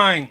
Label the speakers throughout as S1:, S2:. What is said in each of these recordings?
S1: horrifying.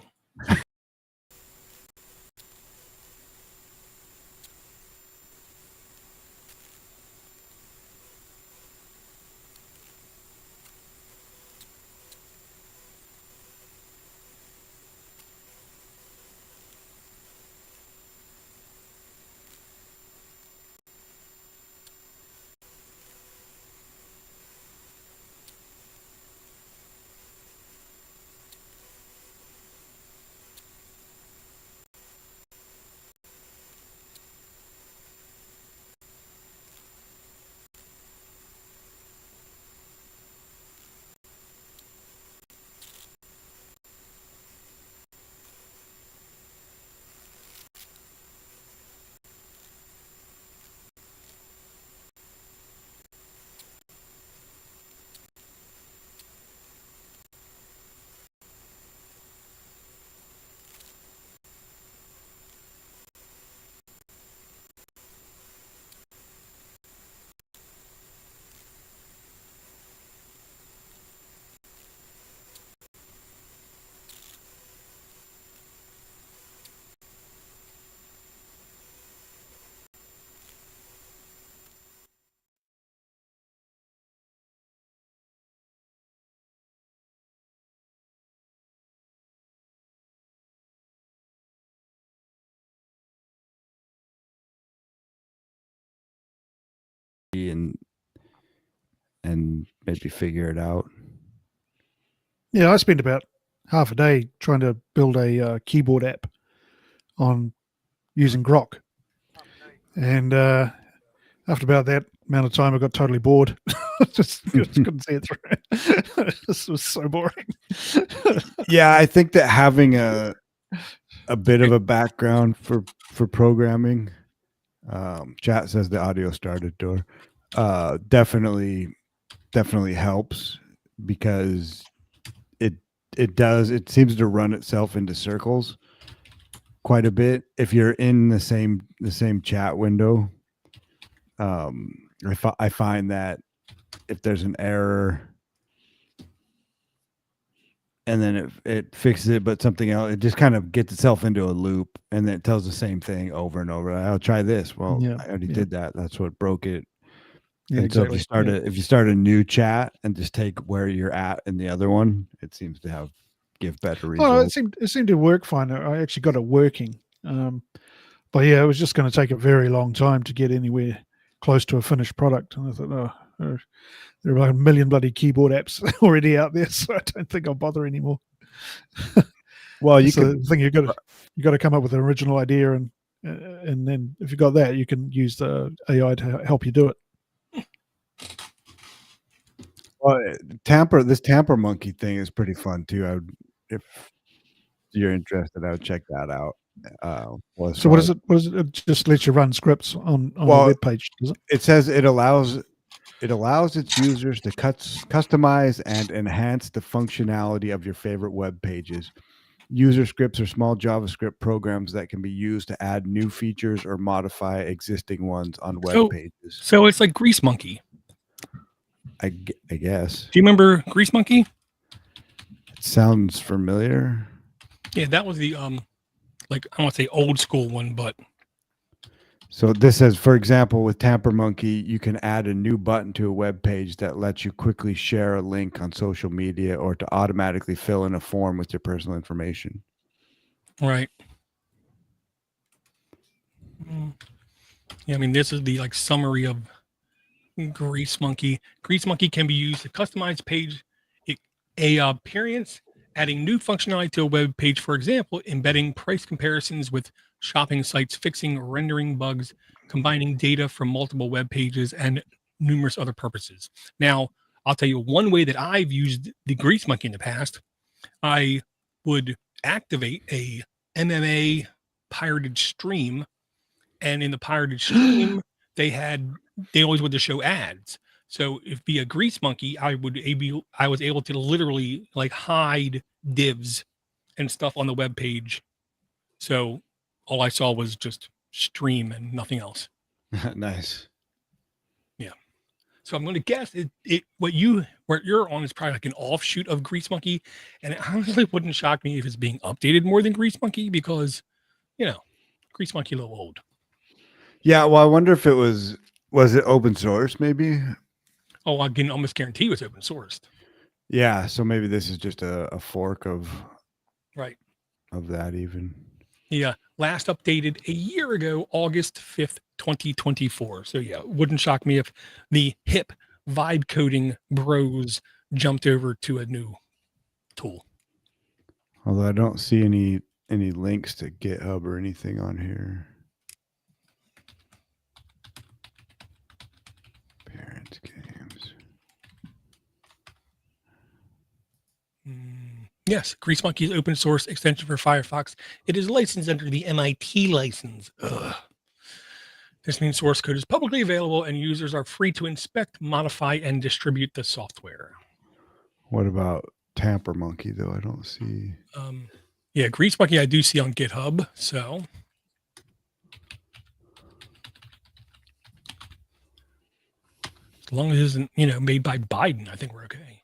S2: and maybe figure it out.
S3: Yeah, I spent about half a day trying to build a keyboard app on using Grok, and after about that amount of time, I got totally bored. just couldn't see it through. This was so boring.
S2: Yeah, I think that having a bit of a background for programming, chat says the audio started, Door, definitely helps, because it seems to run itself into circles quite a bit if you're in the same chat window. I find that if there's an error and then it fixes it, but something else, it just kind of gets itself into a loop, and then it tells the same thing over and over. I'll try this. Well,
S3: Yeah,
S2: I already did that. That's what broke it.
S3: Yeah,
S2: And
S3: exactly.
S2: so if you start a new chat and just take where you're at in the other one, it seems to give better results.
S3: Oh, it seemed to work fine. I actually got it working. But yeah, it was just going to take a very long time to get anywhere close to a finished product. And I thought, there are like a million bloody keyboard apps already out there, so I don't think I'll bother anymore.
S2: Well,
S3: the thing you got to come up with an original idea, and then if you got that, you can use the AI to help you do it.
S2: Well, this tamper monkey thing is pretty fun too. If you're interested, I would check that out.
S3: So what is it? It just lets you run scripts on the web page, does it?
S2: It says it allows its users to customize and enhance the functionality of your favorite web pages. User scripts are small JavaScript programs that can be used to add new features or modify existing ones on web pages.
S1: So it's like Grease Monkey.
S2: I guess.
S1: Do you remember Grease Monkey?
S2: It sounds familiar.
S1: Yeah, that was the like, I don't want to say old school one, but.
S2: So this says, for example, with Tamper Monkey, you can add a new button to a web page that lets you quickly share a link on social media or to automatically fill in a form with your personal information.
S1: Right. Yeah, I mean, this is the summary of Grease Monkey. Grease Monkey can be used to customize page appearance, adding new functionality to a web page, for example, embedding price comparisons with shopping sites, fixing rendering bugs, combining data from multiple web pages, and numerous other purposes. Now, I'll tell you one way that I've used the Grease Monkey in the past. I would activate a MMA pirated stream, and in the pirated stream, they always would show ads. So if via Grease Monkey, I was able to literally hide divs and stuff on the web page. So all I saw was just stream and nothing else.
S2: Nice.
S1: Yeah. So I'm going to guess what you're on is probably like an offshoot of Grease Monkey, and it honestly wouldn't shock me if it's being updated more than Grease Monkey because, Grease Monkey a little old.
S2: Yeah, well, I wonder if it was it open source, maybe?
S1: Oh, I can almost guarantee it was open sourced.
S2: Yeah, so maybe this is just a fork of that even.
S1: Yeah, last updated a year ago, August 5th, 2024. So yeah, it wouldn't shock me if the hip vibe coding bros jumped over to a new tool.
S2: Although I don't see any links to GitHub or anything on here. Parent games.
S1: Yes, Grease Monkey is open source extension for Firefox. It is licensed under the MIT license. Ugh. This means source code is publicly available and users are free to inspect, modify, and distribute the software.
S2: What about Tamper Monkey, though? I don't see.
S1: Yeah, Grease Monkey I do see on GitHub. So as long as it isn't, made by Biden, I think we're okay.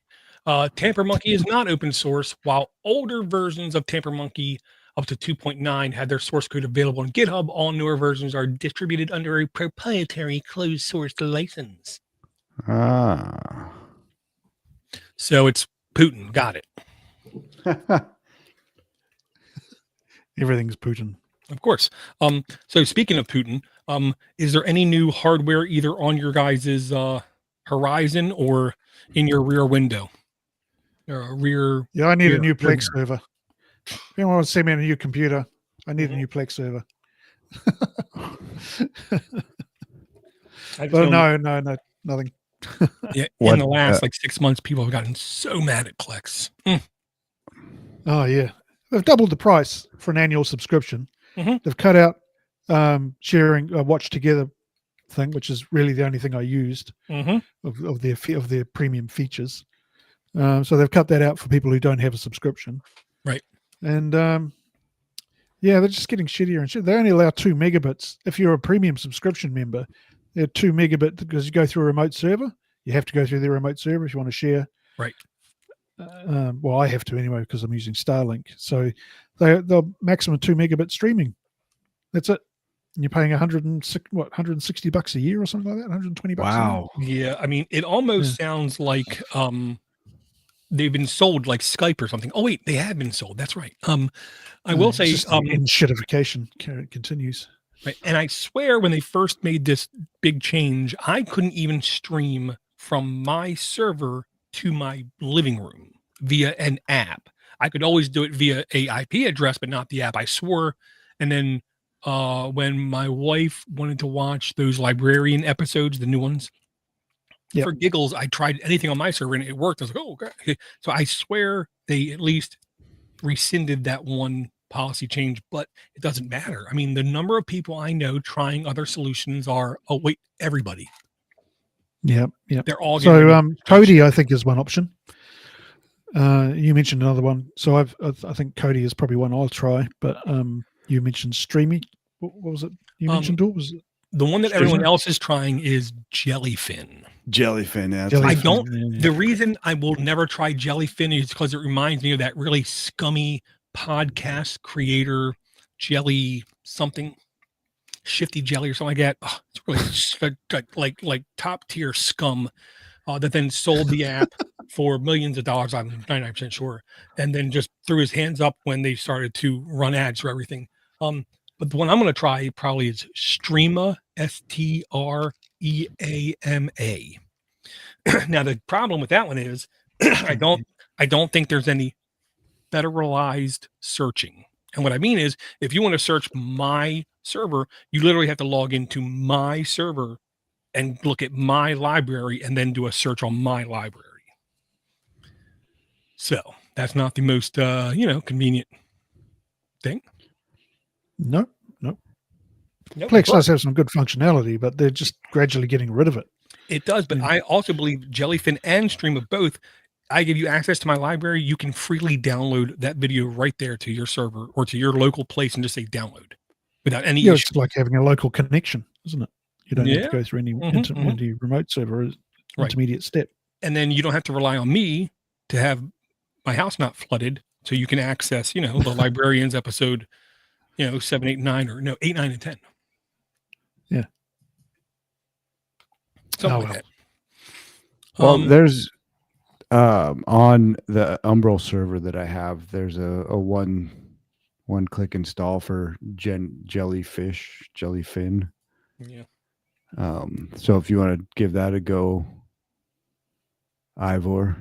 S1: Tamper Monkey is not open source, while older versions of Tamper Monkey up to 2.9 had their source code available on GitHub. All newer versions are distributed under a proprietary closed source license.
S2: Ah.
S1: So it's Putin. Got it.
S3: Everything's Putin.
S1: Of course. So speaking of Putin, is there any new hardware either on your guys' horizon or in your rear window? Or
S3: Yeah, I need a new Plex server. If anyone wants to send me a new computer, I need a new Plex server. But no, nothing.
S1: Yeah, in the last 6 months, people have gotten so mad at Plex.
S3: Oh yeah, they've doubled the price for an annual subscription. They've cut out sharing a watch together thing, which is really the only thing I used of their premium features. So they've cut that out for people who don't have a subscription.
S1: Right.
S3: And yeah, they're just getting shittier and shit. They only allow 2 megabits. If you're a premium subscription member, they're 2 megabit because you go through a remote server. You have to go through the remote server if you want to share.
S1: Right.
S3: Well, I have to anyway because I'm using Starlink. So they're maximum 2 megabit streaming. That's it. And you're paying $160 a year or something like that, $120.
S2: Wow.
S1: Yeah, I mean, it almost sounds like they've been sold like Skype or something. Oh wait, they have been sold. That's right. I will say,
S3: shitification continues.
S1: Right, and I swear, when they first made this big change, I couldn't even stream from my server to my living room via an app. I could always do it via a IP address, but not the app. I swore. And then when my wife wanted to watch those Librarian episodes, the new ones, for giggles, I tried anything on my server and it worked. I was like, oh, okay. So I swear they at least rescinded that one policy change, but it doesn't matter. I mean, the number of people I know trying other solutions are, everybody.
S3: Yeah.
S1: They're all
S3: so Kodi, I think, is one option. You mentioned another one. So I think Kodi is probably one I'll try, but you mentioned Streamy. What was it you mentioned? Was it
S1: the one that everyone else is trying is Jellyfin.
S2: Jellyfin, yeah.
S1: The reason I will never try Jellyfin is because it reminds me of that really scummy podcast creator, Jelly something, Shifty Jelly or something like that. Oh, it's really like top tier scum that then sold the app for millions of dollars. I'm 99% sure, and then just threw his hands up when they started to run ads for everything. But the one I'm going to try probably is Streama, Streama. Now the problem with that one is I don't think there's any federalized searching. And what I mean is, if you want to search my server, you literally have to log into my server and look at my library and then do a search on my library. So that's not the most convenient thing.
S3: Nope. Plex does have some good functionality, but they're just gradually getting rid of it.
S1: It does, but I also believe Jellyfin and Streama both. I give you access to my library. You can freely download that video right there to your server or to your local place and just say download without any issue.
S3: It's like having a local connection, isn't it? You don't have to go through any remote server.
S1: Right.
S3: intermediate step.
S1: And then you don't have to rely on me to have my house not flooded, so you can access, the librarians episode, 7, 8, 9, or no, 8, 9, and 10.
S3: Yeah.
S1: Something like that.
S2: Well, there's on the Umbral server that I have, there's a one-click install for Jellyfin.
S1: Yeah.
S2: So if you want to give that a go, Ivor.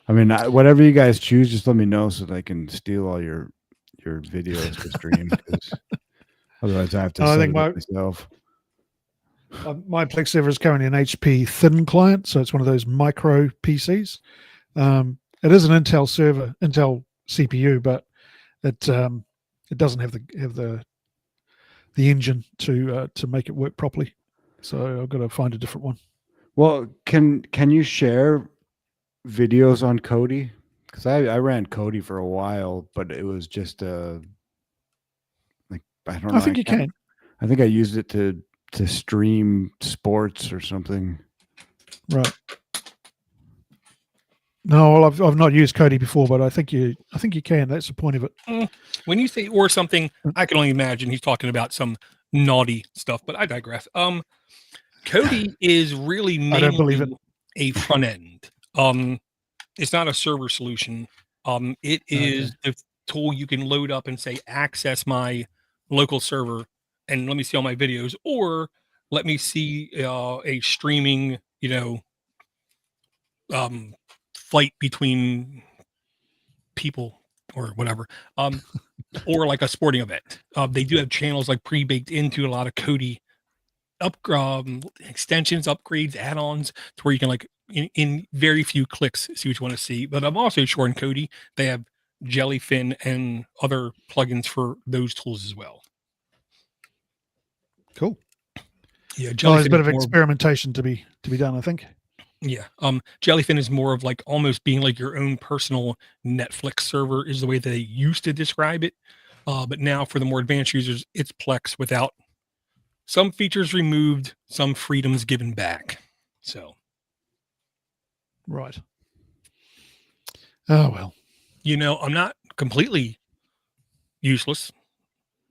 S2: I mean, whatever you guys choose, just let me know so that I can steal all your videos to stream. 'Cause otherwise, I have to set it up myself.
S3: My Plex server is currently an HP thin client, so it's one of those micro PCs. It is an Intel server, Intel CPU, but it doesn't have the engine to make it work properly. So I've got to find a different one.
S2: Well, can you share videos on Kodi? Because I ran Kodi for a while, but it was just I don't know.
S3: I think you can.
S2: I think I used it to stream sports or something.
S3: Right. No, well, I've not used Kodi before, but I think you can. That's the point of it.
S1: When you say or something, I can only imagine he's talking about some naughty stuff, but I digress. Kodi is really
S3: I don't believe
S1: mainly a front end. It's not a server solution. It is the tool you can load up and say, access my local server and let me see all my videos, or let me see a streaming, fight between people or whatever, or like a sporting event. They do have channels like pre-baked into a lot of Kodi extensions, upgrades, add-ons, to where you can in very few clicks see what you want to see. But I'm also sure in Kodi they have Jellyfin and other plugins for those tools as well.
S3: Cool.
S1: Yeah,
S3: there's a bit of experimentation to be done, I think.
S1: Yeah. Jellyfin is more of almost being like your own personal Netflix server is the way they used to describe it. But now for the more advanced users, it's Plex without some features removed, some freedoms given back. So.
S3: Right. Oh, well.
S1: I'm not completely useless.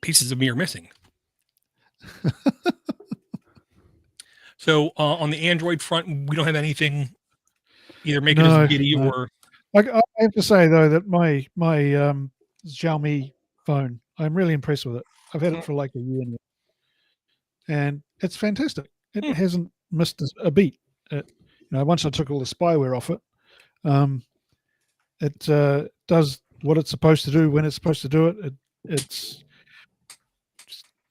S1: Pieces of me are missing. So on the Android front, we don't have anything either making us giddy or.
S3: I have to say though that my Xiaomi phone, I'm really impressed with it. I've had it for like a year now, and it's fantastic. It hasn't missed a beat. Once I took all the spyware off it, it does what it's supposed to do when it's supposed to do it.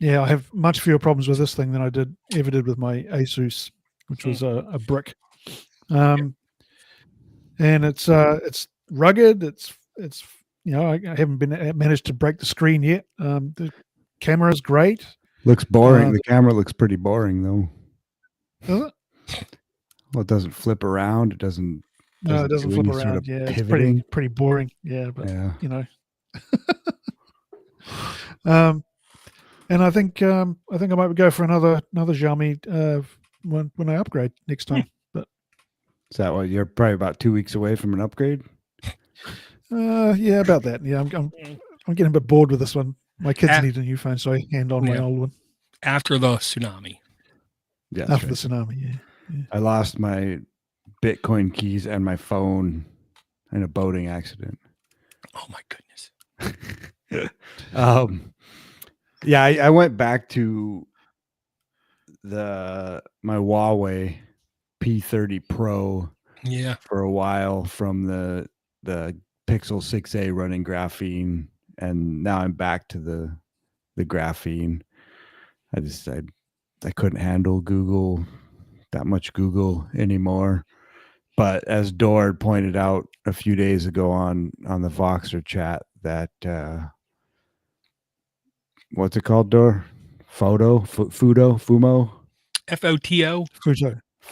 S3: I have much fewer problems with this thing than I ever did with my Asus, which was a brick. And it's rugged. It's I haven't managed to break the screen yet. The camera's great.
S2: Looks boring. The camera looks pretty boring though.
S3: Does it?
S2: Well, it doesn't flip around. It doesn't.
S3: No, it doesn't flip around. Sort of it's pretty boring. Yeah, but and I think I might go for another Xiaomi when I upgrade next time. But
S2: is that what you're probably about 2 weeks away from an upgrade?
S3: Yeah, about that. Yeah, I'm getting a bit bored with this one. My kids need a new phone, so I hand on my old one.
S1: After the tsunami.
S2: Yeah.
S3: After the tsunami, yeah.
S2: I lost my Bitcoin keys and my phone in a boating accident.
S1: Oh my goodness.
S2: Yeah, I went back to my Huawei P30 Pro for a while from the Pixel 6a running graphene, and now I'm back to the graphene. I couldn't handle that much Google anymore. But as Dord pointed out a few days ago on the Voxer chat, that what's it called, Dor? Fumo?
S1: FOTO?
S3: Futo.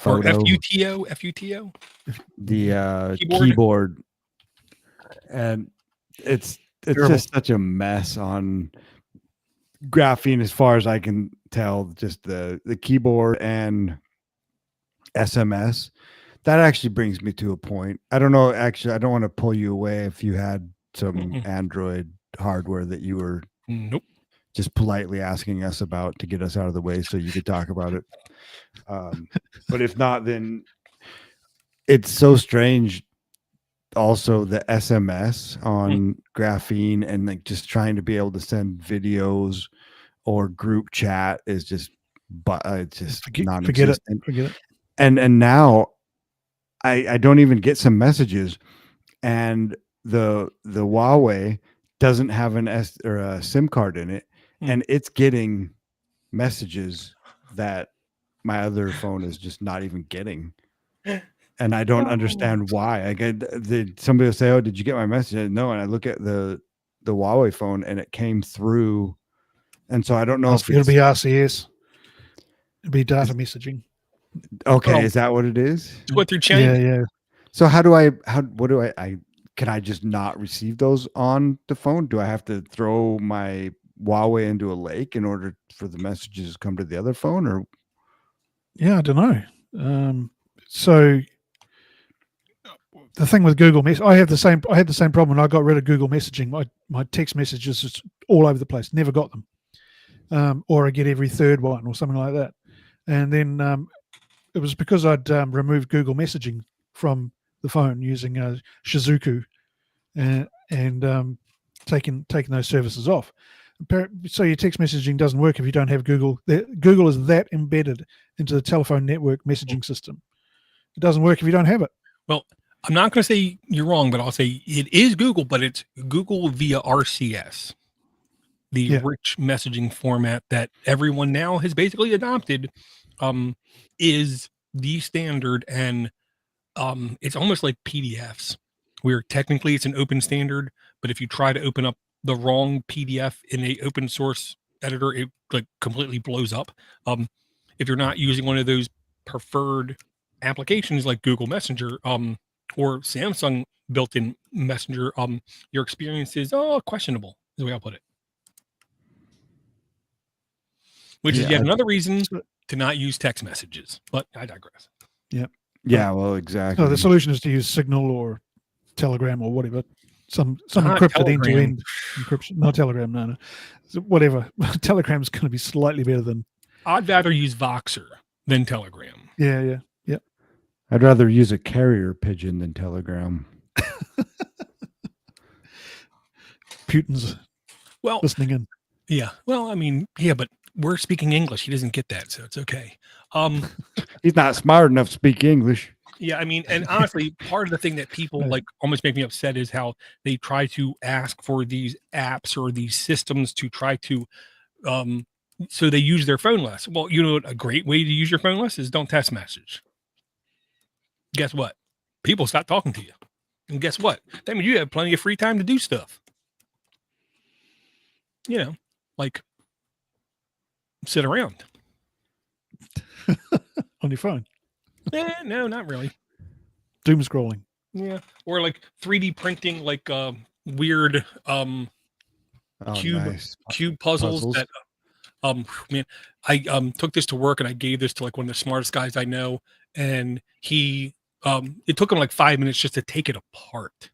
S1: Or FUTO?
S2: The keyboard. And it's just such a mess on graphene as far as I can tell. Just the keyboard and SMS. That actually brings me to a point. I don't know. Actually, I don't want to pull you away if you had some Android hardware that you were
S1: Nope.
S2: just politely asking us about to get us out of the way so you could talk about it. But if not, then it's so strange. Also, the SMS on Graphene and like just trying to be able to send videos or group chat is just, it's just
S3: Forget
S2: non-existent.
S3: it.
S2: And now I don't even get some messages, and the Huawei doesn't have an a SIM card in it, and it's getting messages that my other phone is just not even getting. And I don't understand why. I get somebody will say, "Oh, did you get my message?" No, and I look at the Huawei phone, and it came through, and so I don't know if
S3: It'll be RCS. It'll be data messaging.
S2: Okay, is that what it is?
S1: What through China?
S3: Yeah.
S2: So can I just not receive those on the phone? Do I have to throw my Huawei into a lake in order for the messages to come to the other phone, or?
S3: Yeah, I don't know. So the thing with Google I had the same problem when I got rid of Google messaging. My text messages just all over the place. Never got them. Or I get every third one or something like that. And then it was because I'd removed Google messaging from the phone using Shizuku and taking those services off. So your text messaging doesn't work if you don't have Google. Google is that embedded into the telephone network messaging system. It doesn't work if you don't have it.
S1: Well, I'm not going to say you're wrong, but I'll say it is Google, but it's Google via RCS, the rich messaging format that everyone now has basically adopted, is the standard, and it's almost like PDFs, where technically it's an open standard, but if you try to open up the wrong PDF in a open source editor, it like completely blows up. If you're not using one of those preferred applications like Google Messenger, or Samsung built-in Messenger, your experience is questionable, is the way I'll put it. Which is yet another reason to not use text messages. But I digress.
S3: Yeah.
S2: Yeah, well, exactly.
S3: So the solution is to use Signal or Telegram or whatever. Some encrypted end-to-end encryption. Not Telegram, no. So whatever. Telegram's going to be slightly better than.
S1: I'd rather use Voxer than Telegram.
S3: Yeah.
S2: I'd rather use a carrier pigeon than Telegram.
S3: Putin's listening in.
S1: Yeah. Well, I mean, yeah, but we're speaking English. He doesn't get that, so it's okay.
S2: He's not smart enough to speak English.
S1: Yeah, I mean, and honestly, part of the thing that people like almost make me upset is how they try to ask for these apps or these systems to try to, so they use their phone less. Well, you know, a great way to use your phone less is don't text message. Guess what? People stop talking to you. And guess what? That means you have plenty of free time to do stuff. You know, like sit around.
S3: On your phone.
S1: No, not really.
S3: Doom scrolling.
S1: Yeah. Or like 3D printing, like weird cube puzzles that man, I took this to work and I gave this to like one of the smartest guys I know, and he it took him like 5 minutes just to take it apart.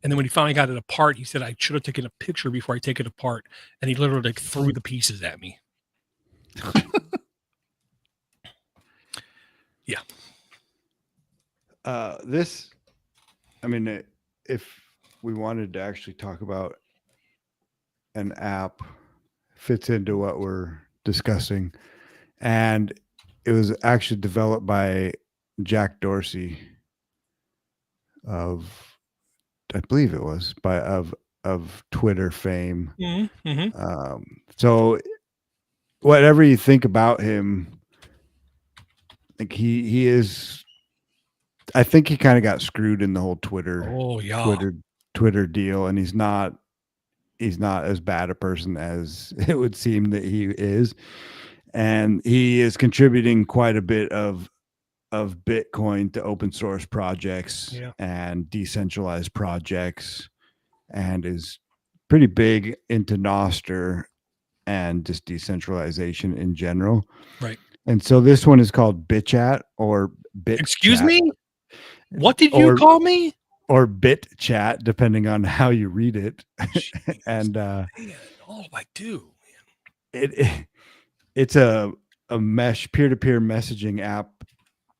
S1: And then when he finally got it apart, he said, I should have taken a picture before I take it apart. And he literally like threw the pieces at me. Yeah.
S2: If we wanted to actually talk about an app, fits into what we're discussing, and it was actually developed by Jack Dorsey I believe it was of Twitter fame.
S1: Mm-hmm.
S2: So whatever you think about him, like he is, I think he kind of got screwed in the whole Twitter deal, and he's not as bad a person as it would seem that he is, and he is contributing quite a bit of Bitcoin to open source projects and decentralized projects, and is pretty big into Nostr and just decentralization in general.
S1: Right.
S2: And so this one is called BitChat or Bit.
S1: Excuse me? What did you
S2: Or-
S1: call me?
S2: Or BitChat, depending on how you read it.
S1: Jeez,
S2: And
S1: man, all I do.
S2: it's a mesh peer-to-peer messaging app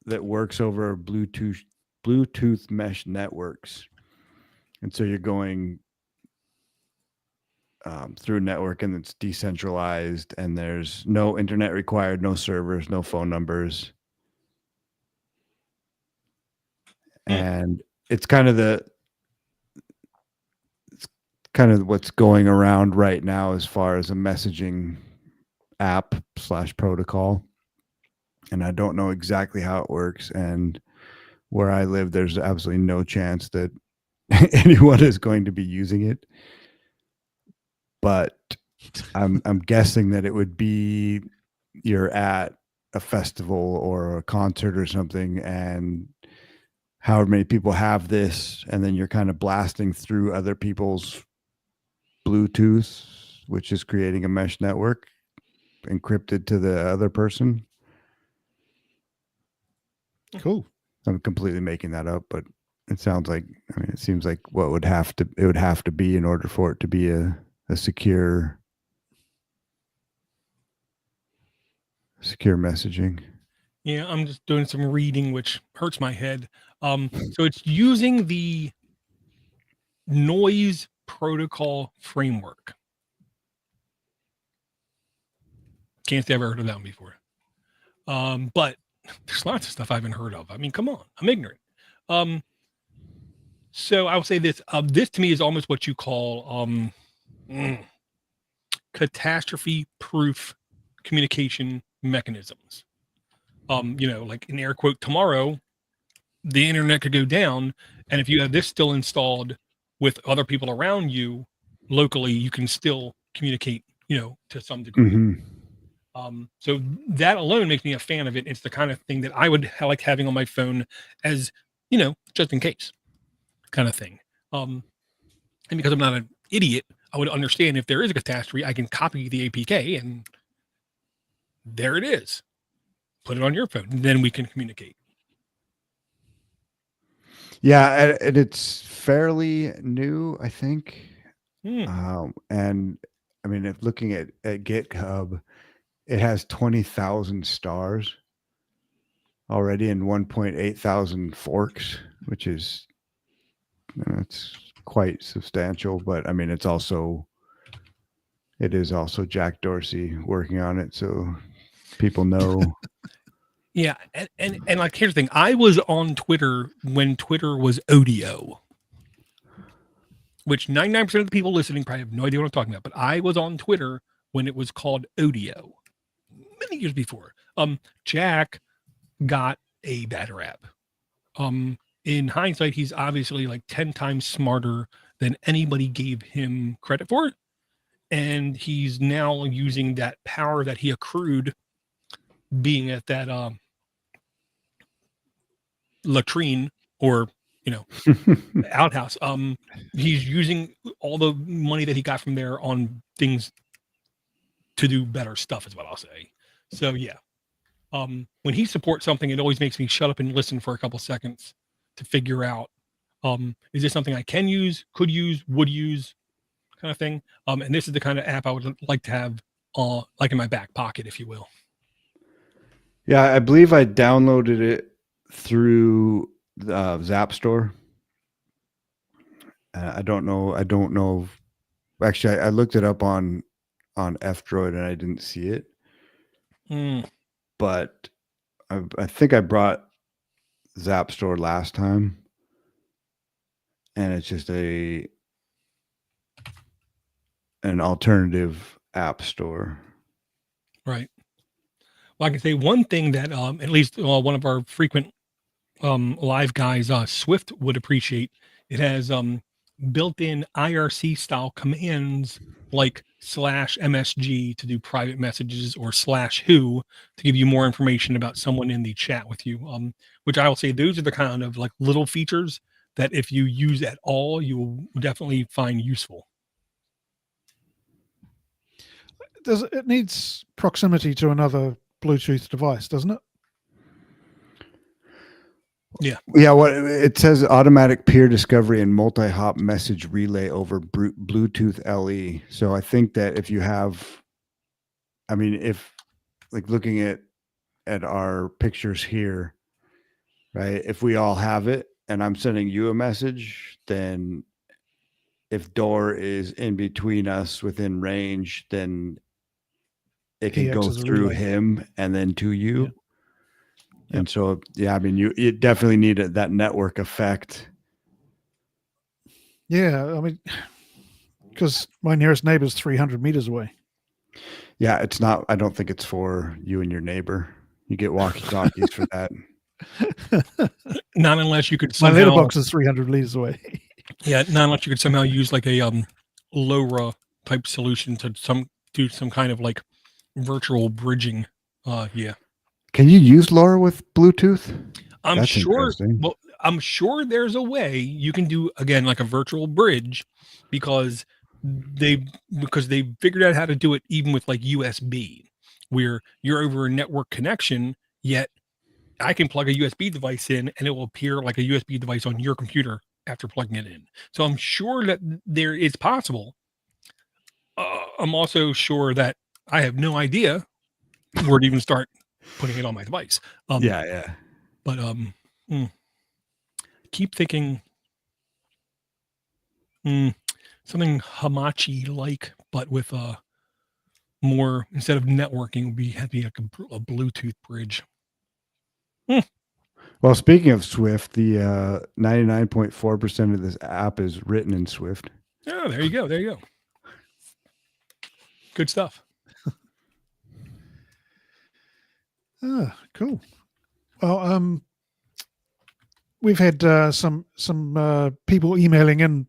S2: that works over Bluetooth mesh networks. And so you're going through a network, and it's decentralized, and there's no internet required, no servers, no phone numbers. And it's kind of what's going around right now as far as a messaging app / protocol. And I don't know exactly how it works. And where I live, there's absolutely no chance that anyone is going to be using it. But I'm guessing that it would be you're at a festival or a concert or something, and however many people have this, and then you're kind of blasting through other people's Bluetooth, which is creating a mesh network encrypted to the other person.
S3: Cool.
S2: I'm completely making that up, but it sounds like, I mean, it seems like what it would have to be in order for it to be a secure messaging.
S1: Yeah, I'm just doing some reading, which hurts my head. So it's using the noise protocol framework. Can't say I've ever heard of that one before. But there's lots of stuff I haven't heard of. I mean, come on, I'm ignorant. So I will say this. This to me is almost what you call catastrophe-proof communication mechanisms. Like in air quote, tomorrow, the internet could go down. And if you have this still installed with other people around you locally, you can still communicate, to some degree.
S2: Mm-hmm.
S1: So that alone makes me a fan of it. It's the kind of thing that I would like having on my phone as, just in case kind of thing. And because I'm not an idiot, I would understand if there is a catastrophe, I can copy the APK and there it is. Put it on your phone, and then we can communicate.
S2: Yeah, and it's fairly new, I think.
S1: Hmm.
S2: And I mean, if looking at GitHub, it has 20,000 stars already and 1.8 thousand forks, which is it's quite substantial. But I mean, it is also Jack Dorsey working on it, so people know.
S1: Yeah, and like here's the thing: I was on Twitter when Twitter was Odeo, which 99% of the people listening probably have no idea what I'm talking about. But I was on Twitter when it was called Odeo, many years before. Jack got a bad rap. In hindsight, he's obviously like 10 times smarter than anybody gave him credit for, and he's now using that power that he accrued being at that latrine or outhouse. He's using all the money that he got from there on things to do better stuff is what I'll say. So yeah, when he supports something, it always makes me shut up and listen for a couple seconds to figure out, is this something I can use, could use, would use, kind of thing. And this is the kind of app I would like to have like in my back pocket, if you will.
S2: Yeah, I believe I downloaded it through the Zap Store. I don't know. Actually, I looked it up on F-Droid and I didn't see it. But I think I brought Zap Store last time, and it's just an alternative app store.
S1: Right. Well, I can say one thing that at least one of our frequent live guys, Swift, would appreciate. It has built-in IRC style commands like /MSG to do private messages or /who to give you more information about someone in the chat with you. Which I will say those are the kind of like little features that if you use at all, you will definitely find useful.
S3: It needs proximity to another Bluetooth device, doesn't it?
S2: Yeah, what it says: automatic peer discovery and multi-hop message relay over Bluetooth LE. So I think that if you have, I mean, if like looking at our pictures here, right? If we all have it, and I'm sending you a message, then if Door is in between us within range, then it
S3: He
S2: can go
S3: acts as a
S2: through
S3: relay.
S2: him and then to you.
S3: Yeah.
S2: And so, yeah, I mean, you definitely need that network effect.
S3: Yeah, I mean, because my nearest neighbor is 300 meters away.
S2: Yeah, it's not. I don't think it's for you and your neighbor. You get walkie-talkies for that.
S1: Not unless you could
S3: My
S1: somehow,
S3: letterbox is 300 meters away.
S1: yeah, not unless you could somehow use like a LoRa type solution to do some kind of like virtual bridging. Yeah.
S2: Can you use LoRa with Bluetooth?
S1: I'm
S2: That's
S1: sure.
S2: interesting.
S1: Well, I'm sure there's a way you can do again like a virtual bridge, because they figured out how to do it even with like USB, where you're over a network connection, yet I can plug a USB device in and it will appear like a USB device on your computer after plugging it in. So I'm sure that it's possible. I'm also sure that I have no idea where to even start putting it on my device.
S2: Yeah.
S1: But keep thinking something Hamachi like, but with more, instead of networking, would be have to be like a Bluetooth bridge.
S2: Well, speaking of Swift, the 99.4% of this app is written in Swift.
S1: Oh, there you go. There you go. Good stuff.
S3: Cool. Well, we've had some people emailing in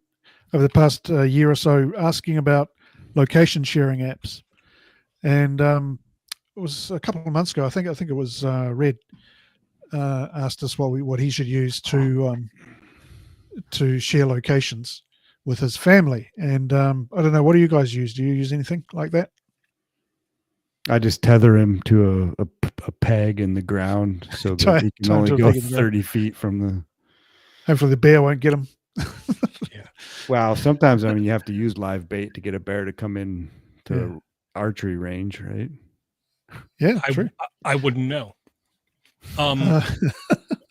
S3: over the past year or so asking about location sharing apps, and it was a couple of months ago. I think it was Red asked us what he should use to share locations with his family, and I don't know. What do you guys use? Do you use anything like that?
S2: I just tether him to a peg in the ground so that he can only go 30 feet from the.
S3: Hopefully the bear won't get him.
S1: Yeah.
S2: Well, sometimes, I mean, you have to use live bait to get a bear to come in to archery range, right?
S3: Yeah, true.
S1: I wouldn't know.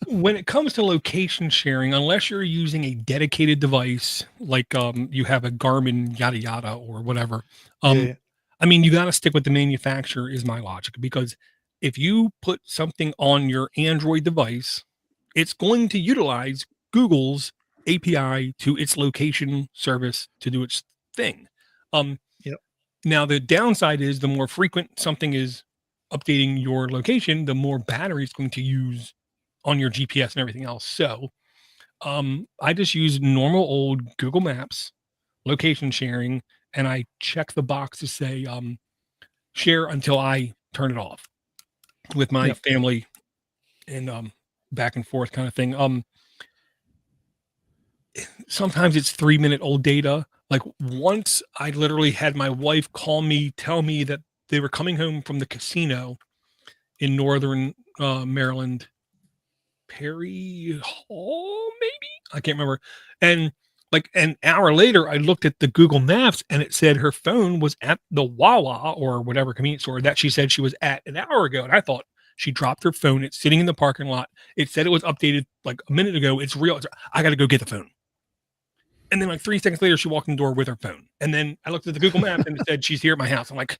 S1: When it comes to location sharing, unless you're using a dedicated device, like you have a Garmin yada yada or whatever, I mean, you got to stick with the manufacturer is my logic, because if you put something on your Android device, it's going to utilize Google's API to its location service to do its thing. Now, the downside is the more frequent something is updating your location, the more battery it's going to use on your GPS and everything else. So I just use normal old Google Maps location sharing, and I check the box to say share until I turn it off with my family, and back and forth kind of thing. Sometimes it's 3-minute old data. Like once I literally had my wife call me, tell me that they were coming home from the casino in northern Maryland, Perry Hall, maybe? I can't remember. And like an hour later, I looked at the Google Maps and it said her phone was at the Wawa or whatever convenience store that she said she was at an hour ago. And I thought she dropped her phone. It's sitting in the parking lot. It said it was updated like a minute ago. It's real. I got to go get the phone. And then like 3 seconds later, she walked in the door with her phone. And then I looked at the Google Maps and it said she's here at my house. I'm like,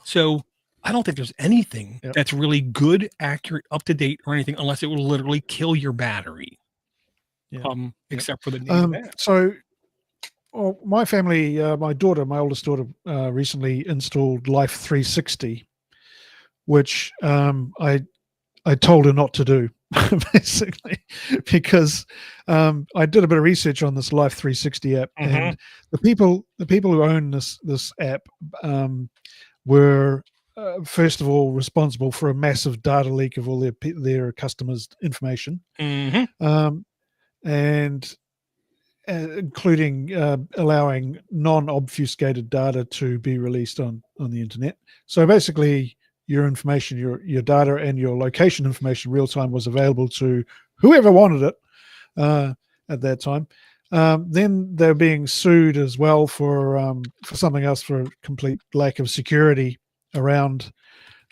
S1: so I don't think there's anything that's really good, accurate, up to date, or anything, unless it will literally kill your battery. Except for the native app.
S3: So, my family, my oldest daughter, recently installed Life 360, which I told her not to do, basically, because I did a bit of research on this Life 360 app, and the people who own this app were first of all responsible for a massive data leak of all their customers' information, and including allowing non-obfuscated data to be released on the internet. So basically, your information, your data and your location information real time was available to whoever wanted it at that time. Then they're being sued as well for something else, for complete lack of security around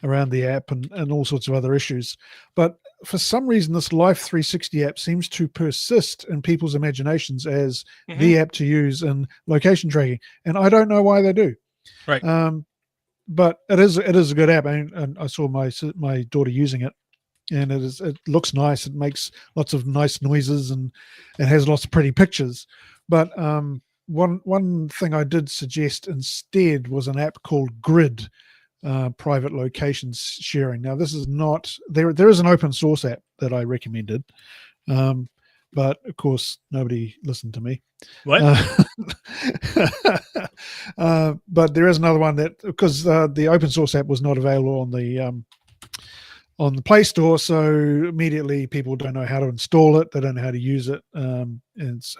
S3: the app and all sorts of other issues. But for some reason, this Life 360 app seems to persist in people's imaginations as the app to use in location tracking, and I don't know why they do.
S1: Right.
S3: But it is a good app, and I saw my daughter using it, and it looks nice. It makes lots of nice noises, and it has lots of pretty pictures. But one thing I did suggest instead was an app called Grid, private location sharing. Now, this is not there is an open source app that I recommended, but of course nobody listened to me.
S1: What?
S3: But there is another one that, because the open source app was not available on the Play Store, so immediately people don't know how to install it, they don't know how to use it, and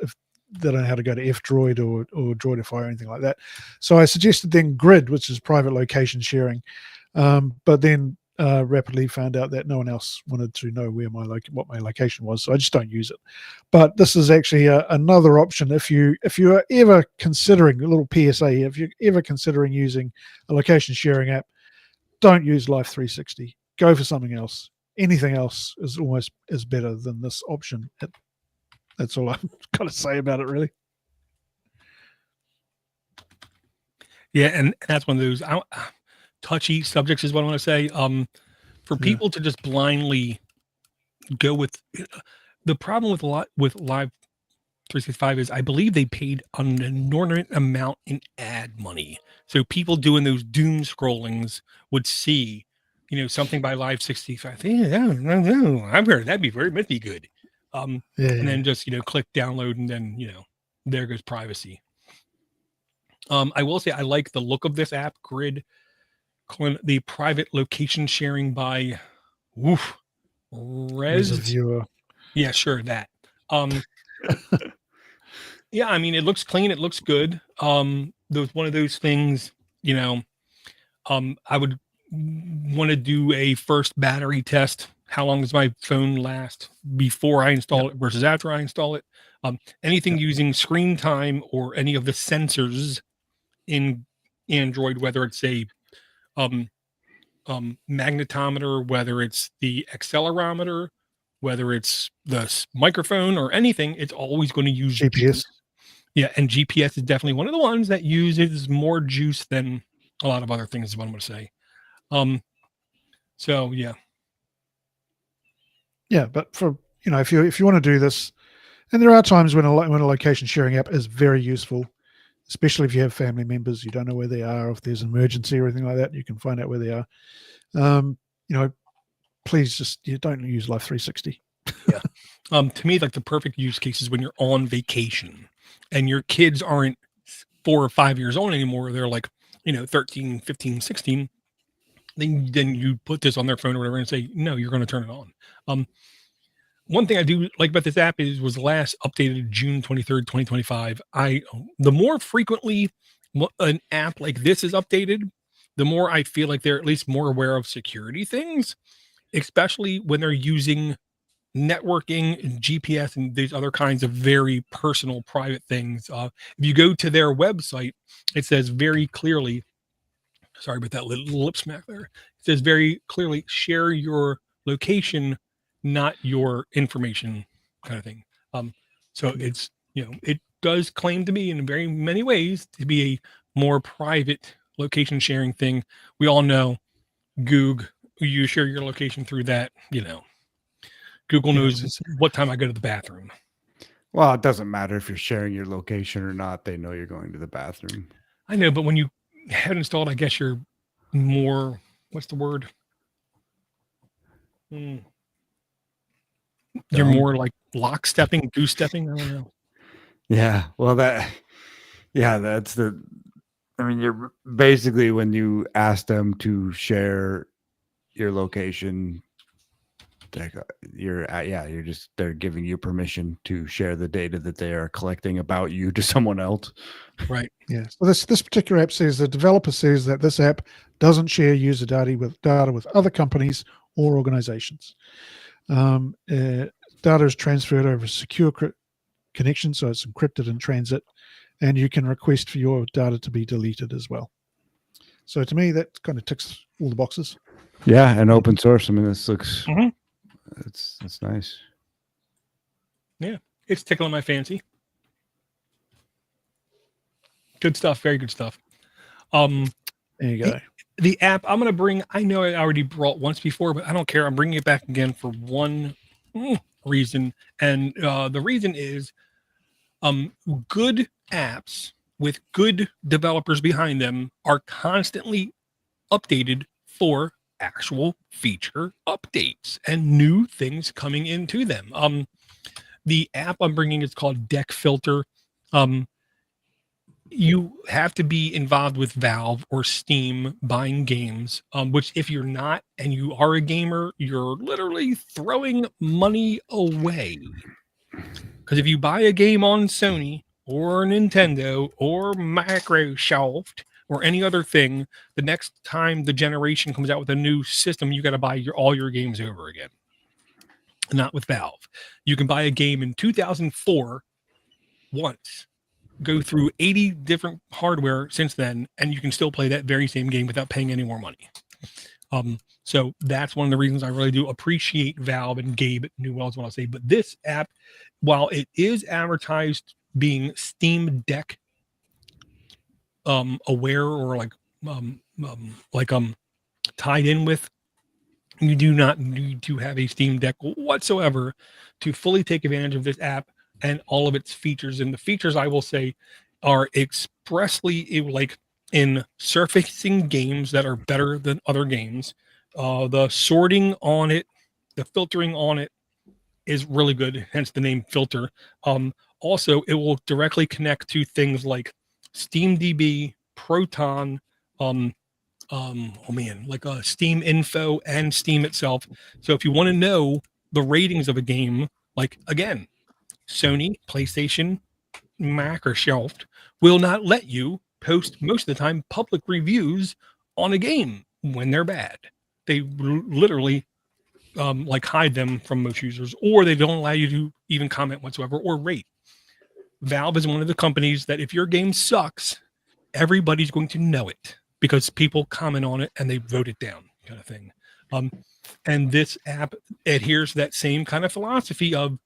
S3: if they don't know how to go to F-Droid or Droidify or anything like that. So I suggested then Grid, which is private location sharing, but then rapidly found out that no one else wanted to know what my location was, so I just don't use it. But this is actually another option if you are ever considering, a little PSA, if you're ever considering using a location sharing app, don't use Life 360. Go for something else. Anything else is better than this option. That's all I've got to say about it, really.
S1: Yeah, and that's one of those touchy subjects is what I want to say. For people to just blindly go with the problem with Live 365 is I believe they paid an inordinate amount in ad money. So people doing those doom scrollings would see, something by Live 65. No, I've heard that'd be good. And then just click download, and then there goes privacy. I will say I like the look of this app, Grid, the private location sharing by
S3: Viewer.
S1: Yeah, sure, that. Yeah, I mean, it looks clean, it looks good. Those one of those things, I would want to do a first battery test. How long does my phone last before I install it versus after I install it? Anything using screen time or any of the sensors in Android, whether it's a magnetometer, whether it's the accelerometer, whether it's the microphone or anything, it's always going to use
S3: GPS.
S1: Yeah, and GPS is definitely one of the ones that uses more juice than a lot of other things, is what I'm going to say. So yeah.
S3: Yeah, but for if you want to do this, and there are times when a location sharing app is very useful, especially if you have family members, you don't know where they are, if there's an emergency or anything like that, you can find out where they are. Please just don't use Life 360.
S1: Yeah. To me, like the perfect use case is when you're on vacation and your kids aren't 4 or 5 years old anymore. They're like, 13, 15, 16. Then you put this on their phone or whatever and say, no, you're going to turn it on. One thing I do like about this app was last updated June 23rd, 2025. The more frequently an app like this is updated, the more I feel like they're at least more aware of security things, especially when they're using networking and GPS and these other kinds of very personal, private things. If you go to their website, it says very clearly, sorry about that little lip smack there. It says very clearly, share your location, not your information, kind of thing. So it's, it does claim to be in very many ways to be a more private location sharing thing. We all know Google, you share your location through that, Google knows what time I go to the bathroom.
S2: Well, it doesn't matter if you're sharing your location or not. They know you're going to the bathroom.
S1: I know, but when you have it installed, I guess you're more, what's the word? You're more like lock-stepping, goose-stepping. I don't know.
S2: Yeah. Well, that's you're basically, when you ask them to share your location, they're giving you permission to share the data that they are collecting about you to someone else.
S1: Right.
S3: Yeah. So this particular app says, the developer says that this app doesn't share user data with other companies or organizations. Data is transferred over a secure connection, so it's encrypted in transit, and you can request for your data to be deleted as well. So to me, that kind of ticks all the boxes.
S2: Yeah, and open source. I mean, this looks
S1: Mhm.
S2: it's nice.
S1: It's tickling my fancy. Good stuff. Very good stuff.
S3: There you go.
S1: The app I'm going to bring, I know I already brought once before, but I don't care. I'm bringing it back again for one reason. And the reason is good apps with good developers behind them are constantly updated for actual feature updates and new things coming into them. The app I'm bringing is called Deck Filter. You have to be involved with Valve or Steam buying games, which if you're not and you are a gamer, you're literally throwing money away. Because if you buy a game on Sony or Nintendo or Microsoft or any other thing, the next time the generation comes out with a new system, you got to buy all your games over again. Not with Valve. You can buy a game in 2004 once, go through 80 different hardware since then, and you can still play that very same game without paying any more money. So that's one of the reasons I really do appreciate Valve, and Gabe Newell is what I'll say. But this app, while it is advertised being Steam Deck aware or tied in with, you do not need to have a Steam Deck whatsoever to fully take advantage of this app and all of its features. And the features, I will say, are expressly like in surfacing games that are better than other games. The sorting on it, the filtering on it is really good, hence the name Filter. Also, it will directly connect to things like SteamDB, Proton, Steam Info and Steam itself. So if you want to know the ratings of a game, like again, Sony, PlayStation, Microsoft will not let you post most of the time public reviews on a game when they're bad. They literally hide them from most users, or they don't allow you to even comment whatsoever or rate. Valve is one of the companies that if your game sucks, everybody's going to know it because people comment on it and they vote it down, kind of thing. And this app adheres to that same kind of philosophy of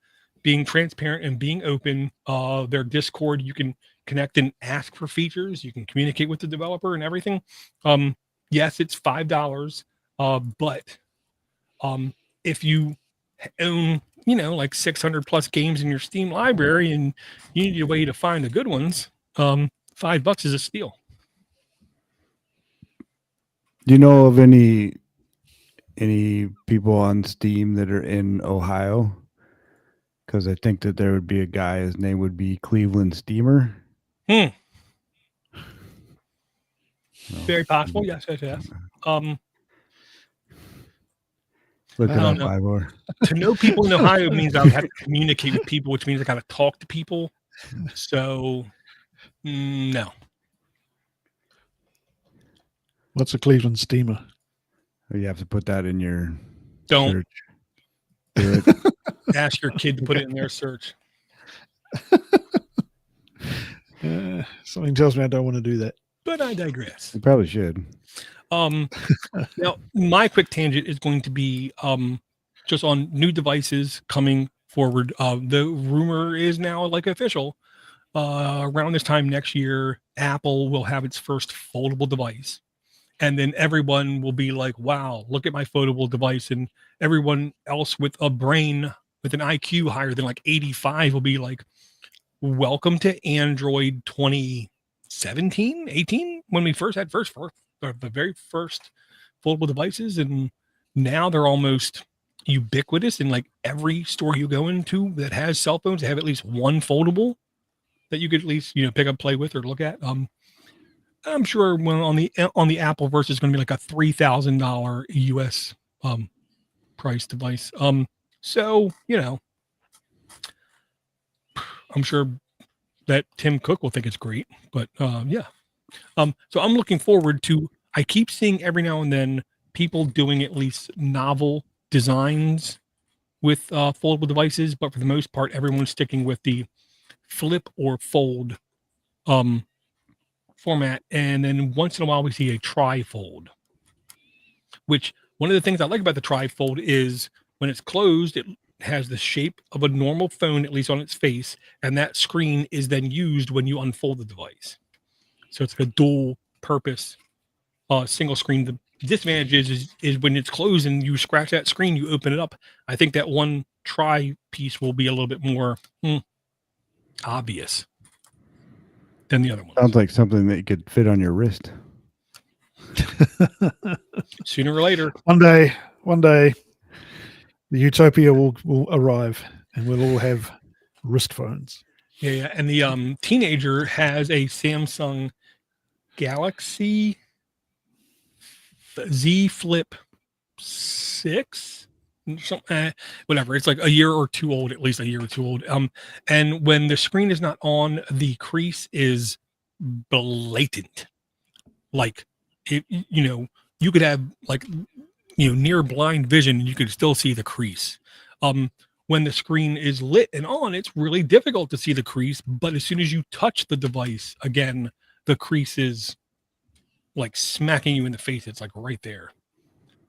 S1: being transparent and being open. Their Discord, you can connect and ask for features. You can communicate with the developer and everything. Yes, it's $5, but if you own, like 600 plus games in your Steam library and you need a way to find the good ones, $5 is a steal.
S2: Do you know of any people on Steam that are in Ohio? Because I think that there would be a guy, his name would be Cleveland Steamer.
S1: Very possible. Yes.
S2: Look
S1: I
S2: it
S1: don't
S2: up,
S1: know.
S2: Ivor.
S1: To know people in Ohio means I would have to communicate with people, which means I got to talk to people. So, no.
S3: What's a Cleveland Steamer?
S2: You have to put that in your
S1: Don't
S2: search. Do it.
S1: ask your kid to put it in their search.
S3: Something tells me I don't want to do that.
S1: But I digress.
S2: You probably should.
S1: Now, my quick tangent is going to be just on new devices coming forward. The rumor is now official. Around this time next year, Apple will have its first foldable device. And then everyone will be like, wow, look at my foldable device. And everyone else with a brain, with an IQ higher than 85 will be like, welcome to Android 2017, 18, when we first had the very first foldable devices. And now they're almost ubiquitous in every store you go into that has cell phones. They have at least one foldable that you could at least, pick up, play with, or look at. I'm sure when on the Apple verse is going to be like a $3,000 US price device. So I'm sure that Tim Cook will think it's great, but yeah. So I'm looking forward to I keep seeing every now and then people doing at least novel designs with foldable devices, but for the most part, everyone's sticking with the flip or fold format. And then once in a while, we see a tri-fold, which one of the things I like about the tri-fold is when it's closed, it has the shape of a normal phone, at least on its face, and that screen is then used when you unfold the device. So it's like a dual purpose single screen. The disadvantage is when it's closed and you scratch that screen, you open it up. I think that one try piece will be a little bit more obvious than the other one.
S2: Sounds like something that you could fit on your wrist.
S1: Sooner or later.
S3: One day, the utopia will arrive and we'll all have wrist phones.
S1: Yeah. And the teenager has a Samsung Galaxy Z Flip 6, whatever. It's like a year or two old, at least a year or two old. And when the screen is not on, the crease is blatant. Like, you could have like, near blind vision, and you could still see the crease. When the screen is lit and on, it's really difficult to see the crease. But as soon as you touch the device again, the crease is like smacking you in the face. It's like right there.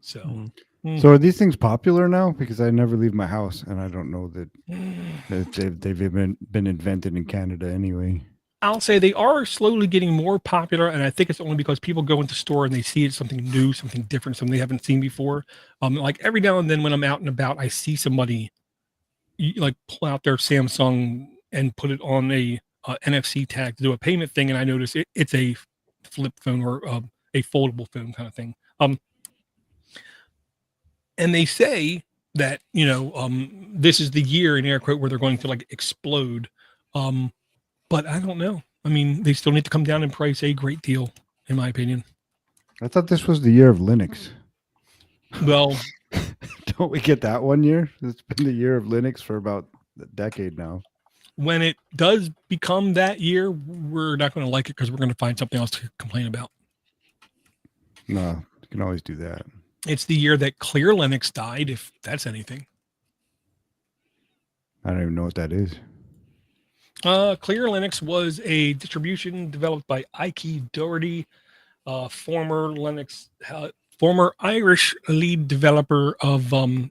S1: So,
S2: So are these things popular now? Because I never leave my house, and I don't know that they've been invented in Canada anyway.
S1: I'll say they are slowly getting more popular, and I think it's only because people go into the store and they see it's something new, something different, something they haven't seen before. Like every now and then when I'm out and about, I see somebody like pull out their Samsung and put it on a NFC tag to do a payment thing, and I notice it's a flip phone or a foldable phone kind of thing. And they say that this is the year, in air quote, where they're going to like explode. But I don't know. I mean, they still need to come down in price a great deal, in my opinion.
S2: I thought this was the year of Linux.
S1: Well,
S2: don't we get that one year? It's been the year of Linux for about a decade now.
S1: When it does become that year, we're not going to like it because we're going to find something else to complain about.
S2: No, you can always do that.
S1: It's the year that Clear Linux died, if that's anything.
S2: I don't even know what that is.
S1: Clear Linux was a distribution developed by Ike Doherty, former Irish lead developer of a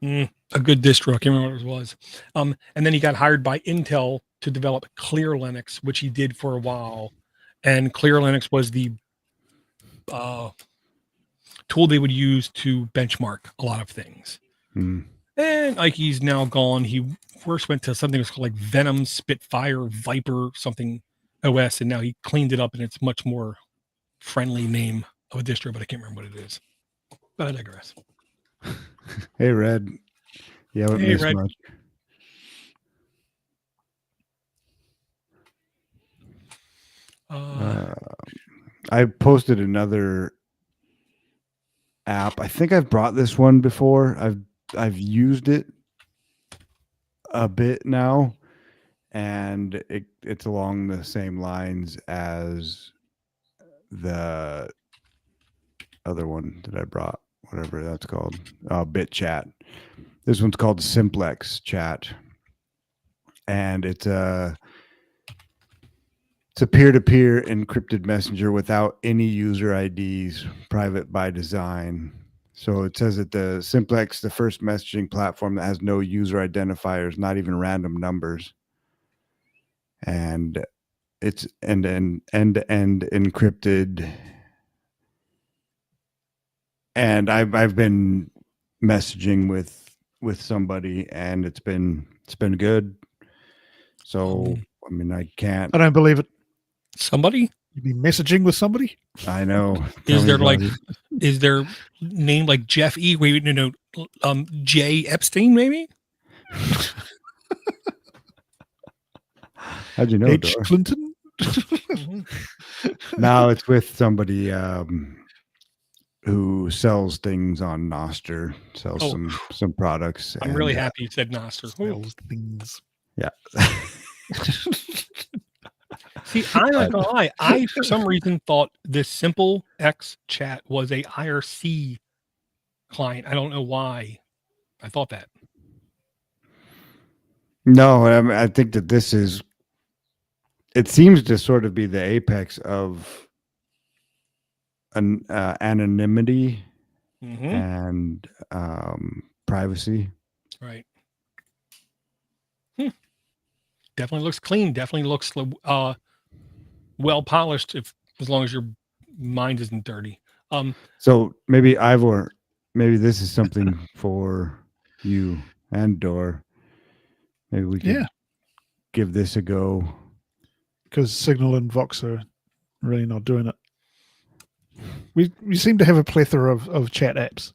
S1: good distro. I can't remember what it was. And then he got hired by Intel to develop Clear Linux, which he did for a while. And Clear Linux was the tool they would use to benchmark a lot of things. And Ike's now gone. He first went to something that's called like Venom, Spitfire, Viper, something OS, and now he cleaned it up and it's much more friendly name of a distro, but I can't remember what it is. But I digress.
S2: Hey, Red. You haven't missed
S1: Red.
S2: much. I posted another app. I think I've brought this one before. I've used it a bit now, and it's along the same lines as the other one that I brought, whatever that's called, BitChat. This one's called Simplex Chat, and it's a peer-to-peer encrypted messenger without any user IDs, private by design. So it says that the Simplex, the first messaging platform that has no user identifiers, not even random numbers. And it's end-to-end encrypted. And I've been messaging with somebody, and it's been good. So I mean, I don't
S3: believe it.
S1: Somebody?
S3: You be messaging with somebody?
S2: I know.
S1: Is there name like Jeff E? Wait, no, Jay Epstein, maybe?
S2: How'd you know?
S3: H. Clinton?
S2: No, it's with somebody who sells things on Nostr, sells some products.
S1: I'm really happy you said Nostr.
S3: Sells things.
S2: Yeah.
S1: See, I'm not gonna lie. I, for some reason, thought this Simple X chat was a IRC client. I don't know why I thought that.
S2: No, I think that this is. It seems to sort of be the apex of an anonymity
S1: Mm-hmm.
S2: and privacy.
S1: Right. Definitely looks clean. Definitely looks well polished. As long as your mind isn't dirty.
S2: So maybe Ivor, maybe this is something for you and Dor. Maybe we could give this a go.
S3: Because Signal and Vox are really not doing it. We seem to have a plethora of chat apps.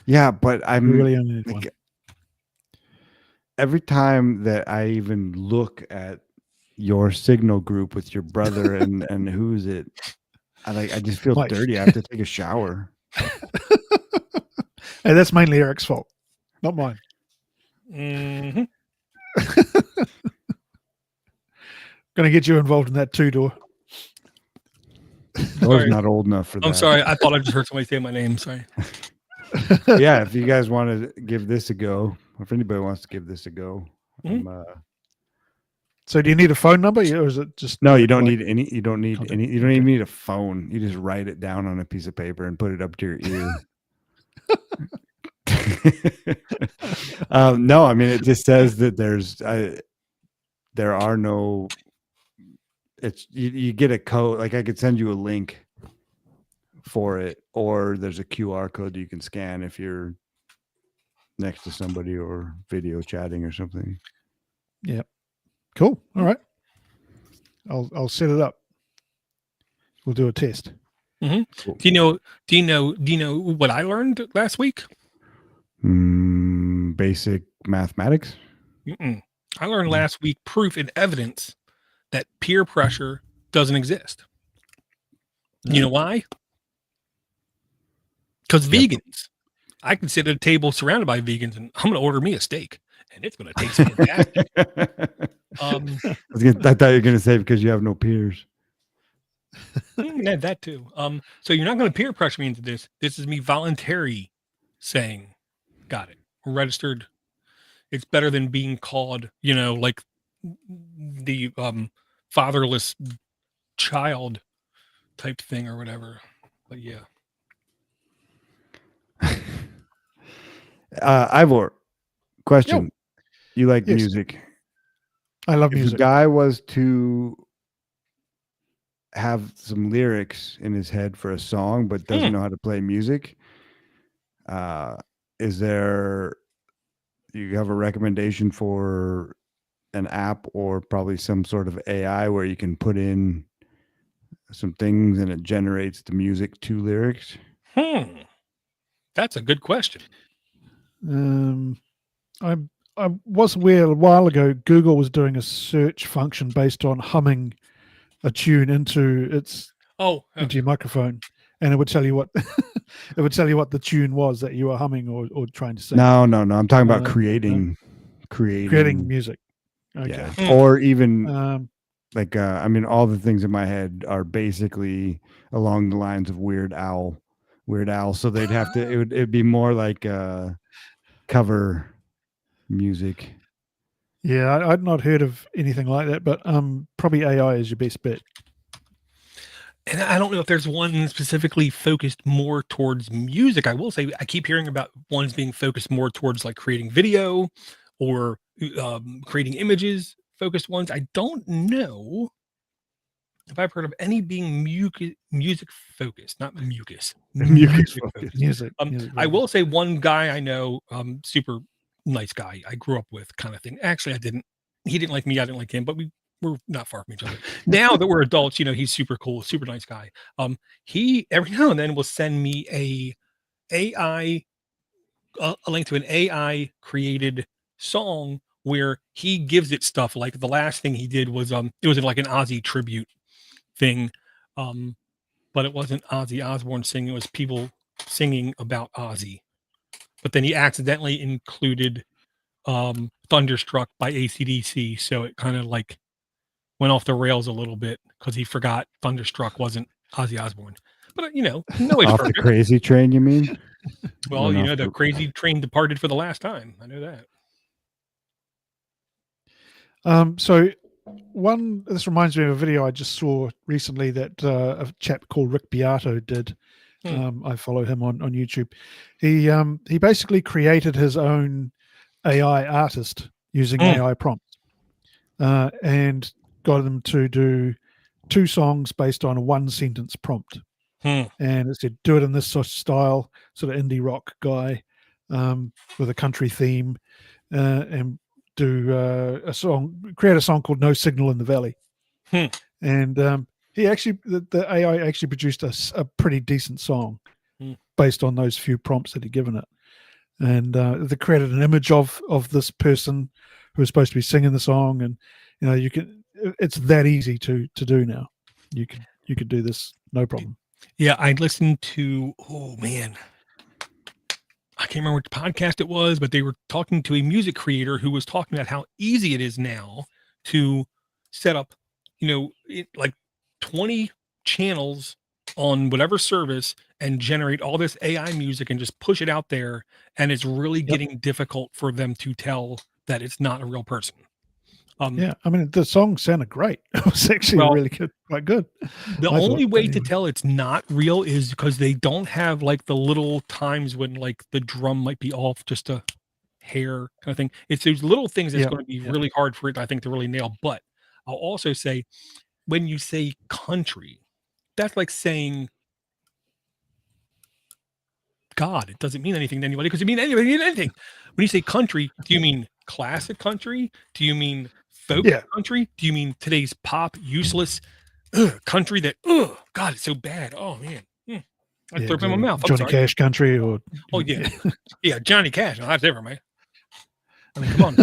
S2: Yeah, but I'm
S3: We really only need one.
S2: Every time that I even look at your Signal group with your brother and who's it, I just feel
S3: Mike.
S2: dirty. I have to take a shower.
S3: Hey, that's mainly Eric's fault, not mine.
S1: Mm-hmm.
S3: Going to get you involved in that too, Dor.
S2: Dor's not old enough for that.
S1: I'm sorry. I thought I just heard somebody say my name. Sorry.
S2: Yeah, if you guys want to give this a go, or if anybody wants to give this a go,
S3: So do you need a phone number, or is it just
S2: no? You don't need any. You don't need
S3: Okay.
S2: any. You don't even need a phone. You just write it down on a piece of paper and put it up to your ear. No, I mean it just says that there are no. It's you get a code. Like I could send you a link for it, or there's a QR code you can scan if you're next to somebody or video chatting or something.
S3: Yeah. Cool. All right. I'll set it up. We'll do a test.
S1: Mm-hmm.
S2: Cool.
S1: Do you know what I learned last week?
S2: Basic mathematics.
S1: Mm-mm. I learned last week proof and evidence that peer pressure doesn't exist. You know why? Because vegans. I can sit at a table surrounded by vegans, and I'm going to order me a steak, and it's going to taste fantastic.
S2: I thought you were going to say because you have no peers.
S1: Yeah, that too. So you're not going to peer pressure me into this. This is me voluntary saying, got it, registered. It's better than being called, like the fatherless child type thing or whatever. But yeah.
S2: Ivor, question.
S3: Yo.
S2: You like
S3: Yes.
S2: music?
S3: I love
S2: If a
S3: music.
S2: guy was to have some lyrics in his head for a song but doesn't know how to play music, is there, you have a recommendation for an app or probably some sort of AI where you can put in some things and it generates the music to lyrics?
S1: That's a good question.
S3: I was aware a while ago Google was doing a search function based on humming a tune into your microphone, and it would tell you what the tune was that you were humming or trying to sing.
S2: No. I'm talking about creating
S3: music. Okay.
S2: Yeah. Or even I mean, all the things in my head are basically along the lines of Weird Al. So they'd have to. It'd be more like cover music.
S3: Yeah, I'd not heard of anything like that, but probably AI is your best bet.
S1: And I don't know if there's one specifically focused more towards music. I will say I keep hearing about ones being focused more towards like creating video or creating images focused ones. I don't know if I've heard of any being music focused, not mucus.
S2: Music.
S3: Music.
S1: I will say one guy I know, super nice guy I grew up with kind of thing. Actually, he didn't like me. I didn't like him, but we're not far from each other. Now that we're adults, he's super cool, super nice guy. He every now and then will send me a link to an AI created song where he gives it stuff. Like the last thing he did was it was like an Ozzy tribute thing, but it wasn't Ozzy Osbourne singing. It was people singing about Ozzy. But then he accidentally included Thunderstruck by AC/DC, so it kind of like went off the rails a little bit because he forgot Thunderstruck wasn't Ozzy Osbourne. But no one's
S2: Off the
S1: perfect.
S2: crazy train, you mean?
S1: Well, the crazy train departed for the last time. I know that.
S3: So this reminds me of a video I just saw recently that a chap called Rick Beato did. I follow him on YouTube. He basically created his own AI artist using AI prompts, and got them to do 2 songs based on a 1-sentence prompt. And it said, do it in this sort of style, sort of indie rock guy, with a country theme, and do create a song called No Signal in the Valley. And he actually, the AI actually produced a pretty decent song based on those few prompts that he'd given it. And they created an image of this person who was supposed to be singing the song. And, it's that easy to do now. You could do this, no problem.
S1: Yeah, I listened to, I can't remember which podcast it was, but they were talking to a music creator who was talking about how easy it is now to set up, like 20 channels on whatever service and generate all this AI music and just push it out there. And it's really getting difficult for them to tell that it's not a real person.
S3: Yeah, I mean, the song sounded great. It was actually really good, quite good.
S1: The only way to tell it's not real is because they don't have like the little times when like the drum might be off just a hair kind of thing. It's those little things that's going to be really hard for it, I think, to really nail. But I'll also say, when you say country, that's like saying God. It doesn't mean anything to anybody because it means anything. When you say country, do you mean classic country? Do you mean folk country? Do you mean today's pop, useless country that, God, it's so bad. Oh, man. I threw up in my mouth.
S3: Johnny Cash country or...
S1: Oh, yeah. Yeah, Johnny Cash. No, that's different, man. I mean, come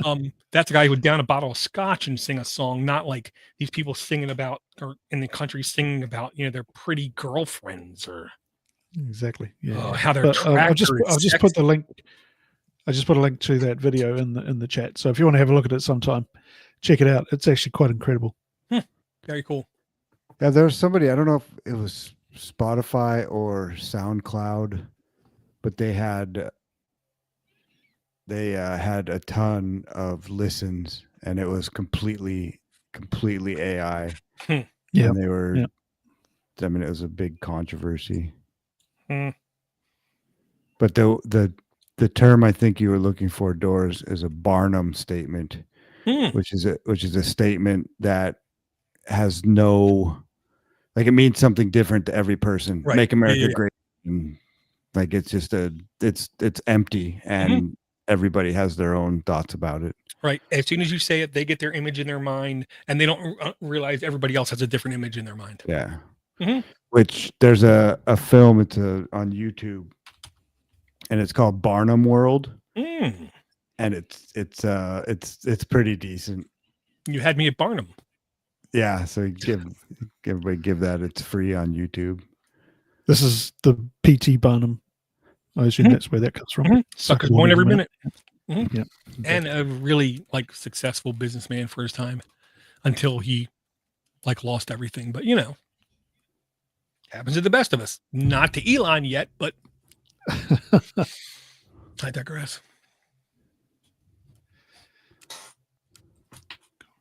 S1: on. That's a guy who would down a bottle of scotch and sing a song, not like these people singing about, or in the country singing about, their pretty girlfriends or...
S3: Exactly. Yeah.
S1: How they're
S3: I'll just put the link. I just put a link to that video in the chat. So if you want to have a look at it sometime, check it out. It's actually quite incredible.
S1: Very cool.
S2: Yeah, there was somebody, I don't know if it was Spotify or SoundCloud, but they had a ton of listens, and it was completely AI.
S3: Yeah,
S2: and they were. Yeah. I mean, it was a big controversy. But the term I think you were looking for, Doors, is a Barnum statement, which is a statement that has no, like, it means something different to every person. Right. Make America great, and like it's just it's empty, and everybody has their own thoughts about it.
S1: Right. As soon as you say it, they get their image in their mind, and they don't realize everybody else has a different image in their mind.
S2: Yeah. Which there's a film, it's on YouTube, and it's called Barnum World, and it's pretty decent. You
S1: had me at Barnum.
S2: Yeah, so give that. It's free on YouTube.
S3: This is the PT Barnum. I assume that's where that comes from.
S1: Suckers born every minute.
S3: Yeah, exactly.
S1: And a really successful businessman for his time, until he lost everything. But happens to the best of us. Not to Elon yet, but I digress.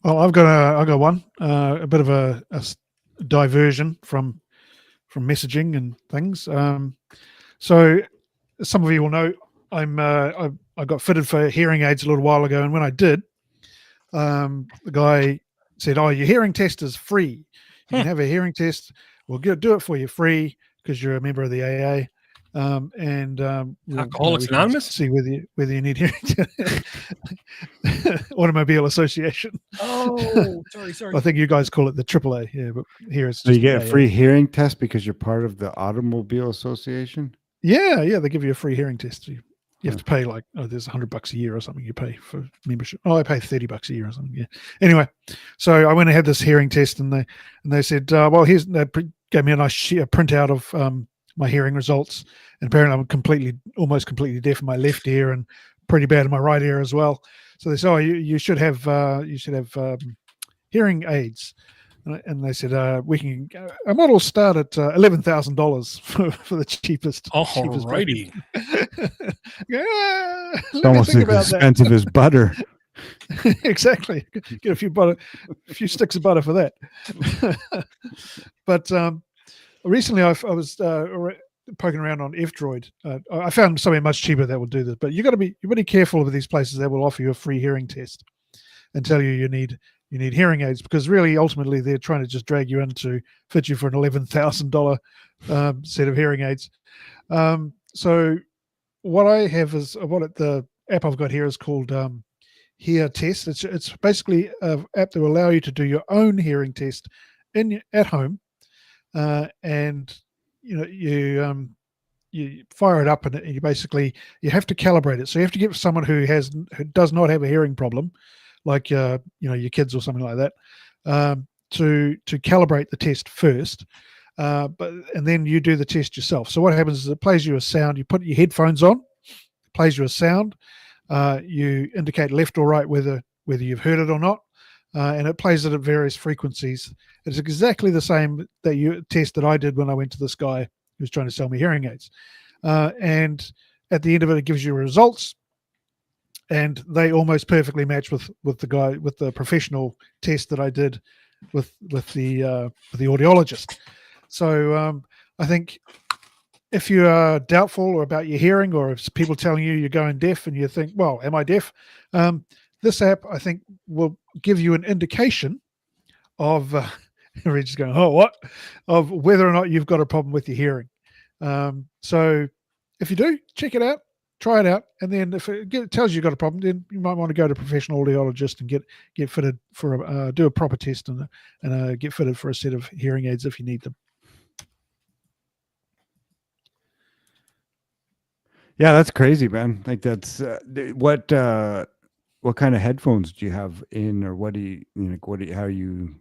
S3: Well, I've got one, a bit of a diversion from messaging and things. So some of you will know I got fitted for hearing aids a little while ago, and when I did, the guy said, "Oh, your hearing test is free. You can have a hearing test. We'll do it for you free because you're a member of the AA."
S1: Alcoholics Anonymous.
S3: See whether you need hearing. Automobile Association.
S1: Oh, sorry.
S3: I think you guys call it the AAA. Yeah, but here it's.
S2: So you get a free hearing test because you're part of the Automobile Association.
S3: Yeah, they give you a free hearing test. You have to pay there's $100 a year or something you pay for membership. Oh, I pay $30 a year or something. Yeah. Anyway, so I went and had this hearing test, and they said, they gave me a nice printout of my hearing results, and apparently I'm almost completely deaf in my left ear and pretty bad in my right ear as well. So they said, "Oh, you should have hearing aids. And they said, we can, a model start at $11,000 for the cheapest. cheapest
S1: Alrighty.
S3: Yeah,
S2: It's almost as expensive as butter.
S3: Exactly. Get a few sticks of butter for that. But recently I was poking around on F-Droid. I found something much cheaper that will do this, but you're really careful with these places that will offer you a free hearing test and tell you need hearing aids, because really ultimately they're trying to just drag you in to fit you for an $11,000 set of hearing aids. So what I have is the app I've got here is called Hear Test. It's basically an app that will allow you to do your own hearing test at home, and you fire it up and you have to calibrate it. So you have to get someone who does not have a hearing problem, like your kids or something like that, to calibrate the test first, and then you do the test yourself. So what happens is it plays you a sound. You put your headphones on, it plays you a sound. You indicate left or right whether you've heard it or not, and it plays it at various frequencies. It's exactly the same test that I did when I went to this guy who was trying to sell me hearing aids, and at the end of it, it gives you results. And they almost perfectly match with the professional test that I did with the audiologist. So I think if you are doubtful or about your hearing, or if people telling you you're going deaf and you think, well, am I deaf? This app, I think, will give you an indication of Reg's going, oh, what? Of whether or not you've got a problem with your hearing. So if you do, check it out. Try it out, and then if it tells you you've got a problem, then you might want to go to a professional audiologist and get fitted for do a proper test and get fitted for a set of hearing aids if you need them.
S2: Yeah, that's crazy, man. Like that's what kind of headphones do you have in, or what do you how you?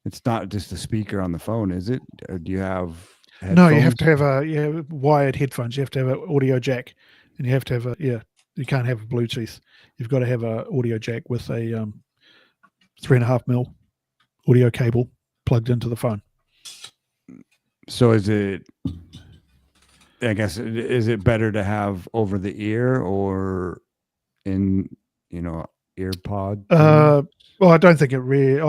S2: It's not just a speaker on the phone, is it? Or do you have headphones?
S3: No, you have to have wired headphones. You have to have an audio jack. And you have to have you can't have a Bluetooth. You've got to have an audio jack with a 3.5mm audio cable plugged into the phone.
S2: So is it better to have over the ear or in, ear pod?
S3: Well, I don't think it really,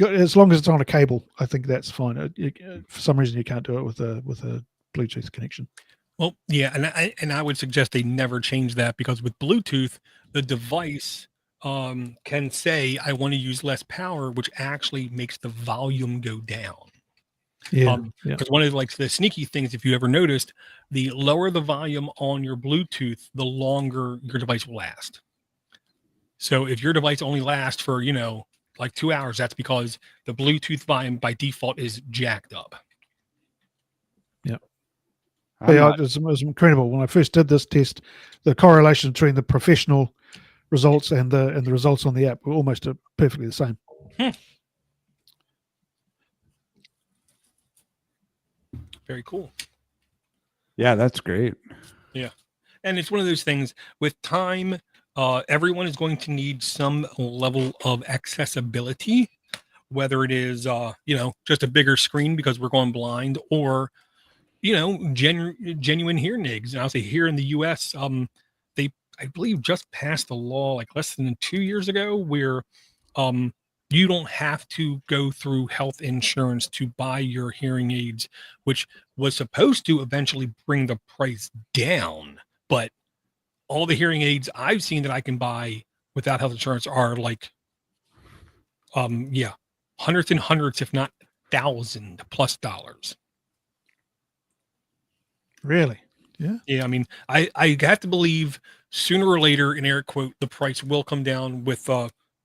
S3: as long as it's on a cable, I think that's fine. For some reason you can't do it with a Bluetooth connection.
S1: Well, yeah, and I would suggest they never change that, because with Bluetooth, the device can say, I want to use less power, which actually makes the volume go down.
S3: Yeah.
S1: Because one of the sneaky things, if you ever noticed, the lower the volume on your Bluetooth, the longer your device will last. So if your device only lasts for, 2 hours, that's because the Bluetooth volume by default is jacked up.
S3: It was incredible when I first did this test. The correlation between the professional results and the results on the app were almost perfectly the same.
S1: Very cool.
S2: Yeah, that's great.
S1: Yeah, and it's one of those things with time. Everyone is going to need some level of accessibility, whether it is just a bigger screen because we're going blind, or genuine hearing aids. And I'll say here in the US, they, I believe, just passed a law like less than 2 years ago where you don't have to go through health insurance to buy your hearing aids, which was supposed to eventually bring the price down. But all the hearing aids I've seen that I can buy without health insurance are like, hundreds and hundreds, if not $1,000+
S3: Really? Yeah.
S1: Yeah. I mean, I have to believe sooner or later, in air quote, the price will come down with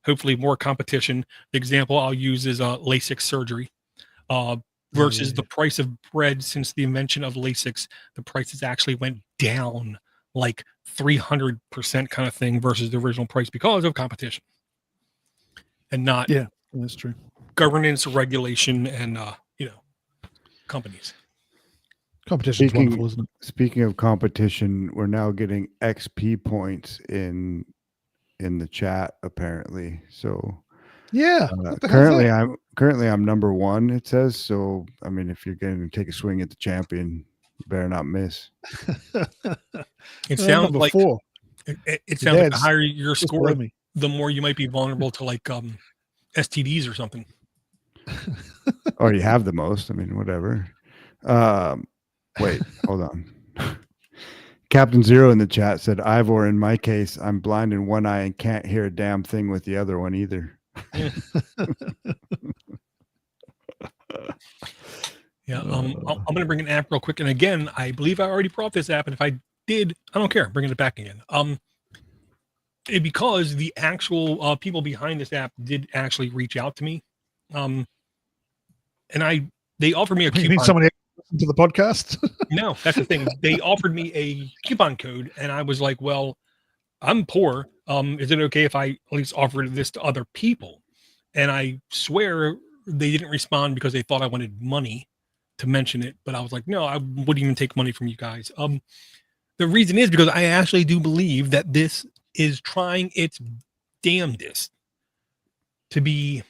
S1: hopefully more competition. The example I'll use is LASIK surgery versus the price of bread. Since the invention of LASIK, the prices actually went down like 300% kind of thing versus the original price because of competition and not
S3: that's true.
S1: governance, regulation, and companies.
S3: Competition is wonderful, isn't it?
S2: Speaking of competition, we're now getting XP points in in the chat apparently. So
S3: Yeah. What the hell's that?
S2: currently I'm number 1. It says so. I mean, if you're going to take a swing at the champion, you better not miss.
S1: It sounds
S3: number
S1: like
S3: 4.
S1: it sounds like the
S3: Dad's
S1: higher your
S3: just
S1: score,
S3: below me.
S1: the more you might be vulnerable to like STDs or something.
S2: Or you have the most. I mean, whatever. Wait, hold on. Captain Zero in the chat said, Ivor, in my case, I'm blind in one eye and can't hear a damn thing with the other one either.
S1: Yeah. I'm going to bring an app real quick. And again, I believe I already brought this app. And if I did, I don't care. Bringing it back again. Because the actual people behind this app did actually reach out to me. And they offered me a coupon.
S3: You mean somebody listened to the podcast?
S1: No, that's the thing. They offered me a coupon code, and I was like, well, I'm poor. Is it okay if I at least offer this to other people? And I swear they didn't respond because they thought I wanted money to mention it. But I was like, no, I wouldn't even take money from you guys. The reason is because I actually do believe that this is trying its damnedest to be...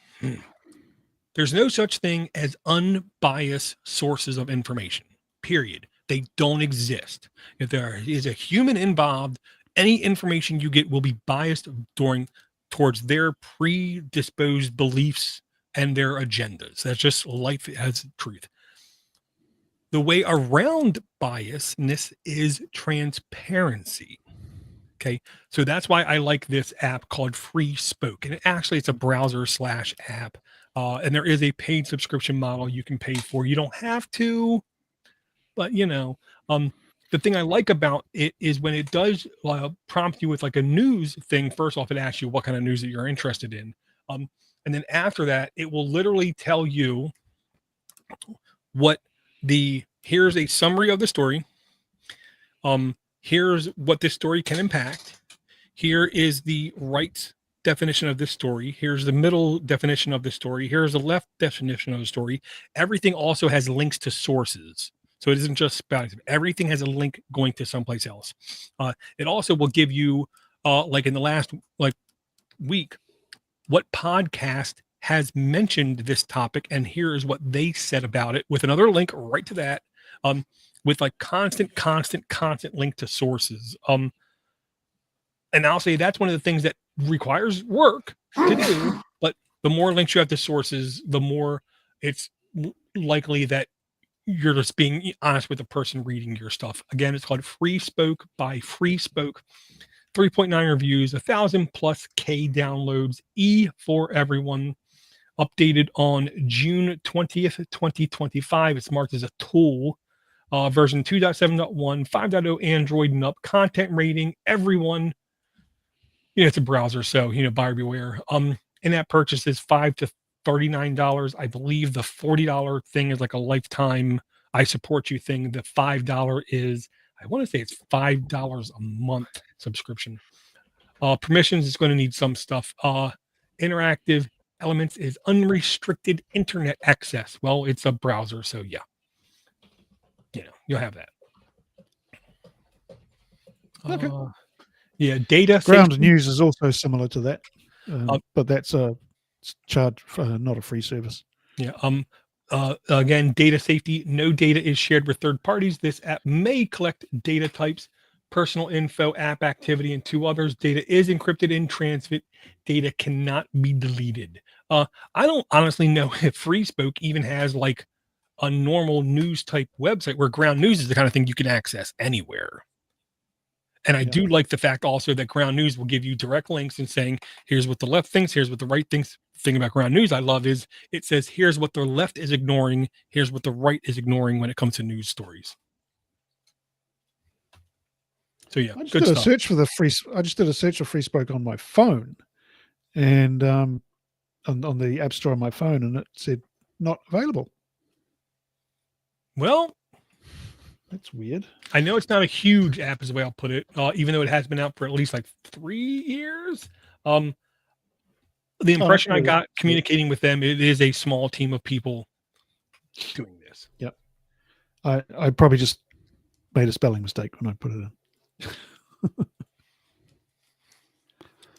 S1: There's no such thing as unbiased sources of information, period. They don't exist. If there is a human involved, any information you get will be biased towards their predisposed beliefs and their agendas. That's just life as truth. The way around biasness is transparency. Okay, so that's why I like this app called Free Spoke. And actually, it's a browser/app. And there is a paid subscription model you can pay for. You don't have to, but the thing I like about it is when it does prompt you with like a news thing. First off, it asks you what kind of news that you're interested in. And then after that, it will literally tell you here's a summary of the story. Here's what this story can impact. Here is the right definition of this story. Here's the middle definition of the story. Here's the left definition of the story. Everything also has links to sources. So it isn't just about everything has a link going to someplace else. It also will give you, like in the last week, what podcast has mentioned this topic, and here is what they said about it with another link right to that, with like constant link to sources. And I'll say that's one of the things that requires work to do, but the more links you have to sources, the more it's likely that you're just being honest with the person reading your stuff. Again, it's called Free Spoke by Free Spoke. 3.9 reviews, 1,000+ K downloads, E for everyone. Updated on June 20th, 2025. It's marked as a tool. Version 2.7.1, 5.0 Android and up. Content rating, everyone. It's a browser, so buyer beware. In-app purchase is $5 to $39. I believe the $40 thing is like a lifetime I support you thing. The $5 is, I want to say it's $5 a month subscription. Permissions is going to need some stuff. Interactive elements is unrestricted internet access. Well, it's a browser, so yeah. You'll have that.
S3: Okay.
S1: Yeah, data.
S3: Ground
S1: safety.
S3: News is also similar to that, but that's a charge, not a free service.
S1: Yeah. Again, data safety. No data is shared with third parties. This app may collect data types, personal info, app activity, and 2 others. Data is encrypted in transit. Data cannot be deleted. I don't honestly know if Free Spoke even has like a normal news type website where Ground News is the kind of thing you can access anywhere. And I do like the fact also that Ground News will give you direct links and saying, here's what the left thinks, here's what the right thinks. Thing about Ground News I love is it says, here's what the left is ignoring, here's what the right is ignoring when it comes to news stories. So yeah,
S3: I just did a search for Free Spoke on my phone, and on the App Store on my phone, and it said not available.
S1: Well,
S3: that's weird.
S1: I know it's not a huge app is the way I'll put it, even though it has been out for at least like 3 years. The impression I got communicating with them, it is a small team of people doing this.
S3: Yep. I probably just made a spelling mistake when I put it in.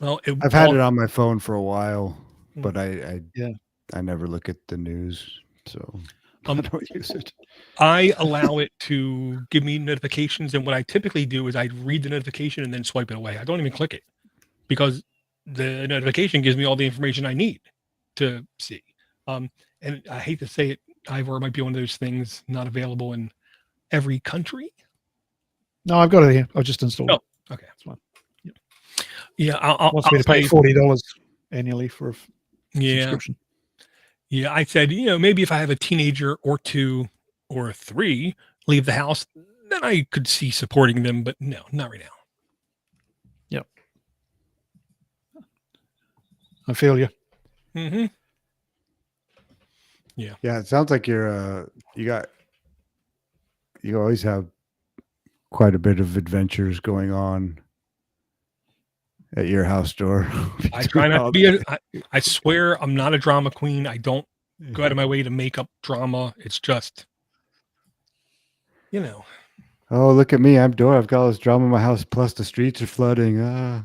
S1: Well,
S2: I've had it on my phone for a while,
S1: Mm.
S2: but I
S3: Yeah.
S2: I never look at the news, so I don't use it.
S1: I allow it to give me notifications, and what I typically do is I read the notification and then swipe it away. I don't even click it because the notification gives me all the information I need to see. And I hate to say it, Ivor, might be one of those things not available in every country.
S3: No, I've got it here. I've just installed
S1: Oh,
S3: it.
S1: okay.
S3: That's fine. Yep.
S1: Yeah, I'll
S3: Wants me to pay
S1: say,
S3: $40 annually for a
S1: yeah,
S3: subscription.
S1: yeah. I said, maybe if I have a teenager or 2 or 3 leave the house, then I could see supporting them, but no, not right now.
S3: Yep. I feel you.
S1: Mm-hmm.
S2: Yeah, it sounds like you always have quite a bit of adventures going on at your house door.
S1: I try not to be I swear I'm not a drama queen. I don't go out of my way to make up drama. It's just,
S2: Oh, look at me! I've got all this drama in my house. Plus, the streets are flooding.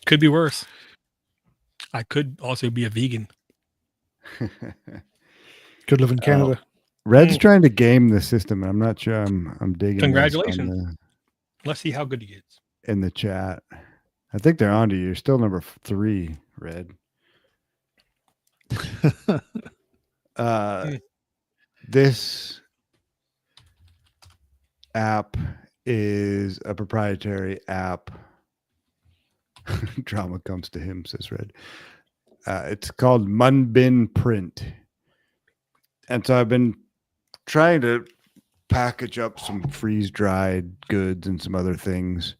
S1: Could be worse. I could also be a vegan.
S3: Could live in Canada.
S2: Red's trying to game the system, and I'm not sure I'm digging.
S1: Congratulations. Let's see how good he gets.
S2: In the chat. I think they're on to you. You're still number 3, Red. This app is a proprietary app. Drama comes to him, says Red. It's called Munbin Print. And so I've been trying to package up some freeze-dried goods and some other things.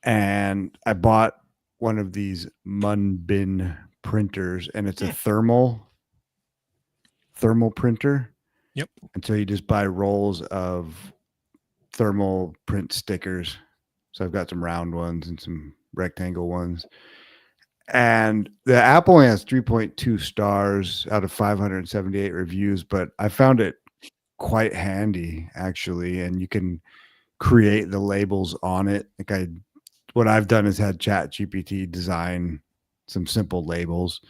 S2: And I bought one of these Munbin printers, and it's a thermal printer.
S1: Yep.
S2: And so you just buy rolls of thermal print stickers. So I've got some round ones and some rectangle ones. And the app only has 3.2 stars out of 578 reviews, but I found it quite handy actually. And you can create the labels on it. What I've done is had ChatGPT design some simple labels,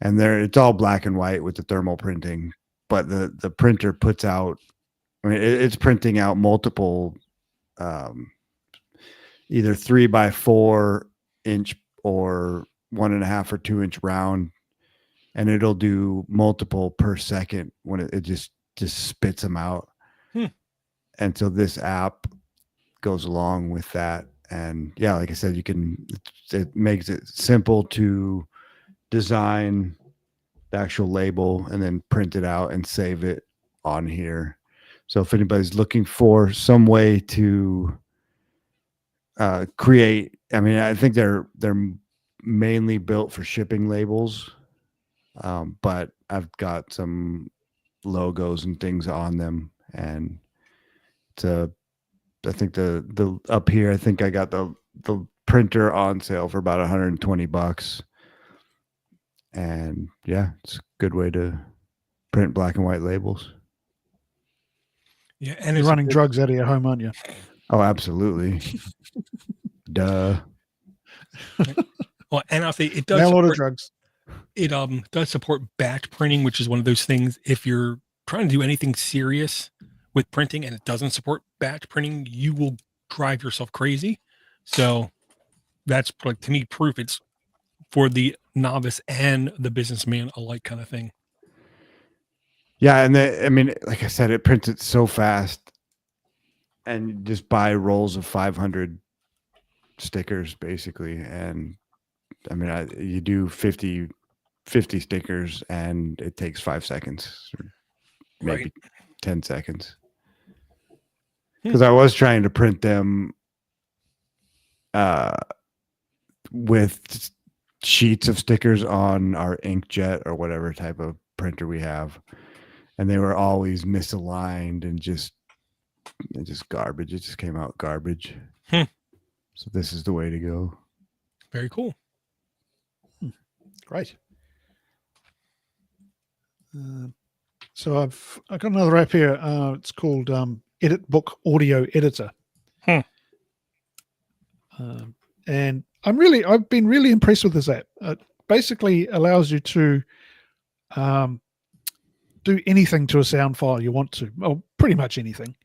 S2: and it's all black and white with the thermal printing, but the printer puts out, it's printing out multiple, either 3x4 inch or 1.5 or 2 inch round, and it'll do multiple per second when it just spits them out. And so this app goes along with that. And yeah, like I said, it makes it simple to design the actual label and then print it out and save it on here. So if anybody's looking for some way to create, I think they're mainly built for shipping labels, but I've got some logos and things on them, and I think the up here, I think I got the printer on sale for about $120. And yeah, it's a good way to print black and white labels.
S1: Yeah, and
S3: You're running drugs out of your home, aren't you?
S2: Oh, absolutely. Duh.
S1: Well, and I'll say it does
S3: Now a lot of
S1: support,
S3: drugs.
S1: it does support batch printing, which is one of those things. If you're trying to do anything serious with printing and it doesn't support batch printing, you will drive yourself crazy. So that's, like, to me, proof it's for the novice and the businessman alike kind of thing.
S2: Yeah, and like I said, it prints it so fast, and you just buy rolls of 500 stickers basically, and you do 50 stickers, and it takes 5 seconds, or maybe 10 seconds. Because I was trying to print them with sheets of stickers on our inkjet or whatever type of printer we have, and they were always misaligned and just garbage. It just came out garbage. So this is the way to go.
S1: Very cool.
S3: Great. So I've got another app here. It's called Edit Book Audio Editor, And I've been really impressed with this app. It basically allows you to do anything to a sound file you want to. Well, pretty much anything.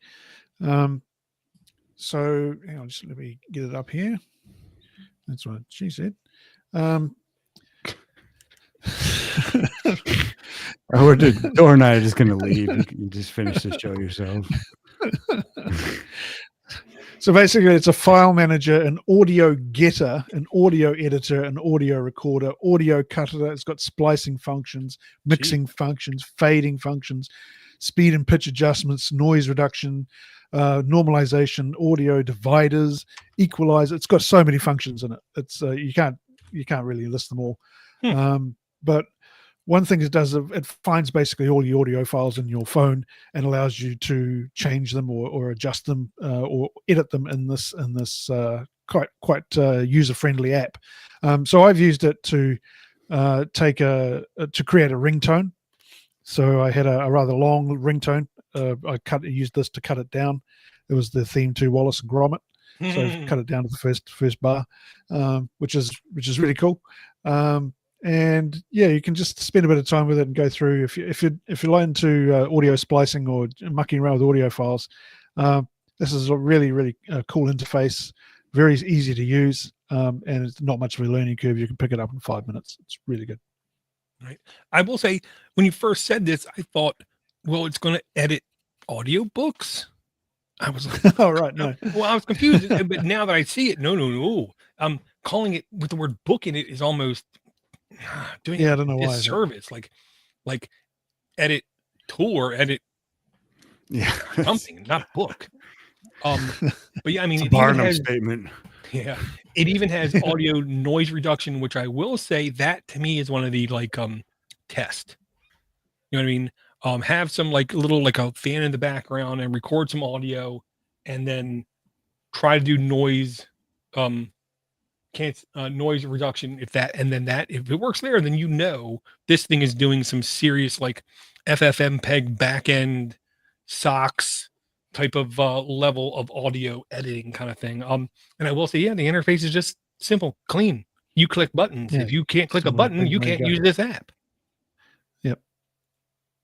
S3: So hang on, just let me get it up here. That's what she said.
S2: Dor and I are just going to leave. You just finish the show yourself.
S3: So basically, it's a file manager, an audio getter, an audio editor, an audio recorder, audio cutter. It's got splicing functions, mixing functions, fading functions, speed and pitch adjustments, noise reduction, normalization, audio dividers, equalizer. It's got so many functions in it. It's you can't really list them all. But one thing it does, it finds basically all your audio files in your phone and allows you to change them or adjust them or edit them in this quite user-friendly app. So I've used it to to create a ringtone. So I had a rather long ringtone. I used this to cut it down. It was the theme to Wallace and Gromit. So I've cut it down to the first bar, which is really cool. And yeah, you can just spend a bit of time with it and go through. If you're into audio splicing or mucking around with audio files, this is a really cool interface. Very easy to use, and it's not much of a learning curve. You can pick it up in 5 minutes. It's really good.
S1: Right. I will say, when you first said this, I thought, well, it's going to edit audiobooks. I was like,
S3: oh right, no.
S1: Well, I was confused, but now that I see it, no. Calling it with the word book in it is almost doing
S3: I don't know why
S1: service, like edit tour, edit something, not book. But yeah, I mean,
S2: it's a Barnum statement.
S1: Yeah, it even has audio noise reduction, which I will say that to me is one of the test. You know what I mean? Have some little a fan in the background and record some audio, and then try to do noise. Noise reduction if it works there, then this thing is doing some serious FFmpeg backend SOX type of level of audio editing kind of thing. And I will say, the interface is just simple, clean. You click buttons. If you can't click a button, you can't use this app.
S3: Yep.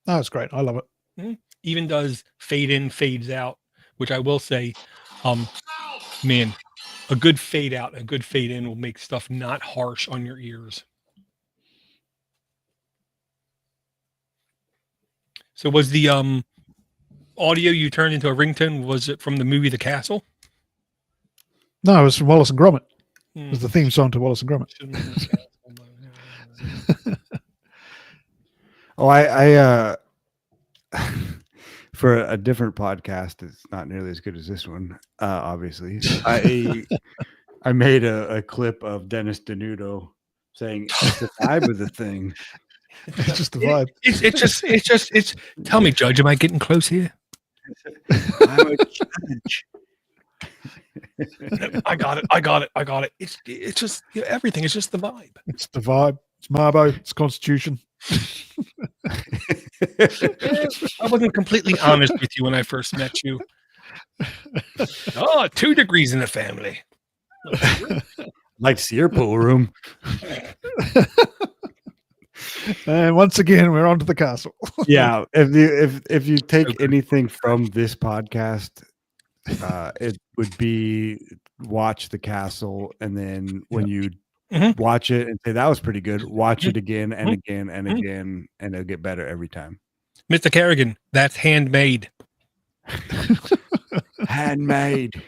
S3: Oh, it's great. I love it.
S1: Even does fade in, fades out, which I will say, man, a good fade out, a good fade in will make stuff not harsh on your ears. So was the audio you turned into a ringtone, was it from the movie The Castle?
S3: No, it was from Wallace and Gromit. It was the theme song to Wallace and Gromit.
S2: I for a different podcast, it's not nearly as good as this one, obviously. I made a clip of Dennis Denudo saying it's the vibe of the thing.
S3: It's just the vibe.
S1: It's tell me, Judge, am I getting close here?
S2: I'm a judge.
S1: I got it. It's just everything. It's just the vibe.
S3: It's the vibe. It's Marbo. It's Constitution.
S1: I wasn't completely honest with you when I first met you. 2 degrees in the family.
S2: Like to see your pool room.
S3: And once again, we're on to the castle.
S2: Yeah, if you take anything from this podcast, it would be watch the castle, and then when you watch it and say that was pretty good, watch it again and again and again, and it'll get better every time.
S1: Mr. Kerrigan, that's handmade.
S2: Handmade.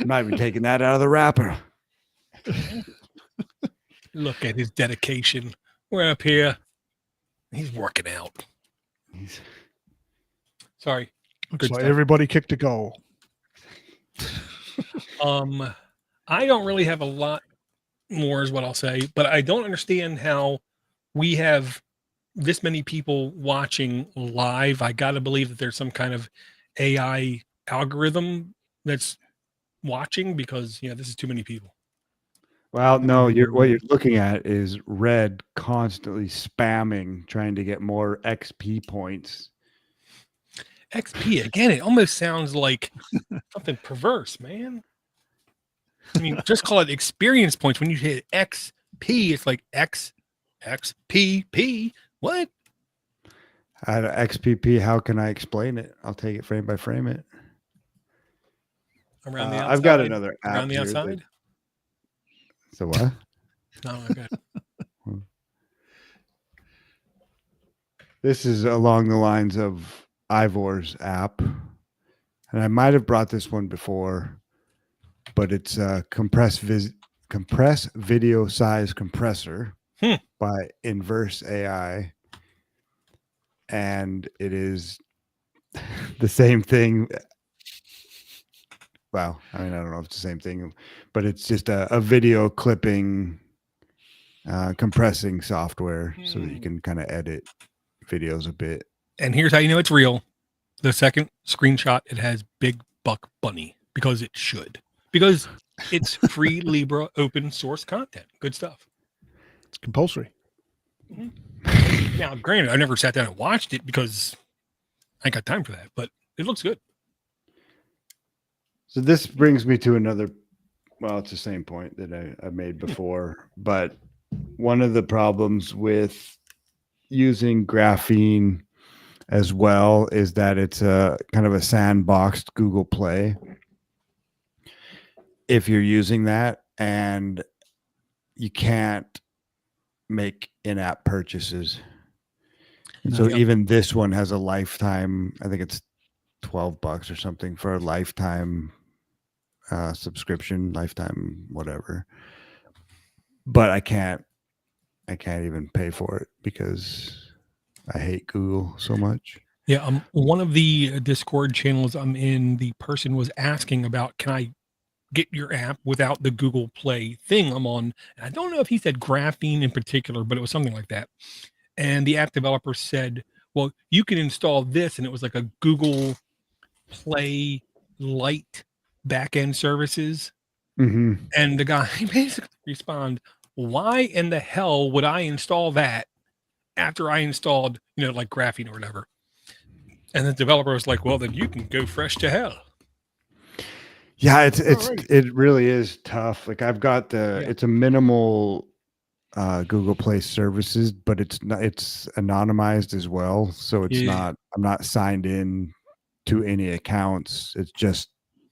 S2: Might be taking that out of the wrapper.
S1: Look at his dedication. We're up here. He's working out. Sorry.
S3: Looks like everybody kicked a goal.
S1: I don't really have a lot more is what I'll say, but I don't understand how we have this many people watching live. I got to believe that there's some kind of AI algorithm that's watching, because this is too many people.
S2: Well, no, what you're looking at is Red constantly spamming, trying to get more XP points.
S1: XP again, it almost sounds like something perverse, man. I mean, just call it experience points. When you hit XP, it's like XPP. What?
S2: At XPP, how can I explain it? I'll take it frame by frame it.
S1: Around the outside.
S2: I've got another app
S1: Around the
S2: here
S1: outside.
S2: So what?
S1: No, okay.
S2: This is along the lines of Ivor's app, and I might have brought this one before, but it's a compress video size compressor by Inverse AI, and it is the same thing. Well, I mean, I don't know if it's the same thing, but it's just a video clipping, compressing software so that you can kind of edit videos a bit.
S1: And here's how you know it's real. The second screenshot, it has Big Buck Bunny because it should. Because it's free Libra open source content. Good stuff.
S3: It's compulsory.
S1: Now, granted, I never sat down and watched it because I ain't got time for that, but it looks good.
S2: So this brings me to another, well, it's the same point that I made before, but one of the problems with using graphene as well is that it's a kind of a sandboxed Google Play. If you're using that and you can't make in-app purchases. And so even this one has a lifetime, I think it's $12 or something for a lifetime subscription, lifetime whatever. But I can't even pay for it because I hate Google so much.
S1: Yeah, one of the Discord channels I'm in, the person was asking about, can I get your app without the Google Play thing I'm on? And I don't know if he said graphene in particular, but it was something like that. And the app developer said, well, you can install this. And it was like a Google Play Lite backend services.
S2: Mm-hmm.
S1: And the guy basically responded, why in the hell would I install that after I installed, like graphene or whatever? And the developer was like, well, then you can go fresh to hell.
S2: Yeah, it really is tough. Like I've got it's a minimal Google Play services, but it's anonymized as well. So I'm not signed in to any accounts. It's just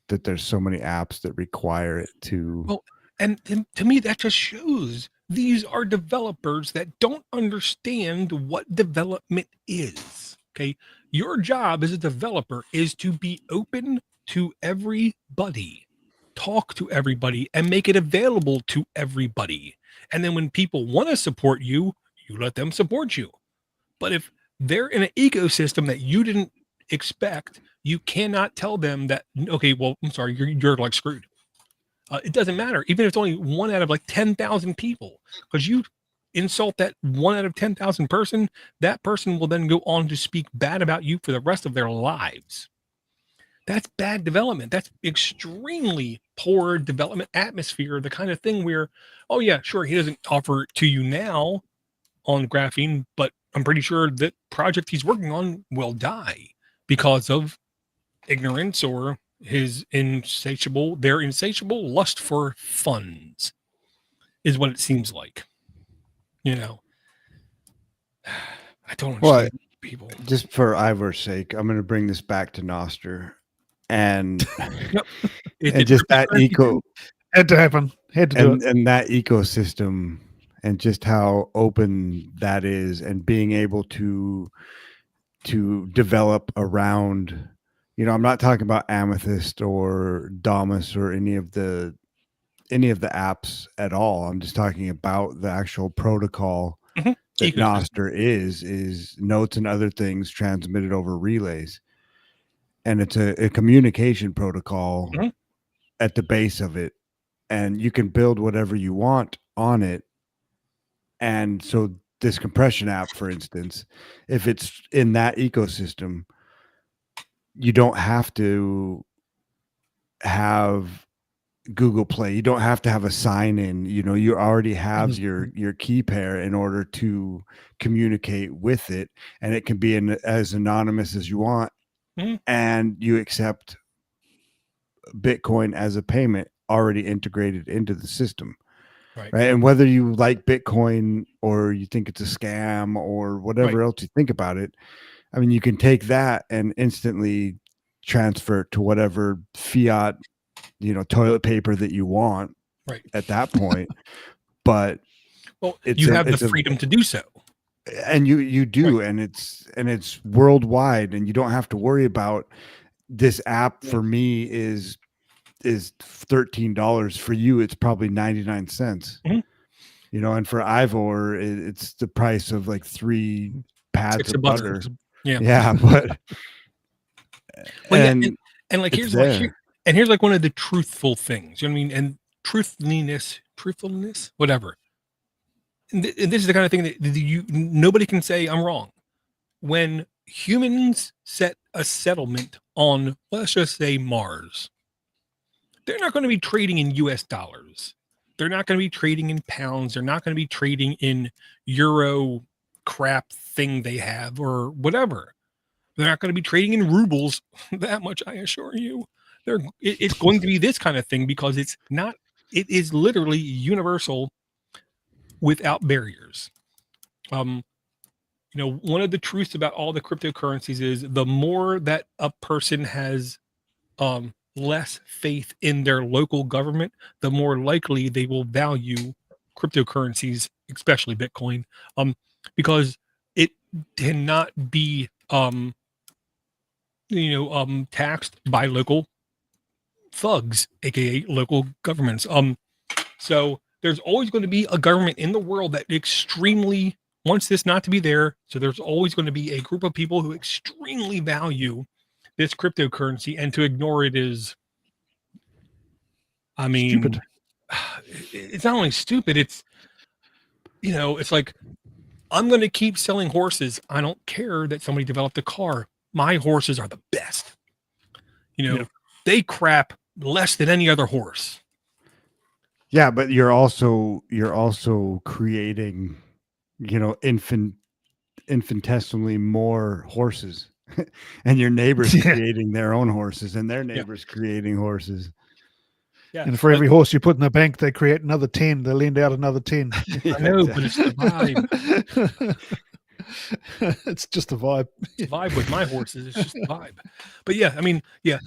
S2: that there's so many apps that require it to.
S1: Well, and to me, that just shows these are developers that don't understand what development is. Okay. Your job as a developer is to be open to everybody, talk to everybody, and make it available to everybody. And then when people want to support you, you let them support you. But if they're in an ecosystem that you didn't expect, you cannot tell them that, okay, well, I'm sorry, you're like screwed. It doesn't matter. Even if it's only 1 out of like 10,000 people, because you insult that 1 out of 10,000 person, that person will then go on to speak bad about you for the rest of their lives. That's bad development. That's extremely poor development atmosphere. The kind of thing where, oh yeah, sure, he doesn't offer it to you now on graphene, but I'm pretty sure that project he's working on will die because of ignorance or their insatiable lust for funds is what it seems like. I don't understand people.
S2: Just for Ivor's sake, I'm going to bring this back to Noster. And, and just that
S3: had to happen. Had to do it.
S2: And that ecosystem and just how open that is and being able to develop around, I'm not talking about Amethyst or Damus or any of the apps at all. I'm just talking about the actual protocol that Noster is notes and other things transmitted over relays. And it's a communication protocol at the base of it. And you can build whatever you want on it. And so this compression app, for instance, if it's in that ecosystem, you don't have to have Google Play. You don't have to have a sign in. You already have your key pair in order to communicate with it. And it can be as anonymous as you want. And you accept Bitcoin as a payment already integrated into the system.
S1: Right.
S2: Right. And whether you like Bitcoin or you think it's a scam or whatever else you think about it, I mean, you can take that and instantly transfer it to whatever fiat, toilet paper that you want at that point. But
S1: well, you have the freedom to do so.
S2: And you do, and it's worldwide, and you don't have to worry about this app. For me is $13. For you, it's probably 99 cents.
S1: Mm-hmm.
S2: And for Ivor, it's the price of like 3 pads of butter. Yeah, but
S1: and like here's like one of the truthful things. You know what I mean? And truthfulness, whatever. And this is the kind of thing that nobody can say I'm wrong. When humans set a settlement on, let's just say, Mars, they're not going to be trading in US dollars. They're not going to be trading in pounds. They're not going to be trading in euro crap thing they have or whatever. They're not going to be trading in rubles. That much I assure you. It's going to be this kind of thing because it is literally universal without barriers. One of the truths about all the cryptocurrencies is the more that a person has less faith in their local government, the more likely they will value cryptocurrencies, especially Bitcoin, because it cannot be taxed by local thugs, aka local governments. So there's always going to be a government in the world that extremely wants this not to be there. So there's always going to be a group of people who extremely value this cryptocurrency, and to ignore it is, I mean,
S3: stupid.
S1: It's not only stupid, it's, it's like, I'm going to keep selling horses. I don't care that somebody developed a car. My horses are the best. They crap less than any other horse.
S2: Yeah, but you're also creating, infinitesimally more horses, and your neighbors creating their own horses, and their neighbors creating horses.
S3: Yeah, and for every horse you put in the bank, they create another 10. They lend out another 10.
S1: I know, but it's the vibe.
S3: It's just a vibe.
S1: It's a vibe with my horses. It's just a vibe. But yeah, I mean, yeah.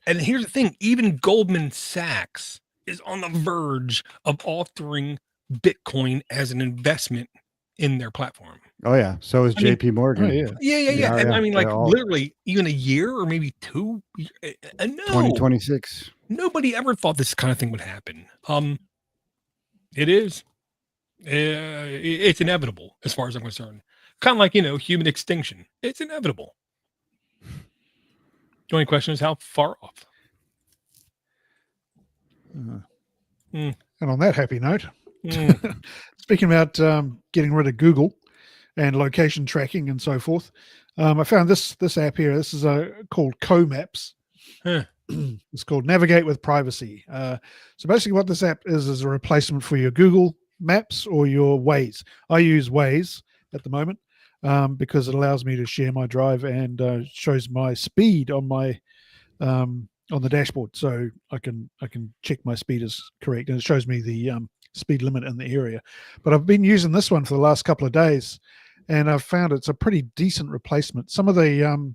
S1: And here's the thing: even Goldman Sachs is on the verge of offering Bitcoin as an investment in their platform.
S2: Oh yeah, so is JP Morgan.
S3: Oh,
S1: yeah. And I mean, like literally, even a year or maybe 2. No,
S2: 2026.
S1: Nobody ever thought this kind of thing would happen. It is. It's inevitable as far as I'm concerned. Kind of like human extinction. It's inevitable. The only question is how far off.
S3: And on that happy note, speaking about getting rid of Google and location tracking and so forth, I found this app here. This is called CoMaps. It's called Navigate with Privacy. So basically what this app is a replacement for your Google Maps or your Waze. I use Waze at the moment because it allows me to share my drive and shows my speed on my on the dashboard, so I can check my speed is correct, and it shows me the speed limit in the area. But I've been using this one for the last couple of days, and I've found it's a pretty decent replacement. Some of the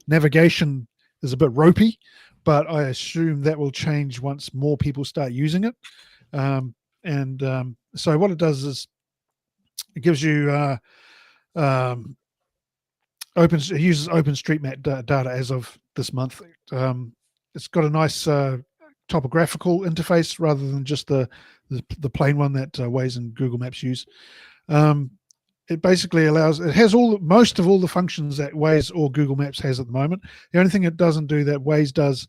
S3: navigation is a bit ropey, but I assume that will change once more people start using it. So what it does is it gives you it uses OpenStreetMap data as of this month. It's got a nice topographical interface rather than just the plain one that Waze and Google Maps use. It basically it has most of all the functions that Waze or Google Maps has at the moment. The only thing it doesn't do that Waze does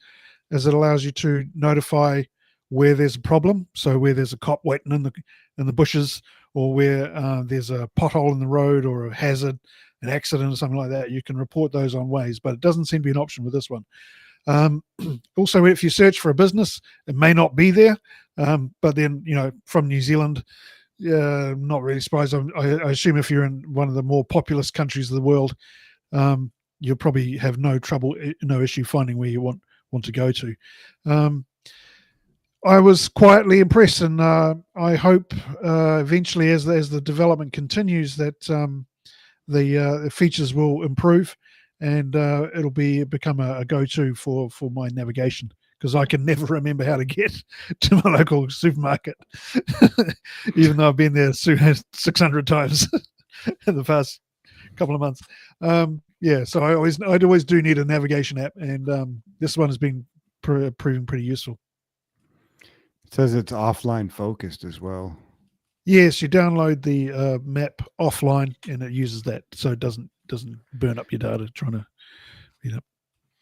S3: is it allows you to notify where there's a problem. So where there's a cop waiting in the bushes, or where there's a pothole in the road or a hazard, an accident or something like that, you can report those on Waze, but it doesn't seem to be an option with this one. Also, if you search for a business, it may not be there, but then, from New Zealand, not really surprised. I assume if you're in one of the more populous countries of the world, you'll probably have no issue finding where you want to go to. I was quietly impressed, and I hope eventually, as the development continues, that the features will improve, and it'll become a go-to for my navigation, because I can never remember how to get to my local supermarket, even though I've been there 600 times in the past couple of months. Yeah, so I always do need a navigation app, and this one has been proving pretty useful.
S2: It says it's offline focused as well.
S3: Yes, you download the map offline, and it uses that, so it doesn't burn up your data trying to,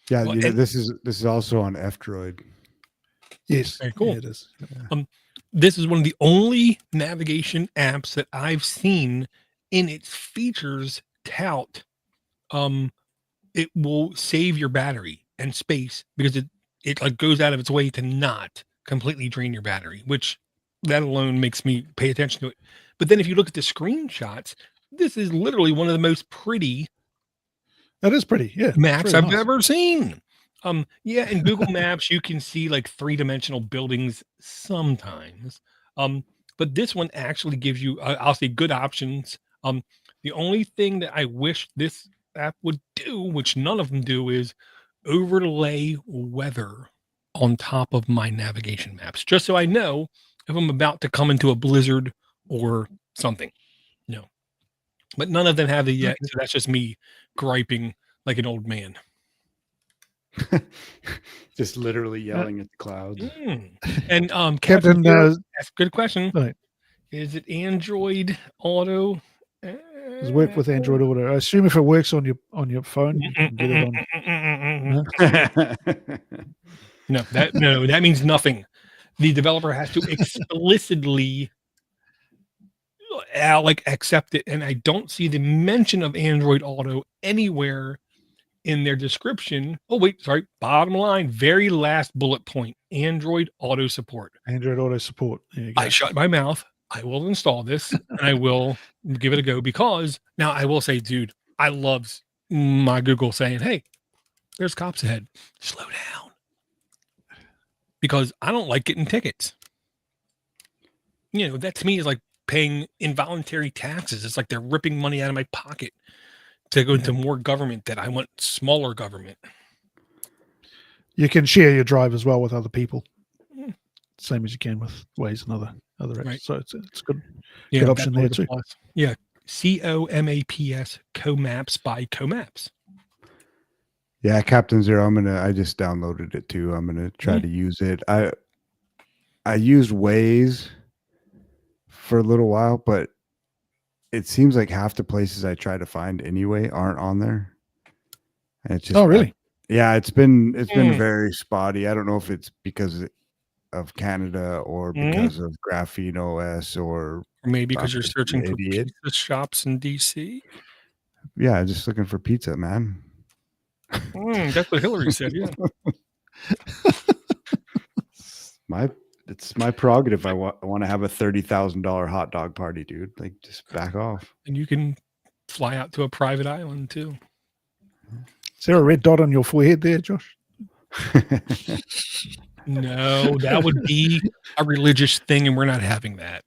S2: Yeah,
S1: Well,
S2: this is also on F-Droid.
S3: Yes,
S1: Very cool.
S3: yeah, it is.
S1: This is one of the only navigation apps that I've seen in its features tout. It will save your battery and space because it like goes out of its way to not completely drain your battery, which that alone makes me pay attention to it. But then if you look at the screenshots, this is literally one of the most pretty
S3: That is pretty. Yeah, it's
S1: maps
S3: really
S1: I've
S3: nice.
S1: ever seen. Yeah, in Google Maps, you can see like 3-dimensional buildings sometimes. But this one actually gives you, I'll say, good options. The only thing that I wish this app would do, which none of them do, is overlay weather on top of my navigation maps, just so I know if I'm about to come into a blizzard or something. No, but none of them have it yet. So that's just me griping like an old man.
S2: Just literally yelling at the clouds.
S1: And
S3: Captain,
S1: that's a good question.
S3: right.
S1: Is it Android Auto?
S3: Does it work with Android Auto? I assume if it works on your phone, you can get it on.
S1: No, that means nothing. The developer has to explicitly like accept it, and I don't see the mention of Android Auto anywhere in their description. Oh wait, sorry. Bottom line, very last bullet point: Android Auto support.
S3: Android Auto support. There you go.
S1: I shut my mouth. I will install this and I will give it a go, because now I will say, dude, I love my Google saying, hey, there's cops ahead. Slow down. Because I don't like getting tickets. That to me is like paying involuntary taxes. It's like they're ripping money out of my pocket to go into more government that I want smaller government.
S3: You can share your drive as well with other people. Same as you can with Waze and other apps.
S1: Right.
S3: So it's good.
S1: Yeah,
S3: good option there
S1: that's
S3: too.
S1: plus. Yeah. COMAPS, Comaps by Comaps.
S2: Yeah, Captain Zero. I just downloaded it too. I'm gonna try to use it. I used Waze for a little while, but it seems like half the places I try to find anyway aren't on there. And it's just,
S3: oh, really?
S2: Yeah, it's been very spotty. I don't know if it's because of Canada or because of Graphene OS or
S1: maybe because you're searching for
S2: idiot.
S1: pizza shops in DC.
S2: Yeah, just looking for pizza, man.
S1: That's what Hillary said. Yeah.
S2: It's my prerogative. I want to have a $30,000 hot dog party, dude. Like, just back off.
S1: And you can fly out to a private island too.
S3: Is there a red dot on your forehead there, Josh?
S1: No, that would be a religious thing, and we're not having that.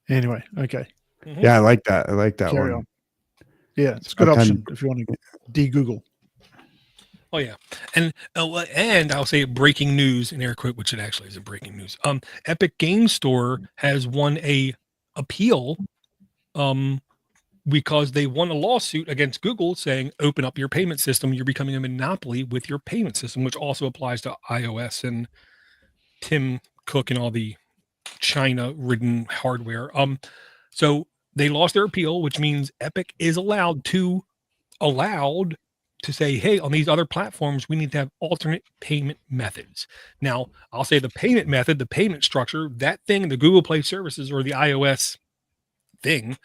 S3: Anyway, okay.
S2: Yeah, I like that. I like that
S3: Carry
S2: one.
S3: on. Yeah, it's a good option if you want to de-Google.
S1: Oh yeah, and I'll say breaking news in air quote, which it actually isn't breaking news. Epic Game Store has won a appeal, because they won a lawsuit against Google saying, "Open up your payment system. You're becoming a monopoly with your payment system," which also applies to iOS and Tim Cook and all the China-ridden hardware. So they lost their appeal, which means Epic is allowed to say, hey, on these other platforms, we need to have alternate payment methods. Now, I'll say the payment method, the payment structure, that thing, the Google Play services or the iOS thing,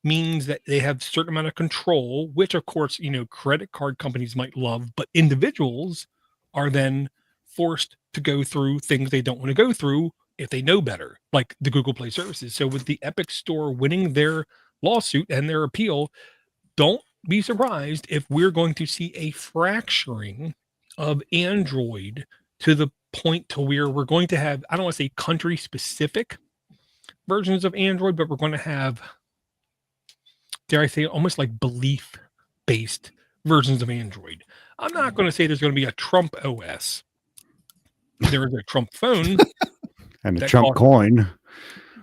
S1: means that they have a certain amount of control, which of course, credit card companies might love, but individuals are then forced to go through things they don't want to go through if they know better, like the Google Play services. So with the Epic Store winning their lawsuit and their appeal, don't be surprised if we're going to see a fracturing of Android to the point to where we're going to have, I don't want to say country specific versions of Android, but we're going to have, dare I say, almost like belief based versions of Android. I'm not going to say there's going to be a Trump OS. There is a Trump phone
S2: And a
S1: that
S2: Trump
S1: costs
S2: coin.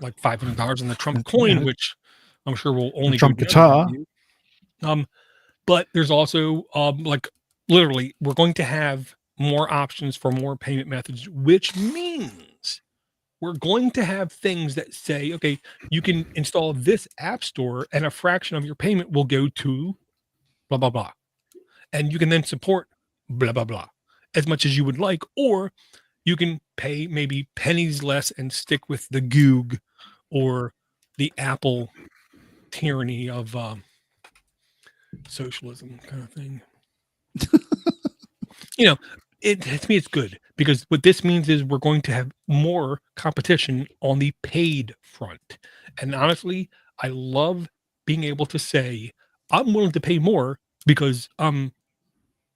S1: like $500 in the Trump coin, which I'm sure will only
S3: Trump
S1: go down
S3: guitar.
S1: in value. But there's also like literally we're going to have more options for more payment methods, which means we're going to have things that say, okay, you can install this app store and a fraction of your payment will go to blah, blah, blah. And you can then support blah, blah, blah as much as you would like, or you can pay maybe pennies less and stick with the Goog or the Apple tyranny of socialism kind of thing. You know, to me, it's good because what this means is we're going to have more competition on the paid front. And honestly, I love being able to say, I'm willing to pay more because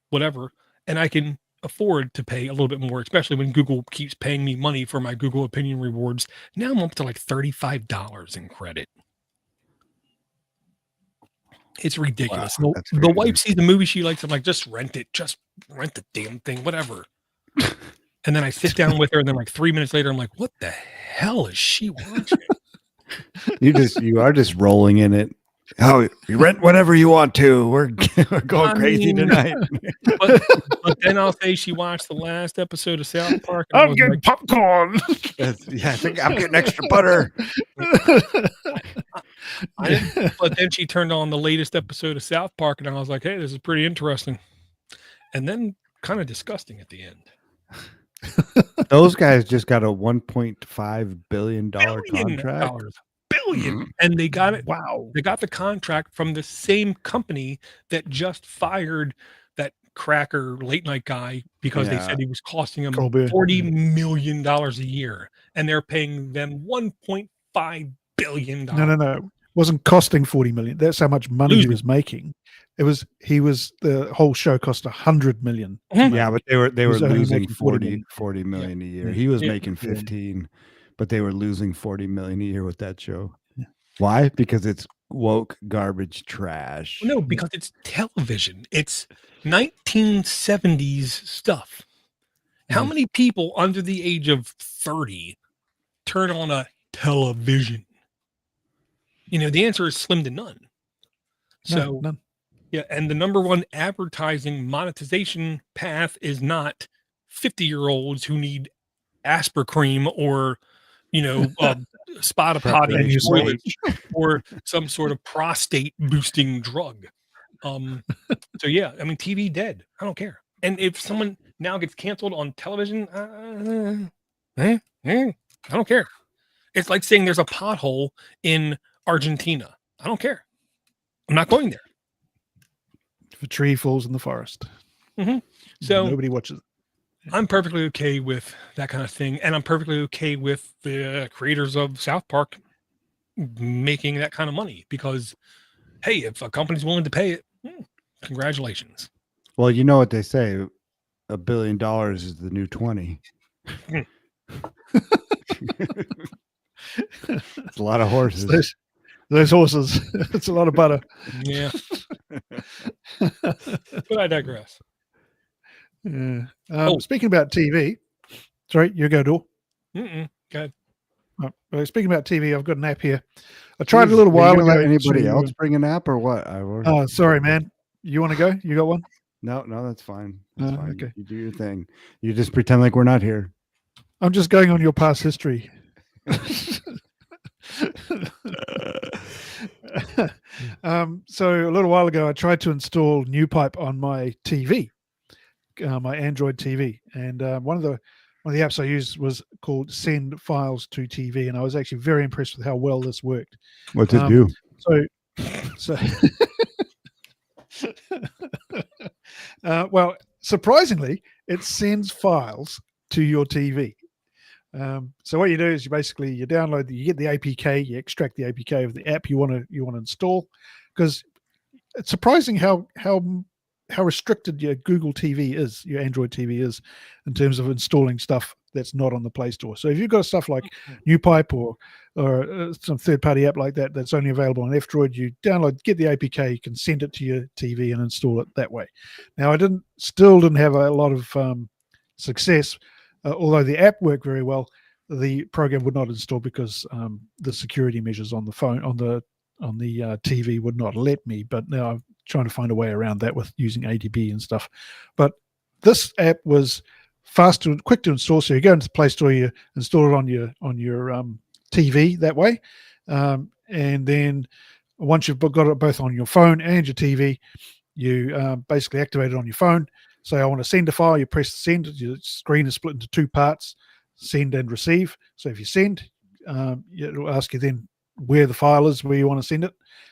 S1: whatever, and I can afford to pay a little bit more, especially when Google keeps paying me money for my Google Opinion rewards. Now I'm up to like $35 in credit. It's ridiculous.
S2: Wow, that's
S1: The
S2: crazy.
S1: wife sees the movie she likes. I'm like, just rent the damn thing, whatever. And then I sit down with her, and then like 3 minutes later, I'm like, what the hell is she watching?
S2: You are just rolling in it. Oh, you rent whatever you want to. We're going crazy tonight.
S1: But then I'll say she watched the last episode of South Park. And I
S3: I'm
S1: was
S3: getting
S1: like,
S3: popcorn.
S2: Yeah, I think I'm getting extra butter.
S1: but then she turned on the latest episode of South Park, and I was like, hey, this is pretty interesting. And then kind of disgusting at the end.
S2: Those guys just got a $1.5 billion contract.
S1: Billion. And they got it.
S3: Wow.
S1: They got the contract from the same company that just fired that cracker late night guy because they said he was costing them $40 million a year. And they're paying them $1.5 billion.
S3: No. It wasn't costing 40 million. That's how much money he was making. The whole show cost 100 million.
S2: Yeah, but they were
S3: only
S2: losing
S3: making
S2: 40 million a year. He was making 15, but they were losing 40 million a year with that show.
S3: Yeah.
S2: Why? Because it's woke garbage trash.
S1: No, because it's television. It's 1970s stuff. How many people under the age of 30 turn on a television? You know, the answer is slim to none. So,
S3: none.
S1: Yeah, and the number one advertising monetization path is not 50-year-olds who need Aspercream or, spot a potty in your toilet or some sort of prostate boosting drug. So yeah, I mean, TV dead. I don't care. And if someone now gets canceled on television, I don't care. It's like saying there's a pothole in Argentina. I don't care. I'm not going there.
S3: If a tree falls in the forest,
S1: so
S3: nobody watches it.
S1: I'm perfectly okay with that kind of thing, and I'm perfectly okay with the creators of South Park making that kind of money because, hey, if a company's willing to pay it, congratulations.
S2: Well, you know what they say, $1 billion is the new 20. It's a lot of horses.
S3: Those horses. It's a lot of butter.
S1: Yeah. But I digress.
S3: Yeah. Speaking about TV, sorry, you go, Door.
S1: Go ahead.
S3: Speaking about TV, I've got an app here. I tried a little while ago.
S2: Let anybody else bring an app or what?
S3: Sorry, man. You want to go? You got one?
S2: No, that's fine. That's fine.
S3: Okay.
S2: You do your thing. You just pretend like we're not here.
S3: I'm just going on your past history. So a little while ago, I tried to install NewPipe on my TV, my Android TV, and one of the apps I used was called Send Files to TV, and I was actually very impressed with how well this worked.
S2: What's it do?
S3: So well, surprisingly, it sends files to your TV. So what you do is you download, you get the APK, you extract the APK of the app you want to install, because it's surprising how restricted your Google TV is, your Android TV is, in terms of installing stuff that's not on the Play Store. So if you've got stuff like NewPipe or some third-party app like that that's only available on F-Droid, you download, get the APK, you can send it to your TV and install it that way. Now, I still didn't have a lot of success, although the app worked very well. The program would not install because the security measures on the phone on the TV would not let me. But now I'm trying to find a way around that with using ADB and stuff. But this app was fast and quick to install. So you go into the Play Store, you install it on your TV that way, and then once you've got it both on your phone and your TV, you basically activate it on your phone. Say I want to send a file, you press send. Your screen is split into two parts: send and receive. So if you send, it'll ask you then where the file is, where you want to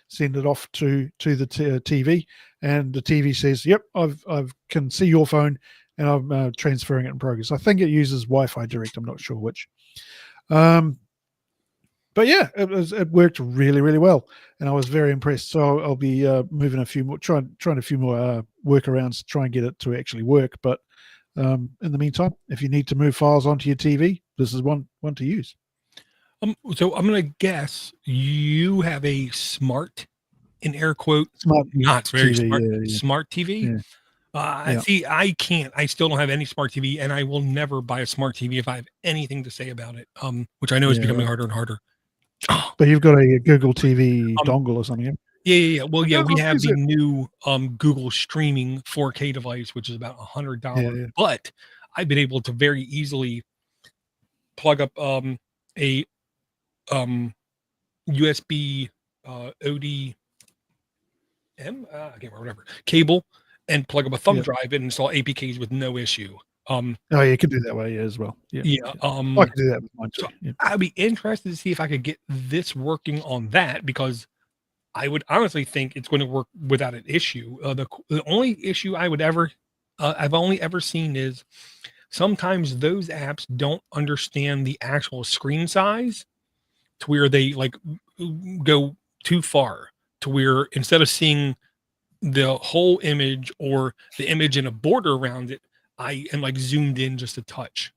S3: send it off to the TV, and the TV says, "Yep, I can see your phone, and I'm transferring it in progress." I think it uses Wi-Fi Direct. I'm not sure which. But yeah, it worked really, really well, and I was very impressed. So I'll be moving a few more, trying a few more workarounds to try and get it to actually work. But in the meantime, if you need to move files onto your TV, this is one to use.
S1: So I'm gonna guess you have a smart, in air quote,
S3: Smart,
S1: not very
S3: TV,
S1: smart,
S3: yeah.
S1: smart TV.
S3: Yeah.
S1: See, I can't. I still don't have any smart TV, and I will never buy a smart TV if I have anything to say about it. Which I know is becoming harder and harder.
S3: But you've got a Google TV dongle or something.
S1: Yeah. Well, yeah, we have the new Google streaming 4K device, which is about $100.
S3: Yeah.
S1: But I've been able to very easily plug up a USB ODM, I can't remember, whatever cable, and plug up a thumb drive and install APKs with no issue.
S3: Oh, you could do that way as well. Yeah. I could do that with mine too.
S1: So I'd be interested to see if I could get this working on that, because I would honestly think it's going to work without an issue. The only issue I've only ever seen is sometimes those apps don't understand the actual screen size, to where they like go too far, to where instead of seeing the whole image or the image in a border around it, I am like zoomed in just a touch,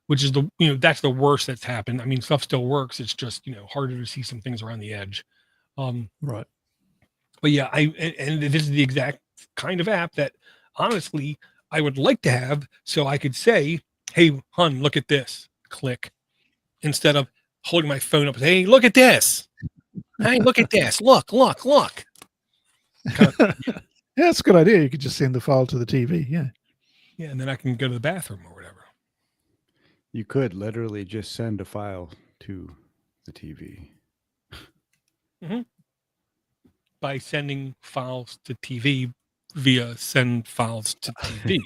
S1: which is that's the worst that's happened. I mean, stuff still works. It's just, harder to see some things around the edge.
S3: Right.
S1: But yeah, and this is the exact kind of app that honestly I would like to have, so I could say, "Hey, hun, look at this." Click. Instead of holding my phone up and say, "Hey, look at this. Hey, look at this. Look."
S3: Yeah, that's a good idea. You could just send the file to the TV. Yeah.
S1: Yeah, and then I can go to the bathroom or whatever.
S2: You could literally just send a file to the TV.
S1: Mm-hmm. By sending files to TV via send files to TV.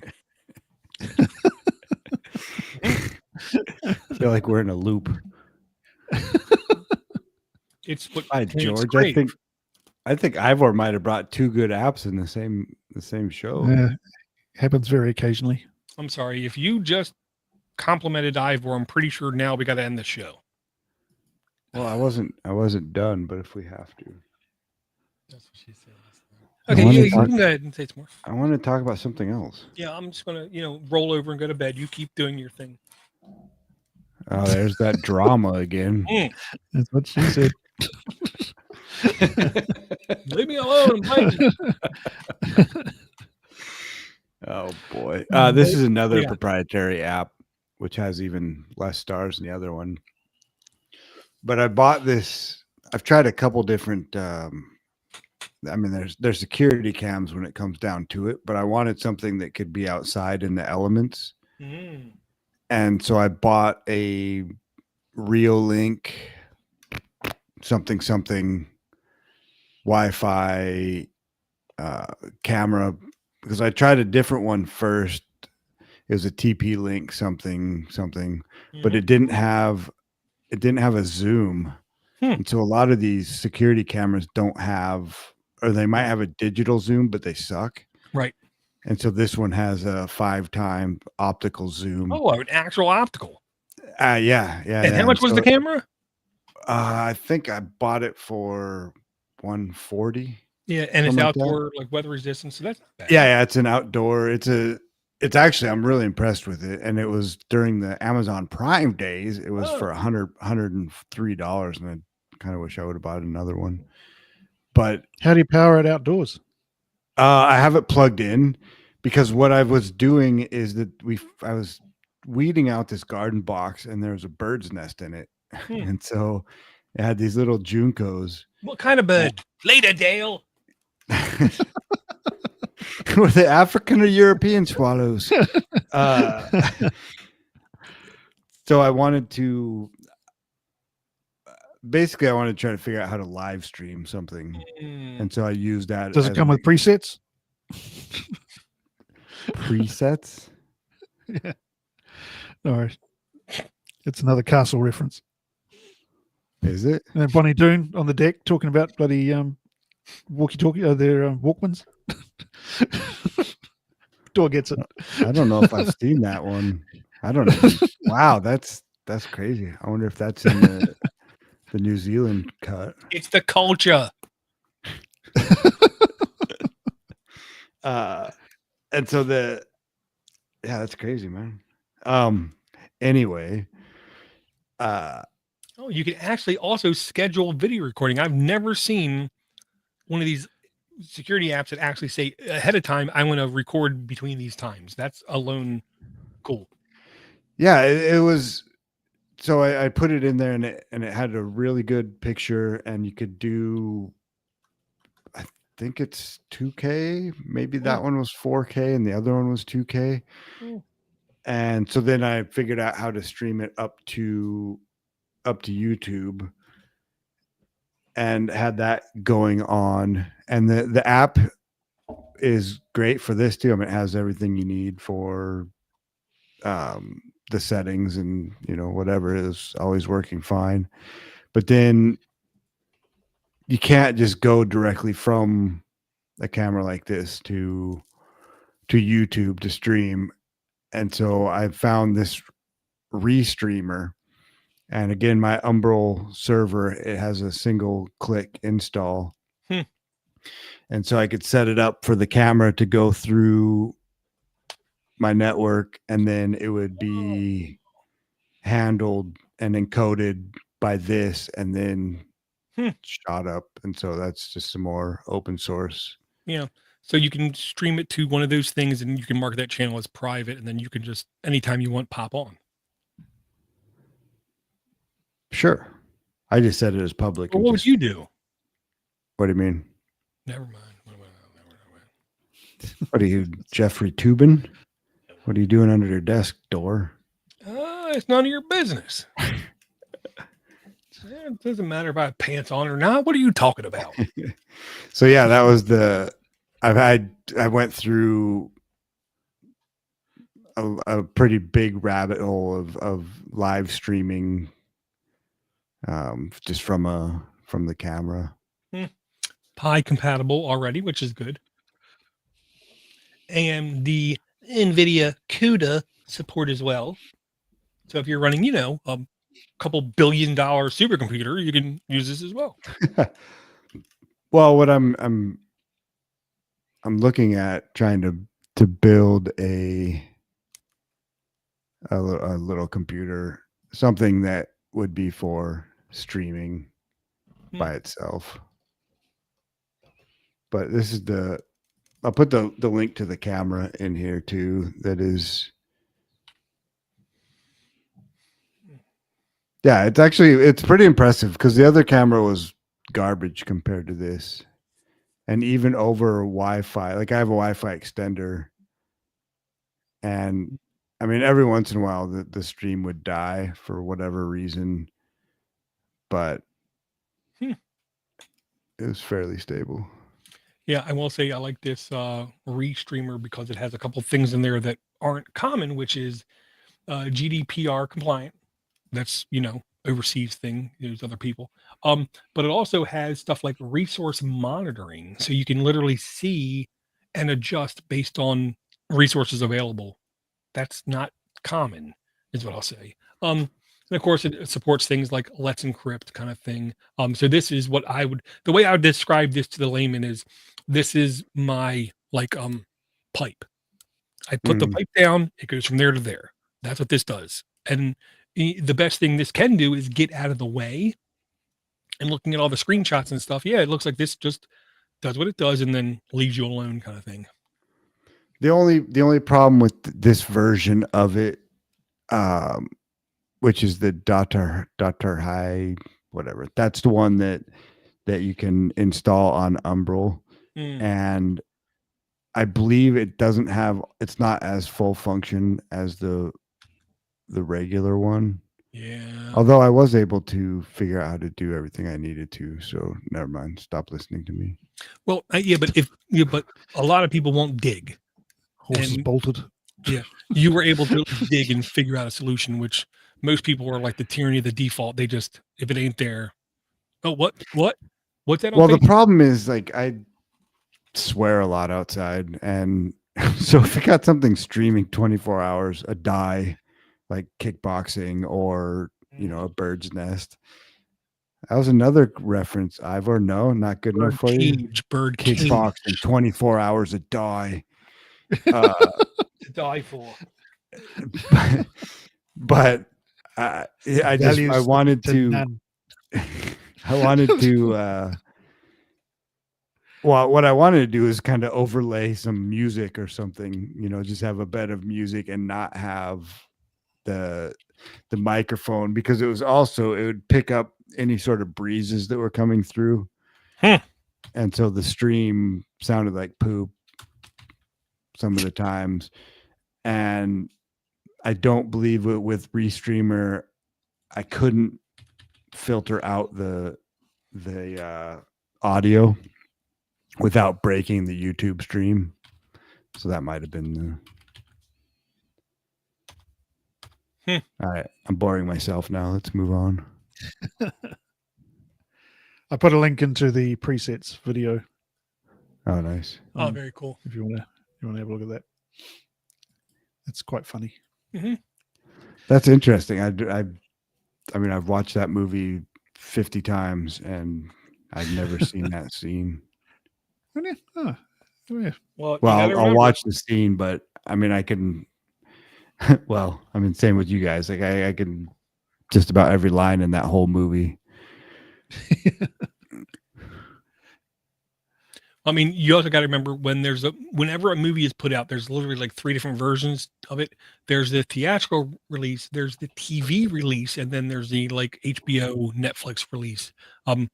S2: I feel like we're in a loop.
S1: It's what
S2: Hi, George. I think Ivor might have brought two good apps in the same show.
S3: Happens very occasionally.
S1: I'm sorry. If you just complimented Ivor, I'm pretty sure now we got to end the show.
S2: Well, I wasn't done, but if we have to.
S1: That's what she said. Okay, you can go ahead and say some more.
S2: I want to talk about something else.
S1: Yeah, I'm just going to, roll over and go to bed. You keep doing your thing.
S2: Oh, there's that drama again.
S3: That's what she said.
S1: Leave me alone.
S2: Oh boy. This is another proprietary app, which has even less stars than the other one. But I bought this. I've tried a couple different, there's security cams when it comes down to it, but I wanted something that could be outside in the elements. And so I bought a Reolink something Wi-Fi camera, because I tried a different one first. It was a TP-Link something, but it didn't have a zoom. And so a lot of these security cameras don't have, or they might have a digital zoom, but they suck.
S1: Right.
S2: And so this one has a 5-time optical zoom.
S1: Oh, an actual optical.
S2: Yeah.
S1: And how much was the camera?
S2: I think I bought it for $140.
S1: Yeah, and it's
S2: Something like that.
S1: outdoor, like weather resistant, so that's not bad.
S2: Yeah, it's an outdoor. It's actually, I'm really impressed with it. And it was during the Amazon Prime days. It was for $103, and I kind of wish I would have bought another one. But
S3: How do you power it outdoors?
S2: I have it plugged in because what I was doing is that I was weeding out this garden box, and there was a bird's nest in it, and so it had these little juncos.
S1: What kind of bird? Later, Dale.
S2: Were they African or European swallows? So I wanted to basically, I wanted to try to figure out how to live stream something. And so I used that.
S3: Does it come with presets?
S2: Presets?
S3: Yeah. All right. It's another castle reference.
S2: Is it?
S3: And Bonnie Doon on the deck talking about bloody walkie-talkie, their Walkmans. Door gets it.
S2: I don't know if I've seen that one. I don't know. Wow, that's crazy. I wonder if that's in the New Zealand cut.
S1: It's the culture.
S2: And so that's crazy, man. Anyway,
S1: you can actually also schedule video recording. I've never seen one of these security apps that actually say ahead of time, I want to record between these times. That's alone cool.
S2: Yeah, it was. So I put it in there, and it had a really good picture, and you could do, I think it's 2K. Maybe that one was 4K, and the other one was 2K. And so then I figured out how to stream it up to YouTube, and had that going on. And the app is great for this too. I mean, it has everything you need for the settings, and whatever is always working fine. But then you can't just go directly from a camera like this to YouTube to stream. And so I found this Restreamer, and again, my Umbrel server, it has a single click install. And so I could set it up for the camera to go through my network, and then it would be handled and encoded by this, and then shot up. And so that's just some more open source.
S1: Yeah. So you can stream it to one of those things, and you can mark that channel as private, and then you can just anytime you want pop on.
S2: Sure. I just said it as public.
S1: Well, what would you do?
S2: What do you mean?
S1: Never mind.
S2: What are you, Jeffrey Toobin? What are you doing under your desk, door?
S1: It's none of your business. It doesn't matter if I have pants on or not. What are you talking about?
S2: So yeah, that was I went through a pretty big rabbit hole of live streaming, just from the camera.
S1: Pi compatible already, which is good. AMD NVIDIA CUDA support as well. So if you're running, a couple $1 billion supercomputer, you can use this as well.
S2: Well, what I'm looking at trying to build a little computer, something that would be for streaming by itself. But this is I'll put the link to the camera in here too. That is, yeah, it's pretty impressive, because the other camera was garbage compared to this. And even over Wi-Fi, like I have a Wi-Fi extender, and I mean, every once in a while the stream would die for whatever reason, but it was fairly stable.
S1: Yeah, I will say I like this Restreamer because it has a couple things in there that aren't common, which is GDPR compliant. That's, overseas thing. There's other people. But it also has stuff like resource monitoring. So you can literally see and adjust based on resources available. That's not common, is what I'll say. And of course, it supports things like Let's Encrypt kind of thing. So this is what the way I would describe this to the layman is, this is my pipe. I put the pipe down, it goes from there to there. That's what this does. And the best thing this can do is get out of the way. And looking at all the screenshots and stuff, yeah, it looks like this just does what it does and then leaves you alone kind of thing.
S2: The only problem with this version of it, which is the High, whatever. That's the one that you can install on Umbrel, and I believe it's not as full function as the regular one.
S1: Yeah.
S2: Although I was able to figure out how to do everything I needed to, so never mind. Stop listening to me.
S1: Well, but a lot of people won't dig.
S3: Horses bolted.
S1: Yeah, you were able to dig and figure out a solution, which most people are like the tyranny of the default. They just, if it ain't there, oh, what's that?
S2: Well, the problem is, like, I swear a lot outside, and so if you got something streaming 24 hours a die, like kickboxing or a bird's nest. That was another reference, Ivor. No, not good enough for you.
S1: Bird
S2: kickboxing 24 hours a die.
S1: To die for.
S2: But I wanted to well, what I wanted to do is kind of overlay some music or something, just have a bed of music and not have the microphone, because it would pick up any sort of breezes that were coming through. And so the stream sounded like poop some of the times. And I don't believe with Restreamer, I couldn't filter out the audio without breaking the YouTube stream. So that might have been all right. I'm boring myself now. Let's move on.
S3: I put a link into the presets video.
S2: Oh, nice.
S1: Oh, very cool.
S3: If you want to have a look at that. It's quite funny.
S1: Mm-hmm.
S2: That's interesting. I mean, I've watched that movie 50 times and I've never seen that scene.
S3: Oh, yeah.
S2: Well, I'll watch the scene, but I mean, I can. Well, I mean, same with you guys. Like I can just about every line in that whole movie.
S1: I mean, you also got to remember whenever a movie is put out, there's literally like 3 different versions of it. There's the theatrical release, there's the TV release, and then there's the like HBO, Netflix release. And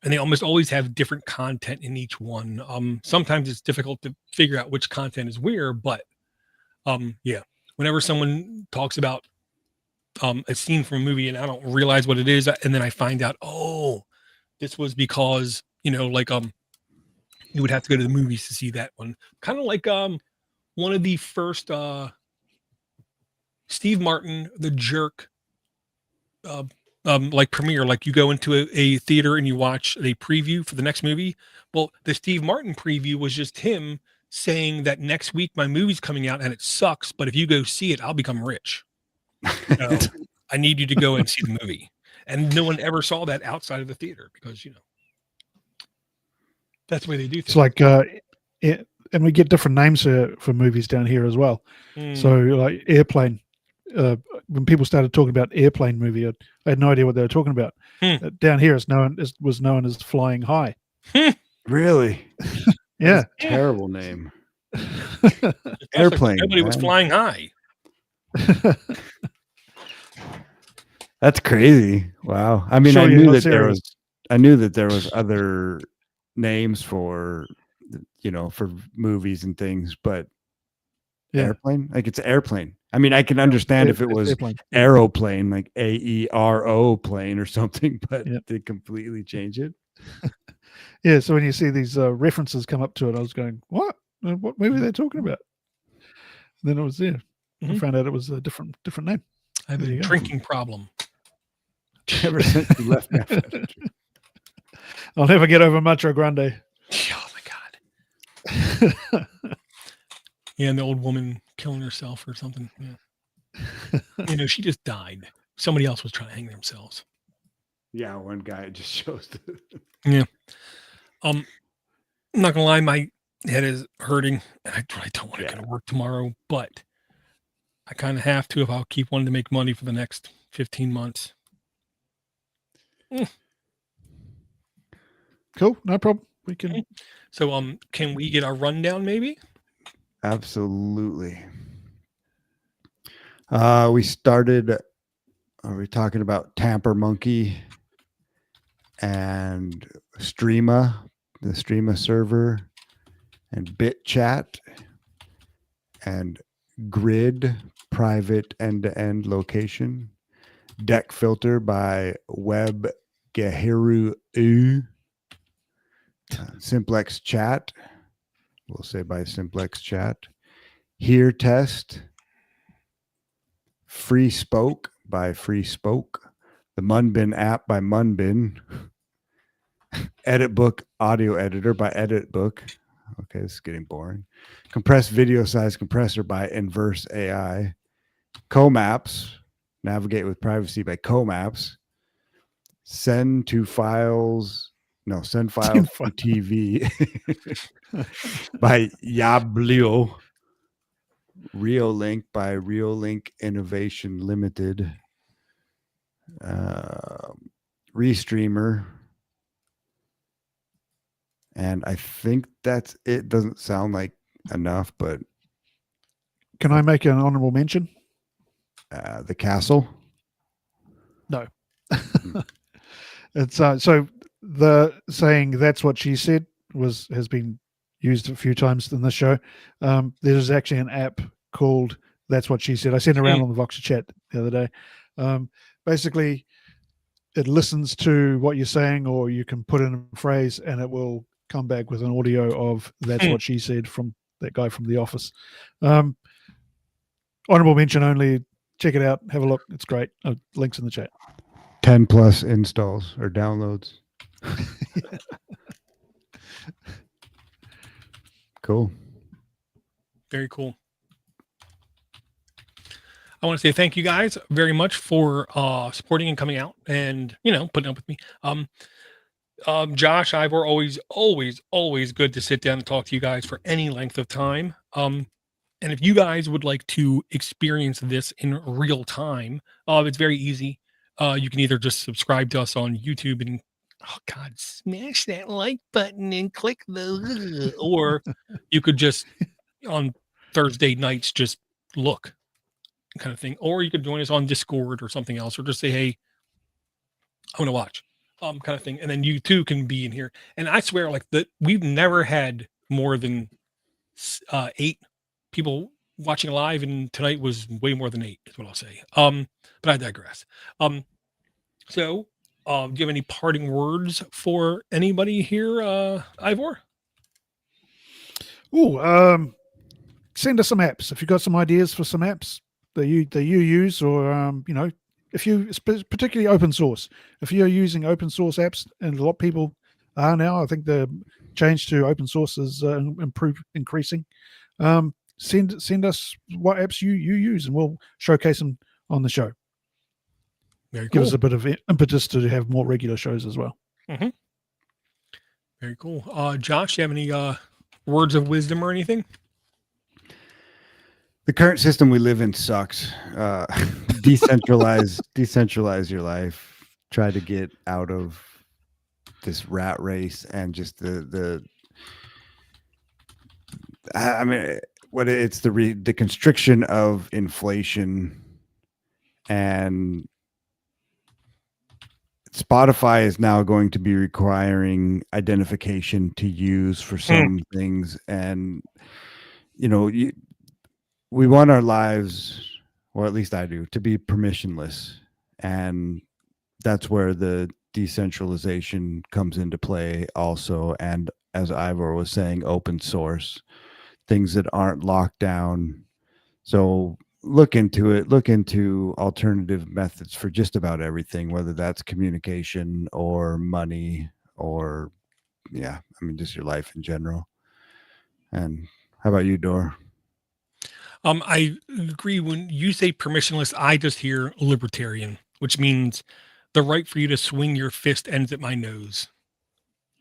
S1: they almost always have different content in each one. Sometimes it's difficult to figure out which content is where, but yeah. Whenever someone talks about a scene from a movie and I don't realize what it is, and then I find out, oh, this was because, you would have to go to the movies to see that one. Kind of like one of the first Steve Martin, The Jerk, like premiere, like you go into a theater and you watch a preview for the next movie. Well, the Steve Martin preview was just him saying that next week my movie's coming out and it sucks, but if you go see it, I'll become rich. So I need you to go and see the movie. And no one ever saw that outside of the theater because, that's the way they do things.
S3: It's like, and we get different names for movies down here as well. So like Airplane, when people started talking about Airplane movie, I had no idea what they were talking about. Down here was known as Flying High.
S2: Really?
S3: Yeah.
S2: Terrible name. Airplane.
S1: Nobody was flying high.
S2: That's crazy. Wow. I mean, I knew that there was other names for movies and things, but Airplane, like it's Airplane. I mean, I can understand if it was Aeroplane, like AERO plane or something, but they completely change it.
S3: Yeah, so when you see these references come up to it, I was going, what movie are they talking about? And then it was there. I found out it was a different name.
S1: I have a drinking problem.
S2: Ever since you left me.
S3: I'll never get over Macho Grande.
S1: Oh my God. Yeah, and the old woman killing herself or something. Yeah. She just died. somebody else was trying to hang themselves.
S2: Yeah, one guy just shows the
S1: I'm not gonna lie, my head is hurting. I really don't want to
S2: Yeah.
S1: go to work tomorrow, but I kind of have to if I'll keep wanting to make money for the next 15 months.
S3: Cool, no problem. We can.
S1: So, can we get our rundown maybe?
S2: Absolutely. We started. Are we talking about Tamper Monkey and Streama, the Streama server, and BitChat, and Grid private end-to-end location, Deck Filter by Web Gehiru, Simplex Chat. We'll say by Simplex Chat. Here Test, Free Spoke by Free Spoke, the Munbin app by Munbin, Edit Book audio editor by Edit Book. Okay, this is getting boring. Compressed video size compressor by Inverse AI. Comaps, navigate with privacy by Comaps. Send files to TV by Yablio. Reolink by Reolink Innovation Limited. Restreamer. And I think that's it. Doesn't sound like enough, but
S3: Can I make an honorable mention?
S2: the castle.
S3: No. It's so the saying "that's what she said" has been used a few times in the show. There's actually an app called "That's What She Said." I sent it around on the Voxer chat the other day. Basically, it listens to what you're saying, or you can put in a phrase, and it will come back with an audio of "That's what she said" from that guy from The Office. Honorable mention only. Check it out. Have a look. It's great. Links in the chat.
S2: 10+ installs or downloads. Cool.
S1: Very cool. I want to say thank you guys very much for supporting and coming out and, putting up with me. Josh, Ivor, always good to sit down and talk to you guys for any length of time. And if you guys would like to experience this in real time, it's very easy. You can either just subscribe to us on YouTube and, smash that like button and click the, or you could just on Thursday nights, just look kind of thing. Or you could join us on Discord or something else, or just say, hey, I want to watch kind of thing. And then you too can be in here. And I swear we've never had more than 8 people watching live, and tonight was way more than 8 is what I'll say. But I digress. So do you have any parting words for anybody here, Ivor?
S3: Send us some apps if you've got some ideas for some apps that you use, or if you particularly open source. If you're using open source apps, and a lot of people are now, I think the change to open source is increasing. Send us what apps you use, and we'll showcase them on the show.
S1: Very cool.
S3: Give us a bit of impetus to have more regular shows as well.
S1: Mm-hmm. Very cool. Josh, do you have any words of wisdom or anything?
S2: The current system we live in sucks. Decentralize your life. Try to get out of this rat race and just the constriction of inflation, and Spotify is now going to be requiring identification to use for some things. And, we want our lives, or at least I do, to be permissionless. And that's where the decentralization comes into play also. And as Ivor was saying, open source, things that aren't locked down. So look into it. Look into alternative methods for just about everything, whether that's communication or money or, just your life in general. And how about you, Dor?
S1: I agree. When you say permissionless, I just hear libertarian. which means the right for you to swing your fist ends at my nose.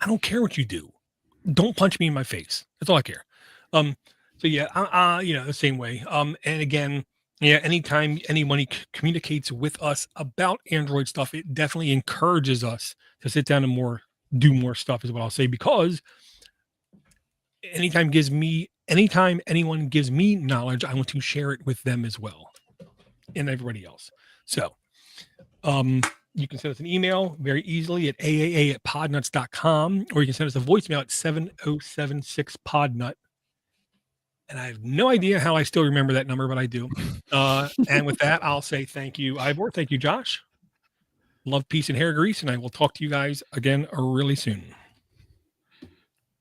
S1: I don't care what you do. Don't punch me in my face. That's all I care. So yeah, the same way. And again, yeah, anytime anyone communicates with us about Android stuff, it definitely encourages us to sit down and do more stuff is what I'll say, because anytime anyone gives me knowledge, I want to share it with them as well and everybody else. So, you can send us an email very easily at aaa@podnutz.com, or you can send us a voicemail at 7076-PODNUT. And I have no idea how I still remember that number, but I do. And with that, I'll say thank you, Ivor. Thank you, Josh. Love, peace, and hair grease. And I will talk to you guys again really soon.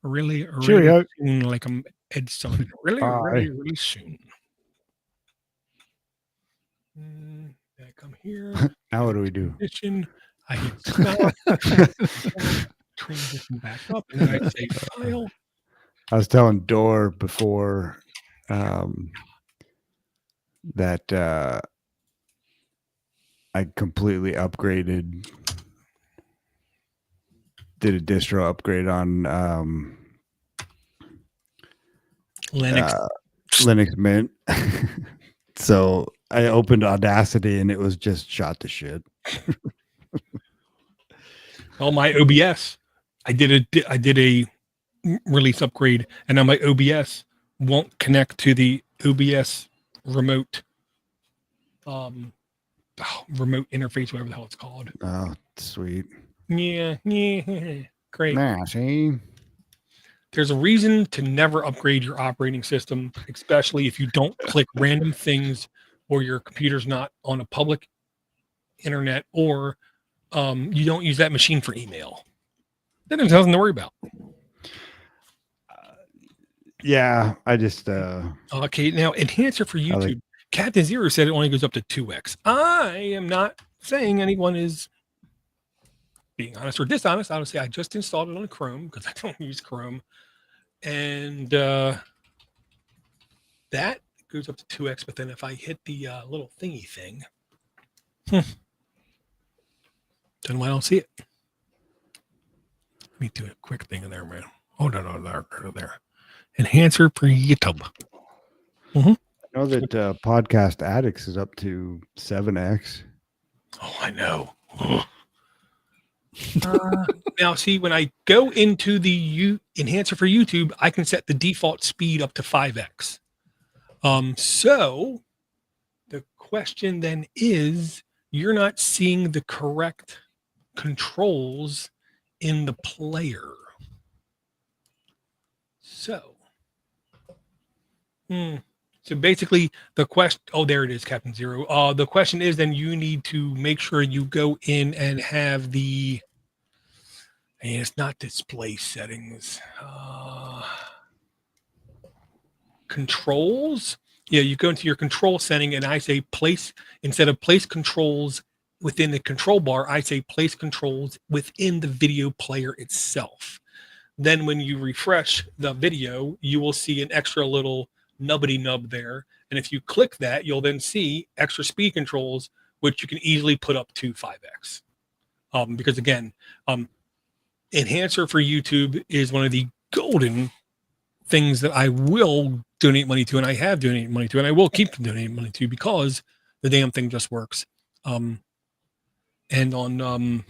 S1: Really soon, like I'm Ed Sullivan. Really soon. I come here.
S2: Now what do we do?
S1: Transition. I hit stop. Transition back up, and then I say file.
S2: I was telling Door before that I completely upgraded, did a distro upgrade on Linux Mint. So I opened Audacity and it was just shot to shit.
S1: Well, my OBS, I did a release upgrade, and now my OBS won't connect to the OBS remote remote interface, whatever the hell it's called.
S2: Oh, sweet.
S1: Yeah, great.
S2: Nah, see?
S1: There's a reason to never upgrade your operating system, especially if you don't click random things, or your computer's not on a public internet, or you don't use that machine for email. Then there's nothing to worry about.
S2: Yeah, I just
S1: okay, now enhancer for YouTube. Captain Zero said it only goes up to 2x. I am not saying anyone is being honest or dishonest. I would say I just installed it on Chrome because I don't use Chrome, and that goes up to 2x. But then if I hit the little thingy thing, then I don't see it. Let me do a quick thing in there, man. Oh no, there. Enhancer for YouTube. Mm-hmm.
S2: I know that Podcast Addicts is up to 7x.
S1: Oh, I know. Now, see, when I go into the enhancer for YouTube, I can set the default speed up to 5x. So the question then is, you're not seeing the correct controls in the player. So, so basically the question, there it is, Captain Zero. The question is then you need to make sure you go in and have the, and it's not display settings, controls. Yeah, you go into your control setting and I say place, instead of place controls within the control bar, I say place controls within the video player itself. Then when you refresh the video, you will see an extra little nubbity nub there. And if you click that, you'll then see extra speed controls, which you can easily put up to 5x. Because again, enhancer for YouTube is one of the golden things that I will donate money to, and I have donated money to, and I will keep donating money to, because the damn thing just works. And on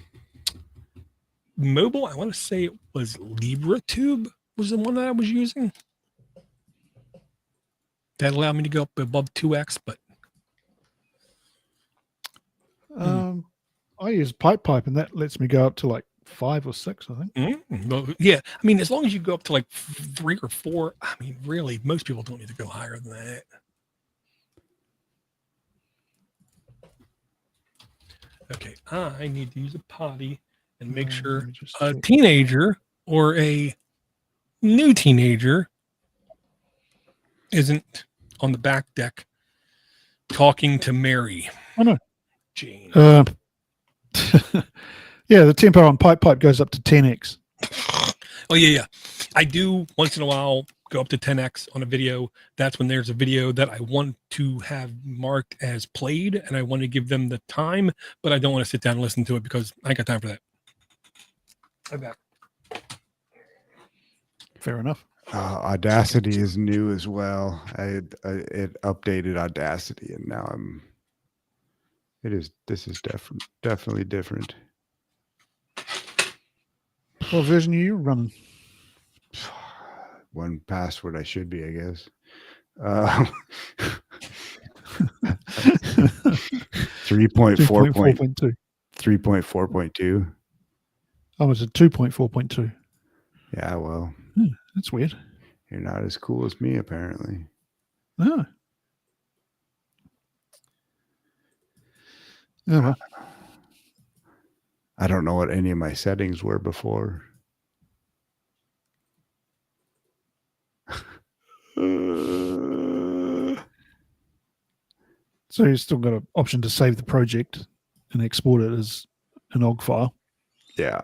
S1: mobile, I want to say it was LibreTube was the one that I was using. That allowed me to go up above 2x, but
S3: I use pipe, and that lets me go up to like 5 or 6, I think.
S1: Well, yeah, I mean, as long as you go up to like 3 or 4, I mean, really, most people don't need to go higher than that. Okay, I need to use a potty and make sure a teenager or a new teenager isn't on the back deck talking to Mary.
S3: Oh no,
S1: Jane.
S3: Yeah, the tempo on pipe goes up to 10x.
S1: Oh yeah. I do once in a while go up to 10x on a video, that's when there's a video that I want to have marked as played, and I want to give them the time, but I don't want to sit down and listen to it because I ain't got time for that. I'm back.
S3: Fair enough.
S2: Audacity is new as well. It updated Audacity, and now this is definitely different.
S3: What version are you running?
S2: One password I should be, I guess. 3.4.2. 3.4.2.
S3: Oh, it's a 2.4.2.
S2: Yeah, well,
S3: that's weird.
S2: You're not as cool as me, apparently.
S3: Oh. Oh, well.
S2: I don't know what any of my settings were before.
S3: So you've still got an option to save the project and export it as an OGG file.
S2: Yeah.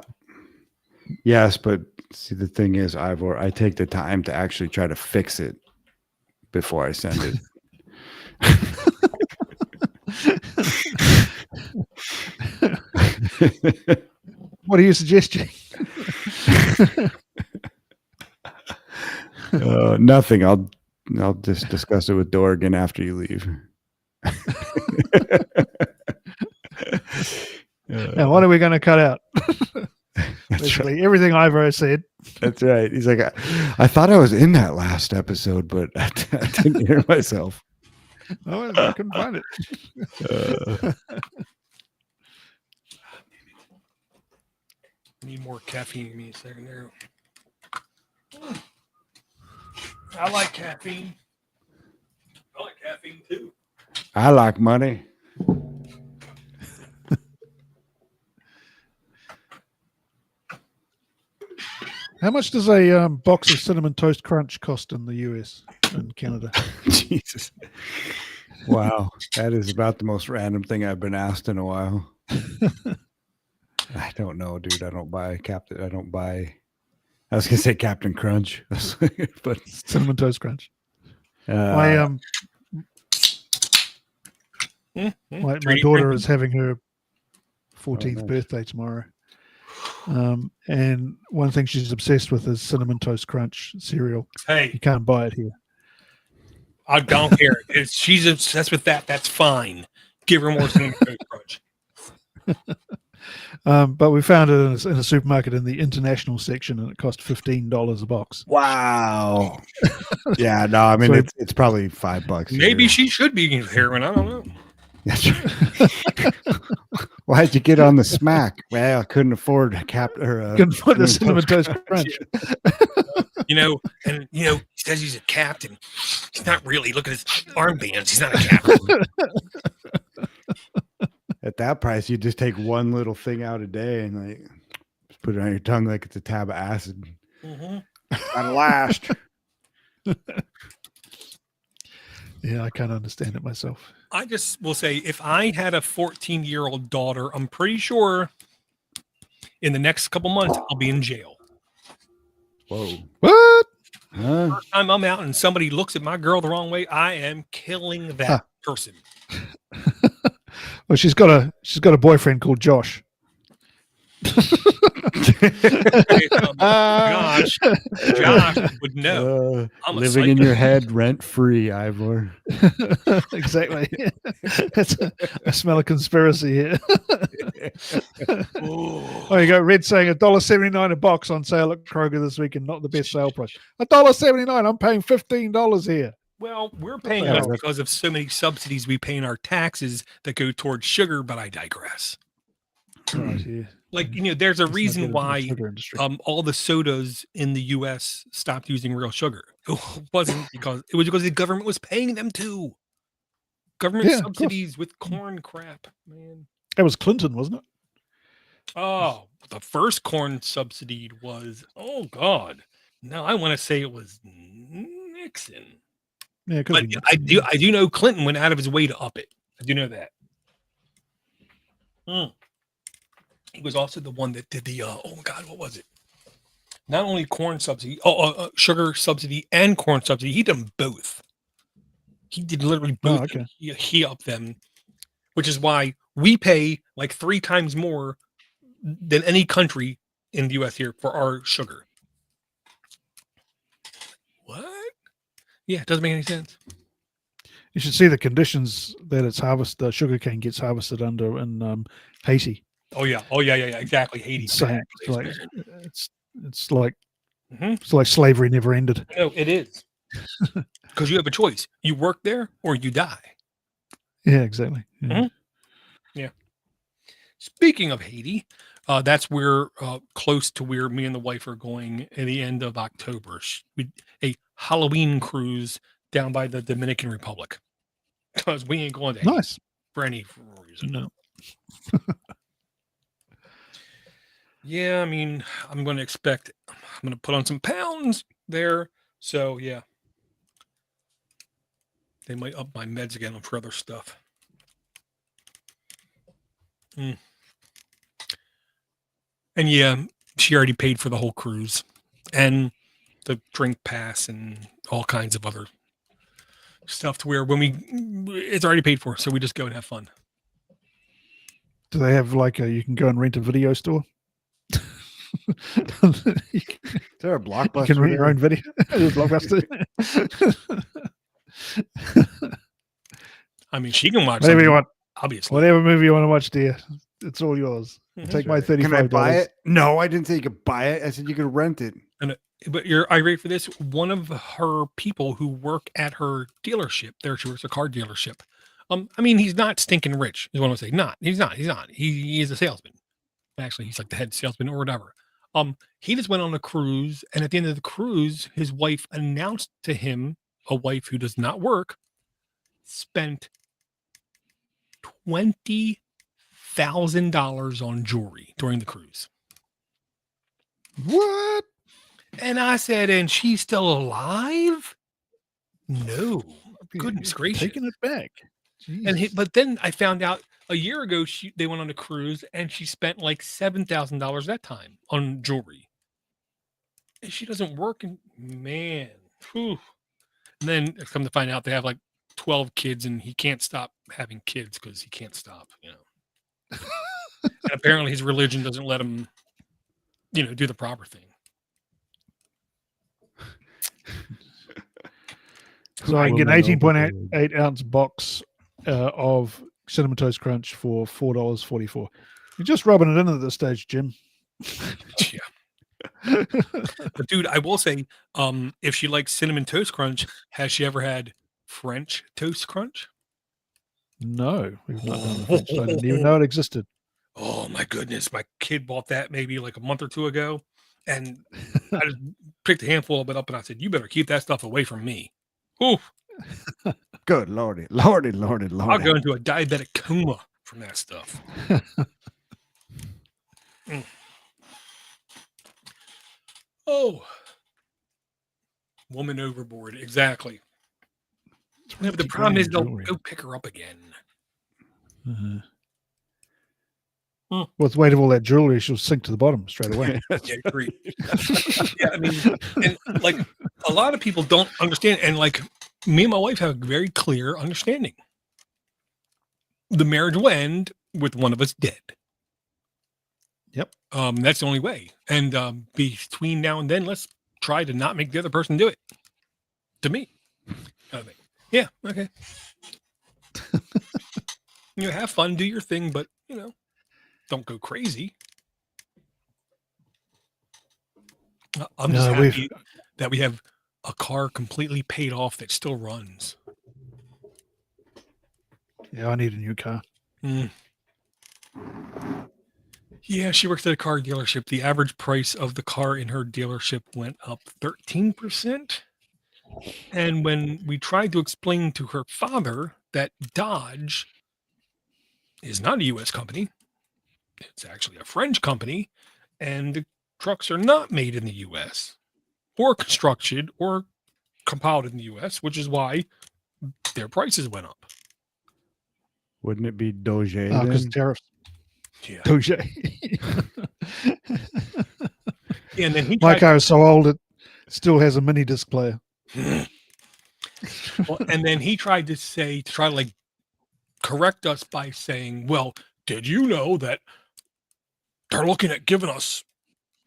S2: Yes, but see, the thing is, I take the time to actually try to fix it before I send it.
S3: What are you suggesting?
S2: Nothing. I'll just discuss it with Dorgan after you leave.
S3: Now, what are we going to cut out? Basically, right. Everything Ivo said.
S2: That's right. He's like, I thought I was in that last episode, but I didn't hear myself.
S3: Oh, I couldn't find it.
S1: Need more caffeine. Give me a second there. I like caffeine. I like caffeine too.
S2: I like money.
S3: How much does a box of Cinnamon Toast Crunch cost in the US and Canada?
S2: Jesus. Wow. That is about the most random thing I've been asked in a while. I don't know, dude. I don't buy Captain. I don't buy. I was going to say Captain Crunch, but
S3: Cinnamon Toast Crunch. My daughter is having her 14th birthday tomorrow. And one thing she's obsessed with is Cinnamon Toast Crunch cereal.
S1: Hey,
S3: you can't buy it here.
S1: I don't care. If she's obsessed with that, that's fine. Give her more Cinnamon Toast Crunch.
S3: But we found it in a supermarket in the international section, and it cost $15 a box.
S2: Wow. Yeah, no, I mean, so it's probably $5.
S1: Maybe she should be using heroin. I don't know.
S2: That's right. Why'd you get on the smack? Well, I couldn't afford
S3: couldn't afford the Cinnamon Toast Crunch.
S1: He says he's a captain. He's not really. Look at his armbands. He's not a captain.
S2: At that price, you just take one little thing out a day and like just put it on your tongue like it's a tab of acid.
S1: Mm-hmm.
S2: Gotta last.
S3: Yeah, I can't understand it myself.
S1: I just will say, if I had a 14-year-old daughter, I'm pretty sure in the next couple months I'll be in jail.
S2: Whoa!
S3: What?
S2: Huh?
S1: First time I'm out and somebody looks at my girl the wrong way, I am killing that person.
S3: Well, she's got a boyfriend called Josh.
S1: Josh would know. I'm
S2: living in your head rent free, Ivor.
S3: Exactly. I smell a conspiracy here. Oh, you go. Red saying $1.79 a box on sale at Kroger this weekend. Not the best sale price. $1.79. I'm paying $15 here.
S1: Well, we're paying less because of so many subsidies we pay in our taxes that go towards sugar, but I digress.
S3: Right, yeah.
S1: Like, there's a reason why all the sodas in the U.S. stopped using real sugar. It was because the government was paying them to. Government subsidies with corn crap, man.
S3: That was Clinton, wasn't it?
S1: Oh, the first corn subsidy was, oh God. No, I want to say it was Nixon.
S3: Yeah,
S1: but I do know Clinton went out of his way to up it. I do know that. He was also the one that did the oh God, what was it? not only corn subsidy, sugar subsidy and corn subsidy. He did them both. He did literally both.
S3: Oh, okay.
S1: He upped them, which is why we pay like 3 times more than any country in the U.S. here for our sugar. What? Yeah, it doesn't make any sense.
S3: You should see the conditions that it's the sugarcane gets harvested under in Haiti.
S1: Oh yeah, exactly. Haiti.
S3: Insane.
S1: Exactly.
S3: It's like
S1: Mhm.
S3: it's like slavery never ended.
S1: No, it is. Because you have a choice. You work there or you die.
S3: Yeah, exactly. Yeah.
S1: Mhm. Yeah. Speaking of Haiti, that's where close to where me and the wife are going at the end of October. A Halloween cruise down by the Dominican Republic. Because we ain't going to Haiti
S3: Nice.
S1: for any reason.
S3: No.
S1: Yeah, I mean, I'm going to put on some pounds there. So, yeah. They might up my meds again for other stuff. And yeah, she already paid for the whole cruise and the drink pass and all kinds of other stuff to where it's already paid for. So we just go and have fun.
S3: Do they have you can go and rent a video store?
S2: Is there a Blockbuster?
S3: You can rent your
S2: there?
S3: own video. Blockbuster.
S1: I mean, she can watch
S3: Whatever
S1: something,
S3: you want.
S1: obviously.
S3: Whatever movie you want to watch, dear. It's all yours. Take my $35.
S2: Can I buy it? No, I didn't say you could buy it. I said you could rent it.
S1: But you're irate for this. One of her people who work at her dealership, she works a car dealership. I mean, he's not stinking rich, is what I'm saying. He's not. He is a salesman. Actually, he's like the head salesman or whatever. He just went on a cruise, and at the end of the cruise, his wife announced to him, a wife who does not work, spent $20,000 on jewelry during the cruise.
S3: What?
S1: And I said, and she's still alive? No. Goodness gracious.
S3: Taking it back.
S1: But then I found out a year ago they went on a cruise and she spent like $7,000 that time on jewelry. And she doesn't work, and man. Whew. And then come to find out they have like 12 kids and he can't stop having kids because he can't stop, And apparently his religion doesn't let him, do the proper thing.
S3: So I can get an 18.8 ounce box of Cinnamon Toast Crunch for $4.44. You're just rubbing it in at this stage, Jim.
S1: Yeah. But dude, I will say, if she likes Cinnamon Toast Crunch, has she ever had French Toast Crunch?
S3: No, we've not done the French. I didn't even know it existed.
S1: Oh my goodness. My kid bought that maybe like a month or two ago. And I just picked a handful of it up and I said, you better keep that stuff away from me. Ooh.
S2: Good lordy.
S1: I'll go into a diabetic coma from that stuff. Oh. Woman overboard. Exactly. Yeah, but the problem is they'll go pick her up again.
S3: Well, with the weight of all that jewelry, she'll sink to the bottom straight away.
S1: Yeah, agree. Yeah, I mean, and like a lot of people don't understand, and like me and my wife have a very clear understanding. The marriage will end with one of us dead.
S3: Yep.
S1: That's the only way. And between now and then, let's try to not make the other person do it. To me. Yeah, okay. Have fun, do your thing, but don't go crazy. I'm just happy that we have a car completely paid off that still runs.
S3: Yeah, I need a new car.
S1: Yeah, she works at a car dealership. The average price of the car in her dealership went up 13%. And when we tried to explain to her father that Dodge is not a U.S. company, it's actually a French company, and the trucks are not made in the U.S. or constructed or compiled in the U.S., which is why their prices went up.
S2: Wouldn't it be Doge?
S3: Because tariffs.
S1: Yeah.
S3: Doge.
S1: Yeah, Yeah, and then he
S3: My
S1: tried.
S3: car is so old it still has a mini disc player.
S1: Well, and then he tried to try to like correct us by saying, "Well, did you know that they're looking at giving us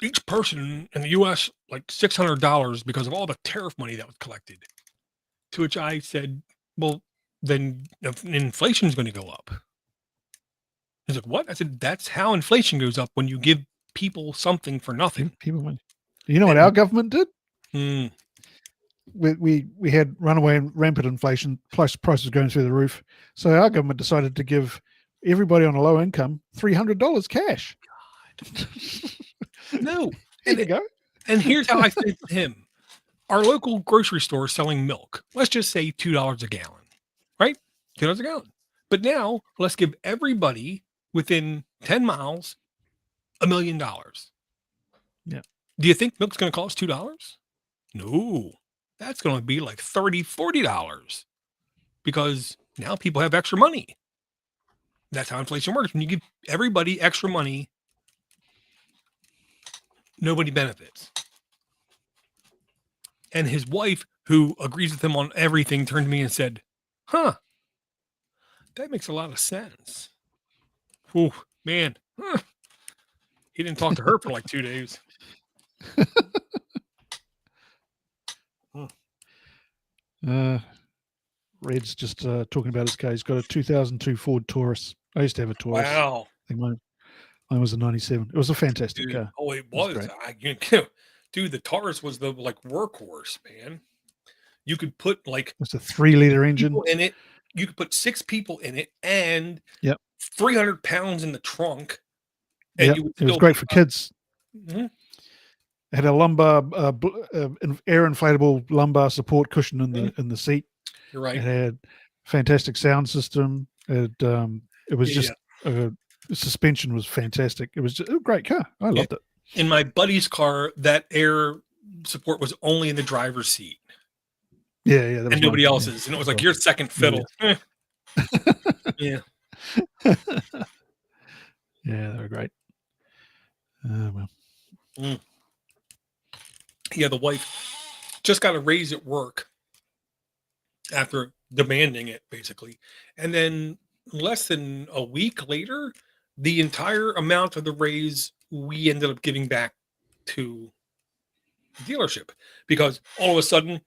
S1: each person in the U.S. like $600 because of all the tariff money that was collected?" To which I said, "Well, then inflation's going to go up." He's like, "What?" I said, "That's how inflation goes up when you give people something for nothing."
S3: People went. You know what
S1: And-
S3: our government did?
S1: Hmm.
S3: We had runaway and rampant inflation, plus prices going through the roof. So our government decided to give everybody on a low income $300 cash.
S1: No.
S3: There you go.
S1: And here's how I said it to him. Our local grocery store is selling milk. Let's just say $2 a gallon, right? $2 a gallon. But now let's give everybody within 10 miles $1 million.
S3: Yeah.
S1: Do you think milk's going to cost $2? No. That's going to be like $30, $40 because now people have extra money. That's how inflation works. When you give everybody extra money, nobody benefits. And his wife, who agrees with him on everything, turned to me and said, "Huh, that makes a lot of sense." Whew, man. Huh. He didn't talk to her for like 2 days.
S3: Red's just talking about his car. He's got a 2002 Ford Taurus. I used to have a Taurus.
S1: Wow.
S3: I think mine was a 97. It was a fantastic
S1: Dude.
S3: car.
S1: Oh, it
S3: was
S1: was.
S3: great.
S1: Dude, the Taurus was the like workhorse, man. You could put like
S3: It's a 3-liter engine.
S1: people in it. You could put 6 people in it and
S3: Yep.
S1: 300 pounds in the trunk. And
S3: Yep.
S1: you would
S3: It was
S1: still
S3: great
S1: be
S3: for
S1: fine.
S3: kids.
S1: Mhm.
S3: It had a lumbar, air inflatable lumbar support cushion in the seat.
S1: You're right.
S3: It had fantastic sound system. It was
S1: Yeah,
S3: just the suspension was fantastic. It was just a great car. I loved it.
S1: In my buddy's car, that air support was only in the driver's seat
S3: Yeah, that was
S1: and nobody
S3: mine.
S1: else's. And it was like
S3: Well,
S1: your second fiddle. Eh. Yeah.
S3: Yeah, they were great. Well,
S1: Yeah, the wife just got a raise at work after demanding it, basically. And then less than a week later, the entire amount of the raise we ended up giving back to the dealership because all of a sudden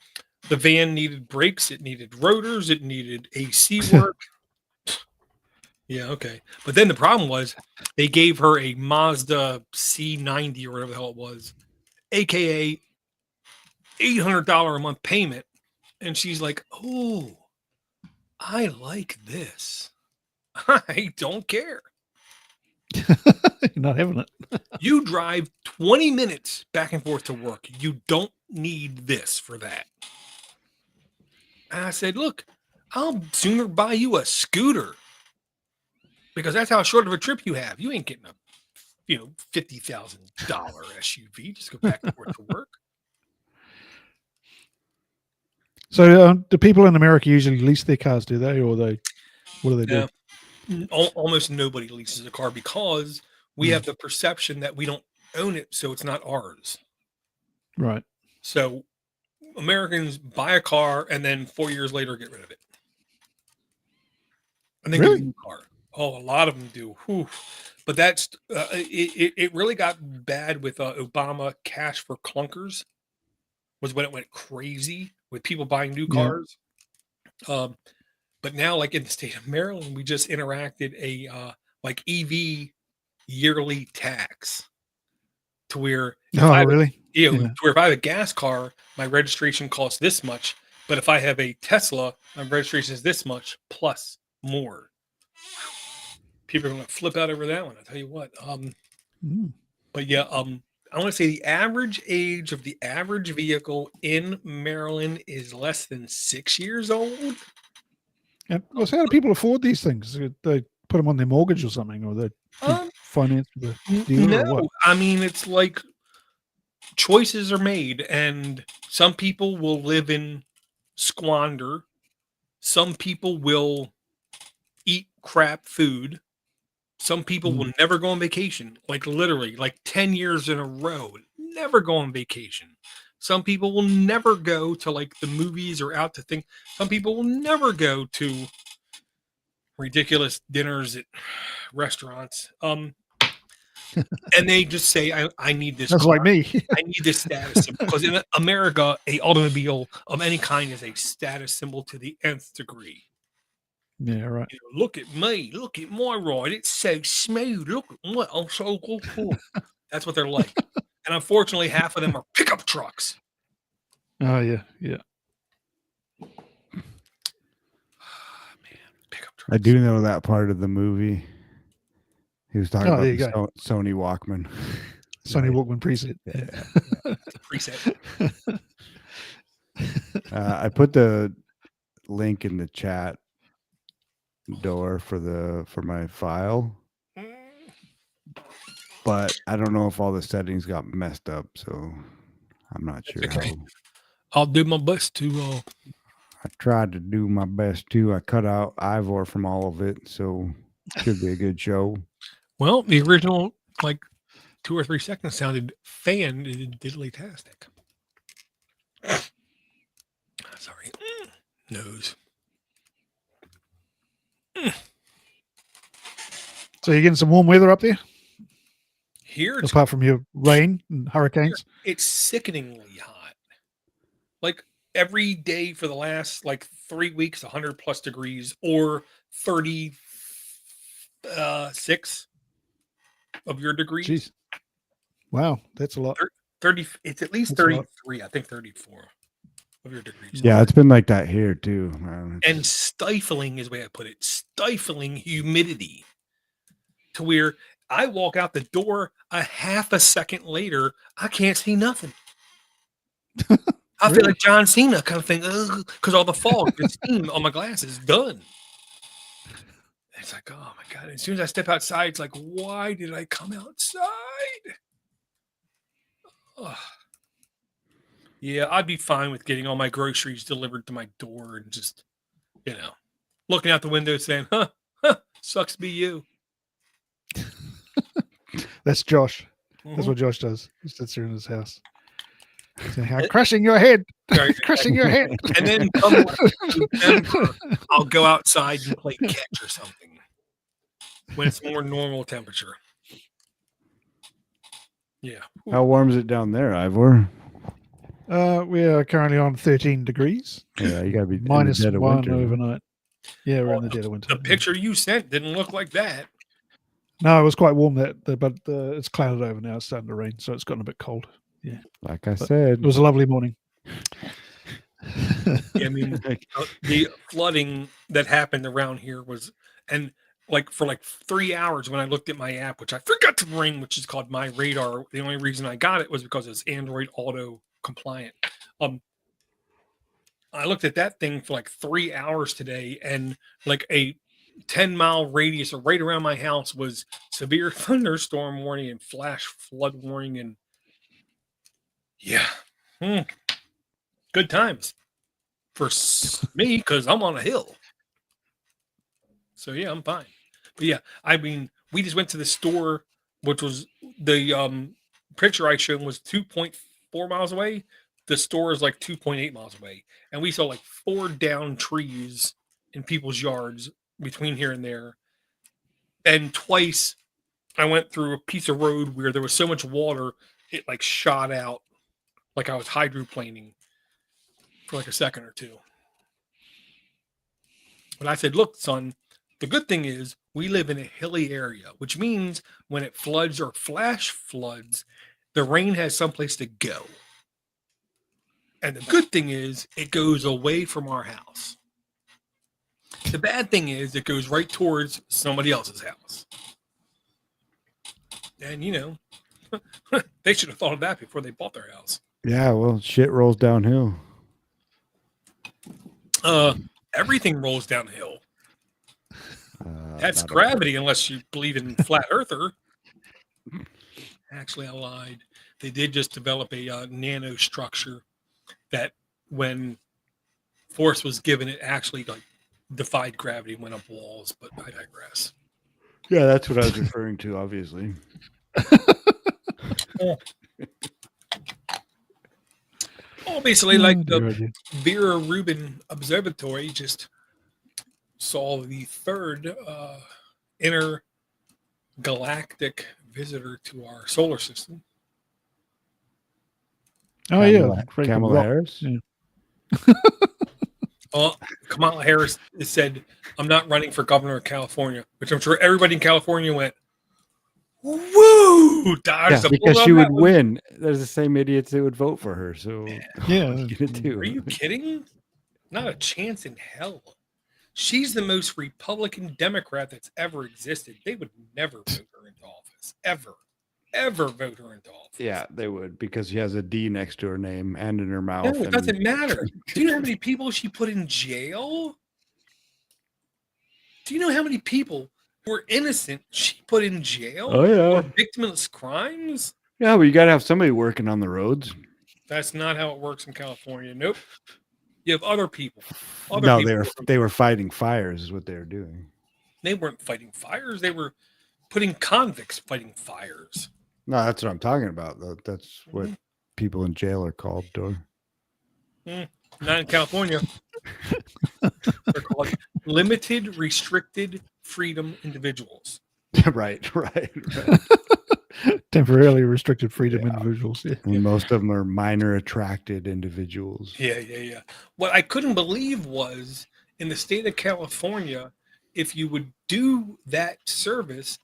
S1: the van needed brakes, it needed rotors, it needed AC work. Yeah, okay. But then the problem was they gave her a Mazda C90 or whatever the hell it was, aka $800 a month payment. And she's like, "Oh, I like this. I don't care.
S3: you're not having it.
S1: You drive 20 minutes back and forth to work. You don't need this for that." And I said, "Look, I'll sooner buy you a scooter because that's how short of a trip you have. You ain't getting a $50,000 SUV. Just go back and forth to work."
S3: So, do people in America usually lease their cars? Do they, or what do they do?
S1: Almost nobody leases a car because we have the perception that we don't own it, so it's not ours.
S3: Right.
S1: So Americans buy a car and then 4 years later get rid of it. And then get a new car. Oh, a lot of them do. Whew. But that's it really got bad with Obama cash for clunkers was when it went crazy with people buying new cars. But now, like in the state of Maryland, we just enacted a like EV yearly tax to where
S3: Really?
S1: to where if I have a gas car, my registration costs this much. But if I have a Tesla, my registration is this much plus more. People are going to flip out over that one. I tell you what. But yeah, I want to say the average age of the average vehicle in Maryland is less than 6 years old.
S3: And how do people afford these things? They put them on their mortgage or something, or they finance the dealer, or what?
S1: I mean, it's like choices are made, and some people will live in squander. Some people will eat crap food. Some people will never go on vacation, like literally, like 10 years in a row. never go on vacation. Some people will never go to like the movies or out to think. Some people will never go to ridiculous dinners at restaurants. And they just say, I need this
S3: That's
S1: car.
S3: like me.
S1: I need this status symbol. Because in America, a automobile of any kind is a status symbol to the nth degree.
S3: Yeah, right.
S1: You know, look at me. Look at my ride. It's so smooth. Look at what I'm so cool. That's what they're like. And unfortunately, half of them are pickup trucks.
S3: Oh, yeah, yeah.
S1: Man, pickup trucks.
S2: I do know that part of the movie. He was talking
S3: Oh,
S2: about
S3: there you
S2: the
S3: go.
S2: Sony Walkman.
S3: Sony Walkman preset.
S2: Yeah.
S1: Preset.
S2: I put the link in the chat door for my file, but I don't know if all the settings got messed up, so I'm not sure
S1: okay.
S2: how.
S1: I'll do my best to.
S2: I tried to do my best too. I cut out Ivor from all of it, so should be a good show.
S1: Well, the original, like 2 or 3 seconds, sounded diddly-tastic. Sorry. Nose.
S3: So you're getting some warm weather up there,
S1: Here, it's,
S3: apart from your rain and hurricanes.
S1: it's sickeningly hot. Like every day for the last like 3 weeks, 100 plus degrees or 36 of your degrees.
S3: Jeez. Wow, that's a lot.
S1: 30. It's at least
S3: That's a lot.
S1: 33. I think 34 of your degrees.
S2: Yeah, it's been like that here too.
S1: And stifling is the way I put it. Stifling humidity to where I walk out the door a half a second later, I can't see nothing. I feel like John Cena kind of thing because all the fog, the steam on my glasses done. It's like, oh my God. As soon as I step outside, it's like, why did I come outside? Ugh. Yeah, I'd be fine with getting all my groceries delivered to my door and just, looking out the window saying, sucks to be you.
S3: That's Josh.
S1: Mhm.
S3: That's what Josh does. He sits here in his house. Saying, I'm crushing your head.
S1: Right.
S3: Crushing your head.
S1: And then come November, I'll go outside and play catch or something when it's more normal temperature. Yeah.
S2: How warm is it down there, Ivor?
S3: We are currently on 13 degrees.
S2: Yeah, you gotta be
S3: Minus
S2: in the dead of
S3: 1
S2: winter.
S3: overnight. Yeah, we're in the dead of winter.
S1: The picture you sent didn't look like that.
S3: No, it was quite warm, but it's clouded over now. It's starting to rain, so it's gotten a bit cold.
S2: Like I
S3: But
S2: said,
S3: It was a lovely morning.
S1: I mean, the flooding that happened around here was, and like for like 3 hours when I looked at my app, which I forgot to bring, which is called My Radar. The only reason I got it was because it's Android Auto compliant. I looked at that thing for like 3 hours today, and like a 10-mile radius or right around my house was severe thunderstorm warning and flash flood warning, and good times for me because I'm on a hill. So yeah, I'm fine. But yeah, I mean, we just went to the store, which was the picture I showed was 2.4 miles away. The store is like 2.8 miles away, and we saw like 4 down trees in people's yards between here and there. And twice I went through a piece of road where there was so much water it like shot out like I was hydroplaning for like a second or two. But I said, look, son, the good thing is we live in a hilly area, which means when it floods or flash floods, the rain has someplace to go. And the good thing is it goes away from our house. The bad thing is it goes right towards somebody else's house. And, they should have thought of that before they bought their house.
S2: yeah, well, shit rolls downhill.
S1: Everything rolls downhill. That's
S2: Not
S1: gravity, unless you believe in flat earther. Actually, I lied. They did just develop a nano structure that when force was given, it actually like defied gravity and went up walls, but I digress.
S2: Yeah, that's what I was referring to, obviously.
S1: Oh, basically like
S3: dear,
S1: the
S3: oh dear.
S1: Vera Rubin Observatory just saw the third intergalactic visitor to our solar system.
S3: Oh yeah, Frank
S2: Kamala
S3: Rock.
S2: Harris.
S3: Yeah.
S1: Kamala Harris said, "I'm not running for governor of California," which I'm sure everybody in California went, "Woo!"
S2: Yeah, because she would win. There's the same idiots that would vote for her. So
S3: Yeah.
S2: what are you gonna do?
S1: Are you kidding? Not a chance in hell. She's the most Republican Democrat that's ever existed. They would never vote her into office. Ever vote her into office.
S2: Yeah, they would, because she has a D next to her name and in her mouth.
S1: No, it doesn't matter. Do you know how many people she put in jail? Do you know how many people who were innocent she put in jail
S2: Oh, yeah.
S1: for victimless crimes?
S2: Yeah, but you got to have somebody working on the roads.
S1: That's not how it works in California. Nope. You have other people.
S2: No, they were fighting fires, is what they were doing.
S1: They weren't fighting fires. They were putting convicts fighting fires.
S2: No, that's what I'm talking about. That's what people in jail are called, Dor.
S1: Not in California. They're called limited, restricted freedom individuals.
S2: right.
S3: Temporarily restricted freedom individuals. Yeah.
S2: And most of them are minor attracted individuals.
S1: Yeah. What I couldn't believe was in the state of California, if you would do that service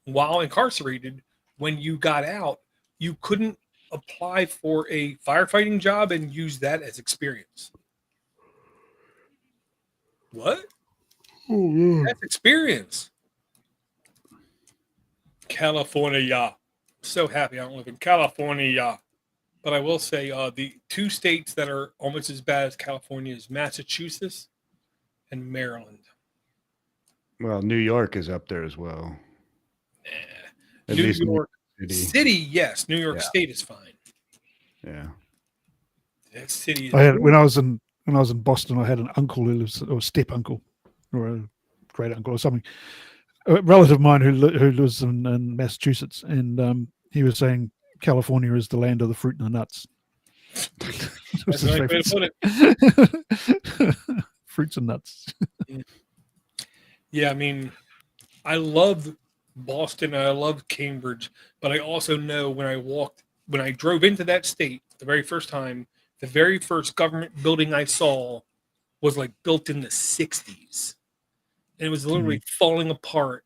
S1: while incarcerated, when you got out, you couldn't apply for a firefighting job and use that as experience. What?
S3: Oh, yeah.
S1: That's experience. California. So happy I don't live in California. But I will say the two states that are almost as bad as California is Massachusetts and Maryland.
S2: Well, New York is up there as well. At
S1: New
S2: least
S1: York
S2: City,
S1: yes. New York State is fine.
S2: Yeah.
S1: That city is
S3: When I was in Boston, I had an uncle who lives, or a step uncle, or a great uncle, or something. A relative of mine who lives in Massachusetts, and he was saying California is the land of the fruit and the nuts.
S1: That's a nice way to put
S3: it. Fruits and nuts.
S1: Yeah, I mean, I love Boston and I love Cambridge, but I also know when I drove into that state the very first time, the very first government building I saw was like built in the 60s. And it was literally falling apart.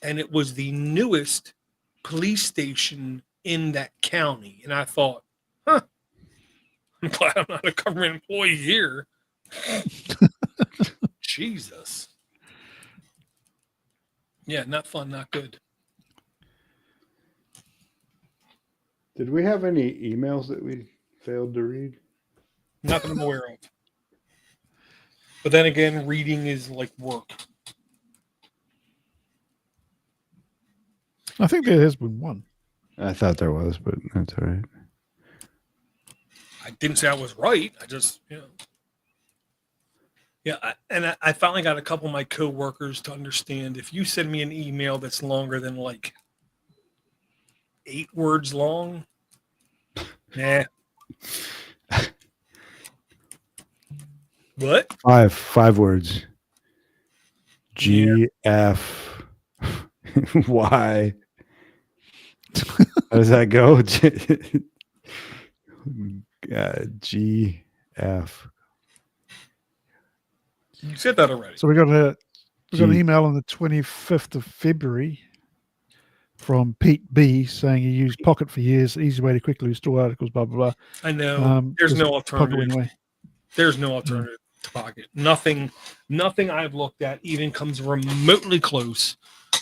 S1: And it was the newest police station in that county. And I thought, I'm glad I'm not a government employee here. Jesus. Yeah, not fun, not good.
S2: Did we have any emails that we failed to read?
S1: Not that I'm aware of. But then again, reading is like work.
S3: I think there has been one.
S2: I thought there was, but that's all right.
S1: I didn't say I was right. I just, Yeah, I finally got a couple of my coworkers to understand if you send me an email that's longer than like 8 words long, nah. What?
S2: 5 words. G F Y. How does that go? G F.
S1: You said that already.
S3: So we got an email on the 25th of February from Pete B saying he used Pocket for years, easy way to quickly restore articles, blah, blah, blah.
S1: I know. There's no alternative.
S3: Anyway.
S1: There's no alternative to Pocket. Nothing I've looked at even comes remotely close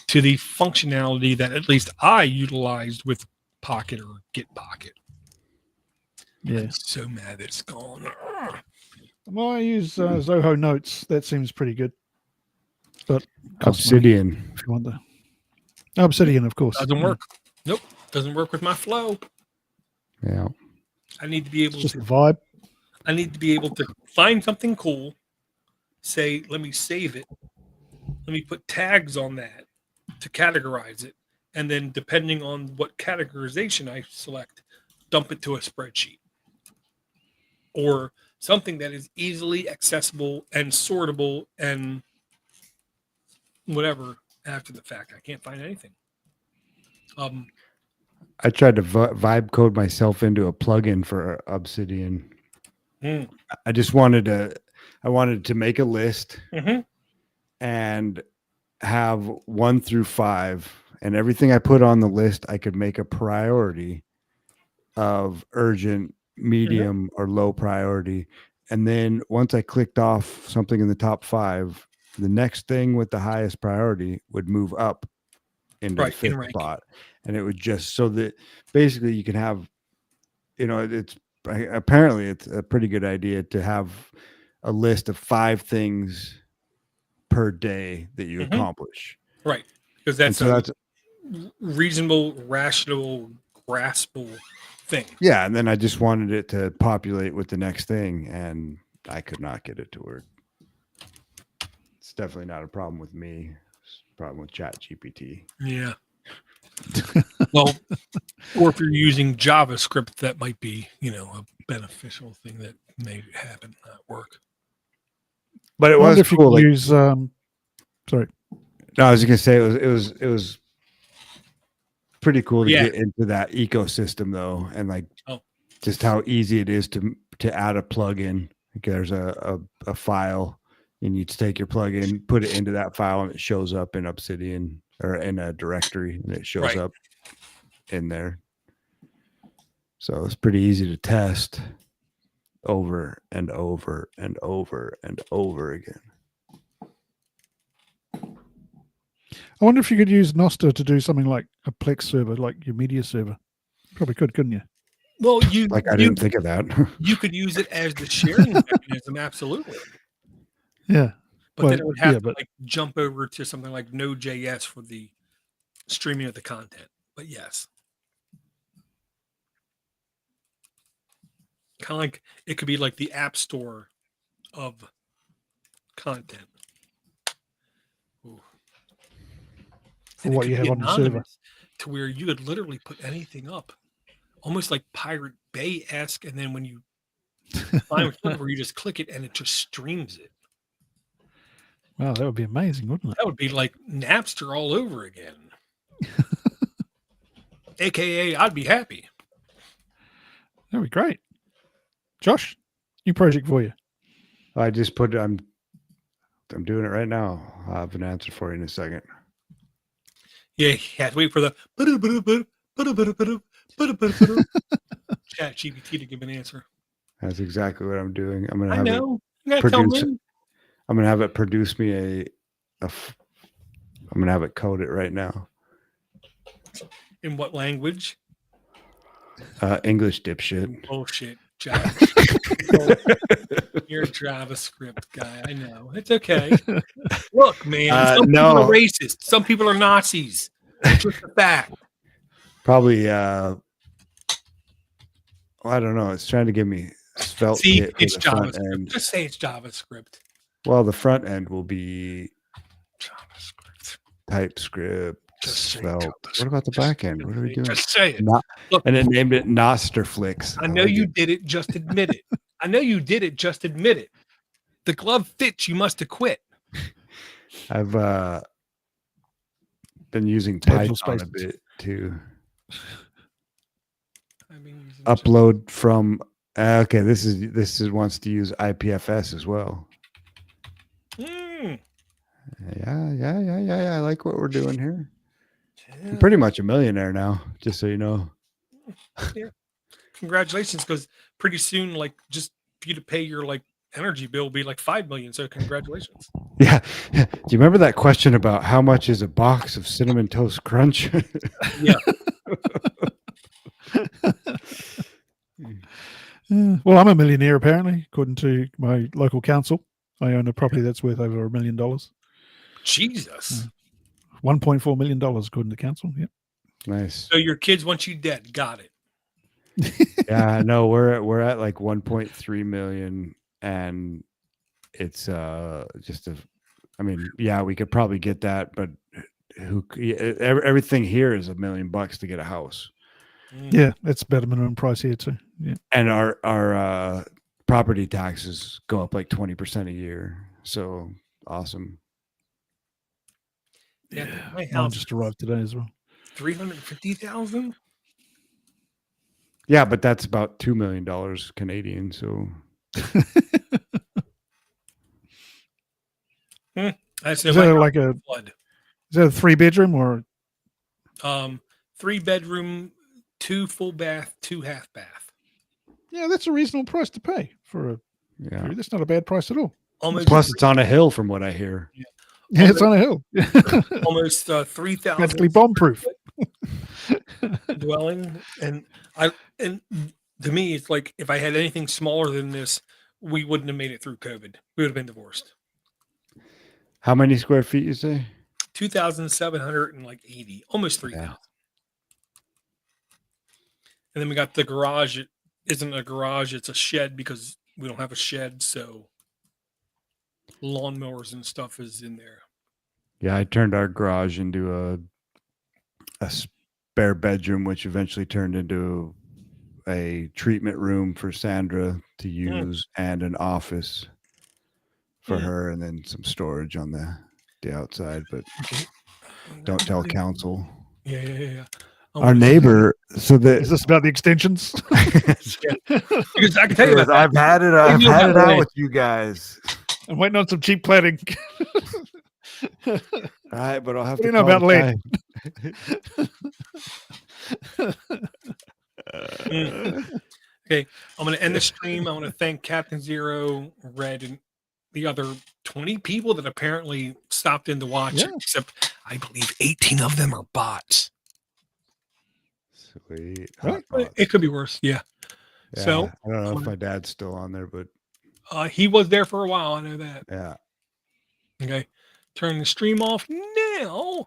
S1: to the functionality that at least I utilized with Pocket or Get Pocket.
S3: Yeah.
S1: I'm so mad that it's gone.
S3: Well, I use Zoho Notes. That seems pretty good. But
S2: Obsidian.
S3: if you want the Obsidian, of course.
S1: Doesn't work. Nope. Doesn't work with my flow.
S2: Yeah.
S1: I need to be able
S3: just
S1: to
S3: the vibe.
S1: I need to be able to find something cool, say, let me save it. Let me put tags on that to categorize it. And then depending on what categorization I select, dump it to a spreadsheet. or something that is easily accessible and sortable and whatever after the fact. I can't find anything.
S2: I tried to vibe code myself into a plugin for Obsidian.
S1: Hmm.
S2: I just wanted to make a list
S1: Mhm.
S2: and have 1 through 5, and everything I put on the list, I could make a priority of urgent, medium, or low priority. And then once I clicked off something in the top 5, the next thing with the highest priority would move up into the
S1: Right, in
S2: 5th
S1: rank.
S2: spot. And it would just, so that basically you can have, apparently it's a pretty good idea to have a list of 5 things per day that you
S1: Mhm.
S2: accomplish.
S1: Right, because
S2: And
S1: that's
S2: so
S1: a
S2: that's,
S1: reasonable, rational, graspable thing.
S2: yeah. And then I just wanted it to populate with the next thing, and I could not get it to work. It's definitely not a problem with me. It's a problem with Chat GPT.
S1: Yeah. Well, or if you're using JavaScript, that might be, a beneficial thing that may happen at work.
S2: But
S3: I
S2: it
S3: wonder
S2: was
S3: if you
S2: cool.
S3: could
S2: Like,
S3: use. Sorry.
S2: no, I was gonna say it was pretty cool to
S1: Yeah.
S2: get into that ecosystem though, and like
S1: Oh.
S2: just how easy it is to add a plugin. Like there's a file, and you just take your plugin, put it into that file, and it shows up in Obsidian or in a directory, and it shows
S1: Right.
S2: up in there. So it's pretty easy to test over and over and over and over again.
S3: I wonder if you could use Nostr to do something like a Plex server, like your media server. Probably could, couldn't you?
S1: Well,
S2: I didn't think of that.
S1: you could use it as the sharing mechanism, absolutely.
S3: Yeah.
S1: But then it would have to
S3: but
S1: like jump over to something like Node.js for the streaming of the content. But yes. Kind of like it could be like the app store of content. Ooh.
S3: for
S1: And it
S3: what
S1: could
S3: you
S1: be
S3: have on the server.
S1: anonymous to where you could literally put anything up, almost like Pirate Bay-esque, and then when you find a server, you just click it and it just streams it.
S3: Wow, that would be amazing, wouldn't it?
S1: That would be like Napster all over again. AKA, I'd be happy.
S3: That'd be great. Josh, new project for you.
S2: I just put I'm doing it right now. I'll have an answer for you in a second.
S1: Yeah, you have to wait for the Chat GPT to give an answer.
S2: That's exactly what I'm doing. I'm gonna
S1: I
S2: have
S1: know.
S2: it
S1: You gotta tell
S2: produce.
S1: me.
S2: I'm gonna have it produce me I'm gonna have it code it right now.
S1: In what language?
S2: English dipshit.
S1: Bullshit. Java. You're a JavaScript guy. I know. It's okay. Look, man. Some people are racist. Some people are Nazis. It's just a fact.
S2: Probably. I don't know. It's trying to give me svelte.
S1: See,
S2: kit for
S1: it's
S2: the front
S1: JavaScript.
S2: end.
S1: Just say it's JavaScript.
S2: Well, the front end will be
S1: JavaScript.
S2: TypeScript.
S1: Just say
S2: Svelte.
S1: JavaScript.
S2: What about the back end? What are we doing?
S1: Just say it.
S2: Look, and it named it Nosterflix.
S1: I know you did it. Just admit it. I know you did it. Just admit it. The glove fits. You must have quit.
S2: I've been using Python a bit too. Upload from okay. This is wants to use IPFS as well. Yeah. I like what we're doing here. I'm pretty much a millionaire now, just so you know.
S1: Yeah. Congratulations, because pretty soon, like, just for you to pay your like energy bill will be like 5 million. So congratulations.
S2: Yeah. Do you remember that question about how much is a box of Cinnamon Toast Crunch?
S1: Yeah.
S3: Well, I'm a millionaire apparently, according to my local council. I own a property that's worth over $1 million.
S1: Jesus.
S3: $1.4 million according to council. Yep.
S2: Nice.
S1: So your kids want you dead. Got it.
S2: Yeah, no, we're at like 1.3 million, and it's just we could probably get that, but everything here is $1 million to get a house.
S3: Yeah, that's about a minimum price here too. Yeah.
S2: And our property taxes go up like 20% a year. So awesome.
S1: Yeah, my
S3: Mine
S1: house
S3: just arrived today as well.
S1: 350,000.
S2: Yeah, but that's about $2 million Canadian. So
S1: That's
S3: Is that like a
S1: flood.
S3: 3-bedroom or
S1: 3-bedroom, 2 full bath, 2 half bath.
S3: yeah, that's a reasonable price to pay for a
S2: yeah.
S3: that's not a bad price at all.
S1: Almost
S2: Plus, it's on a hill, from what I hear.
S3: Yeah, it's on a hill.
S1: almost 3,000
S3: Practically bomb proof.
S1: dwelling, and to me, it's like if I had anything smaller than this, we wouldn't have made it through COVID. We would have been divorced.
S2: How many square feet you say?
S1: 2,780, almost 3,000.
S2: Yeah.
S1: And then we got the garage. It isn't a garage; it's a shed because we don't have a shed. So lawnmowers and stuff is in there.
S2: Yeah, I turned our garage into a spare bedroom, which eventually turned into a treatment room for Sandra to use and an office for her, and then some storage on the outside. But don't tell council.
S1: Yeah.
S2: Our neighbor. So
S3: Is this about the extensions?
S1: Because I can tell you about that.
S2: I've had it. I've had it out with you guys.
S3: I'm waiting on some cheap cladding.
S2: All right, but I'll have
S3: What do
S2: to
S3: you know
S2: call
S3: about
S2: the
S3: lead?
S2: guy.
S1: Okay, I'm going to end the stream. I want to thank Captain Zero, Red, and the other 20 people that apparently stopped in to watch it, except I believe 18 of them are bots.
S2: Sweet.
S3: Really?
S1: It could be worse. Yeah.
S2: Yeah,
S1: So
S2: I don't know if my dad's still on there, but
S1: he was there for a while. I know that.
S2: yeah.
S1: Okay. Turn the stream off now.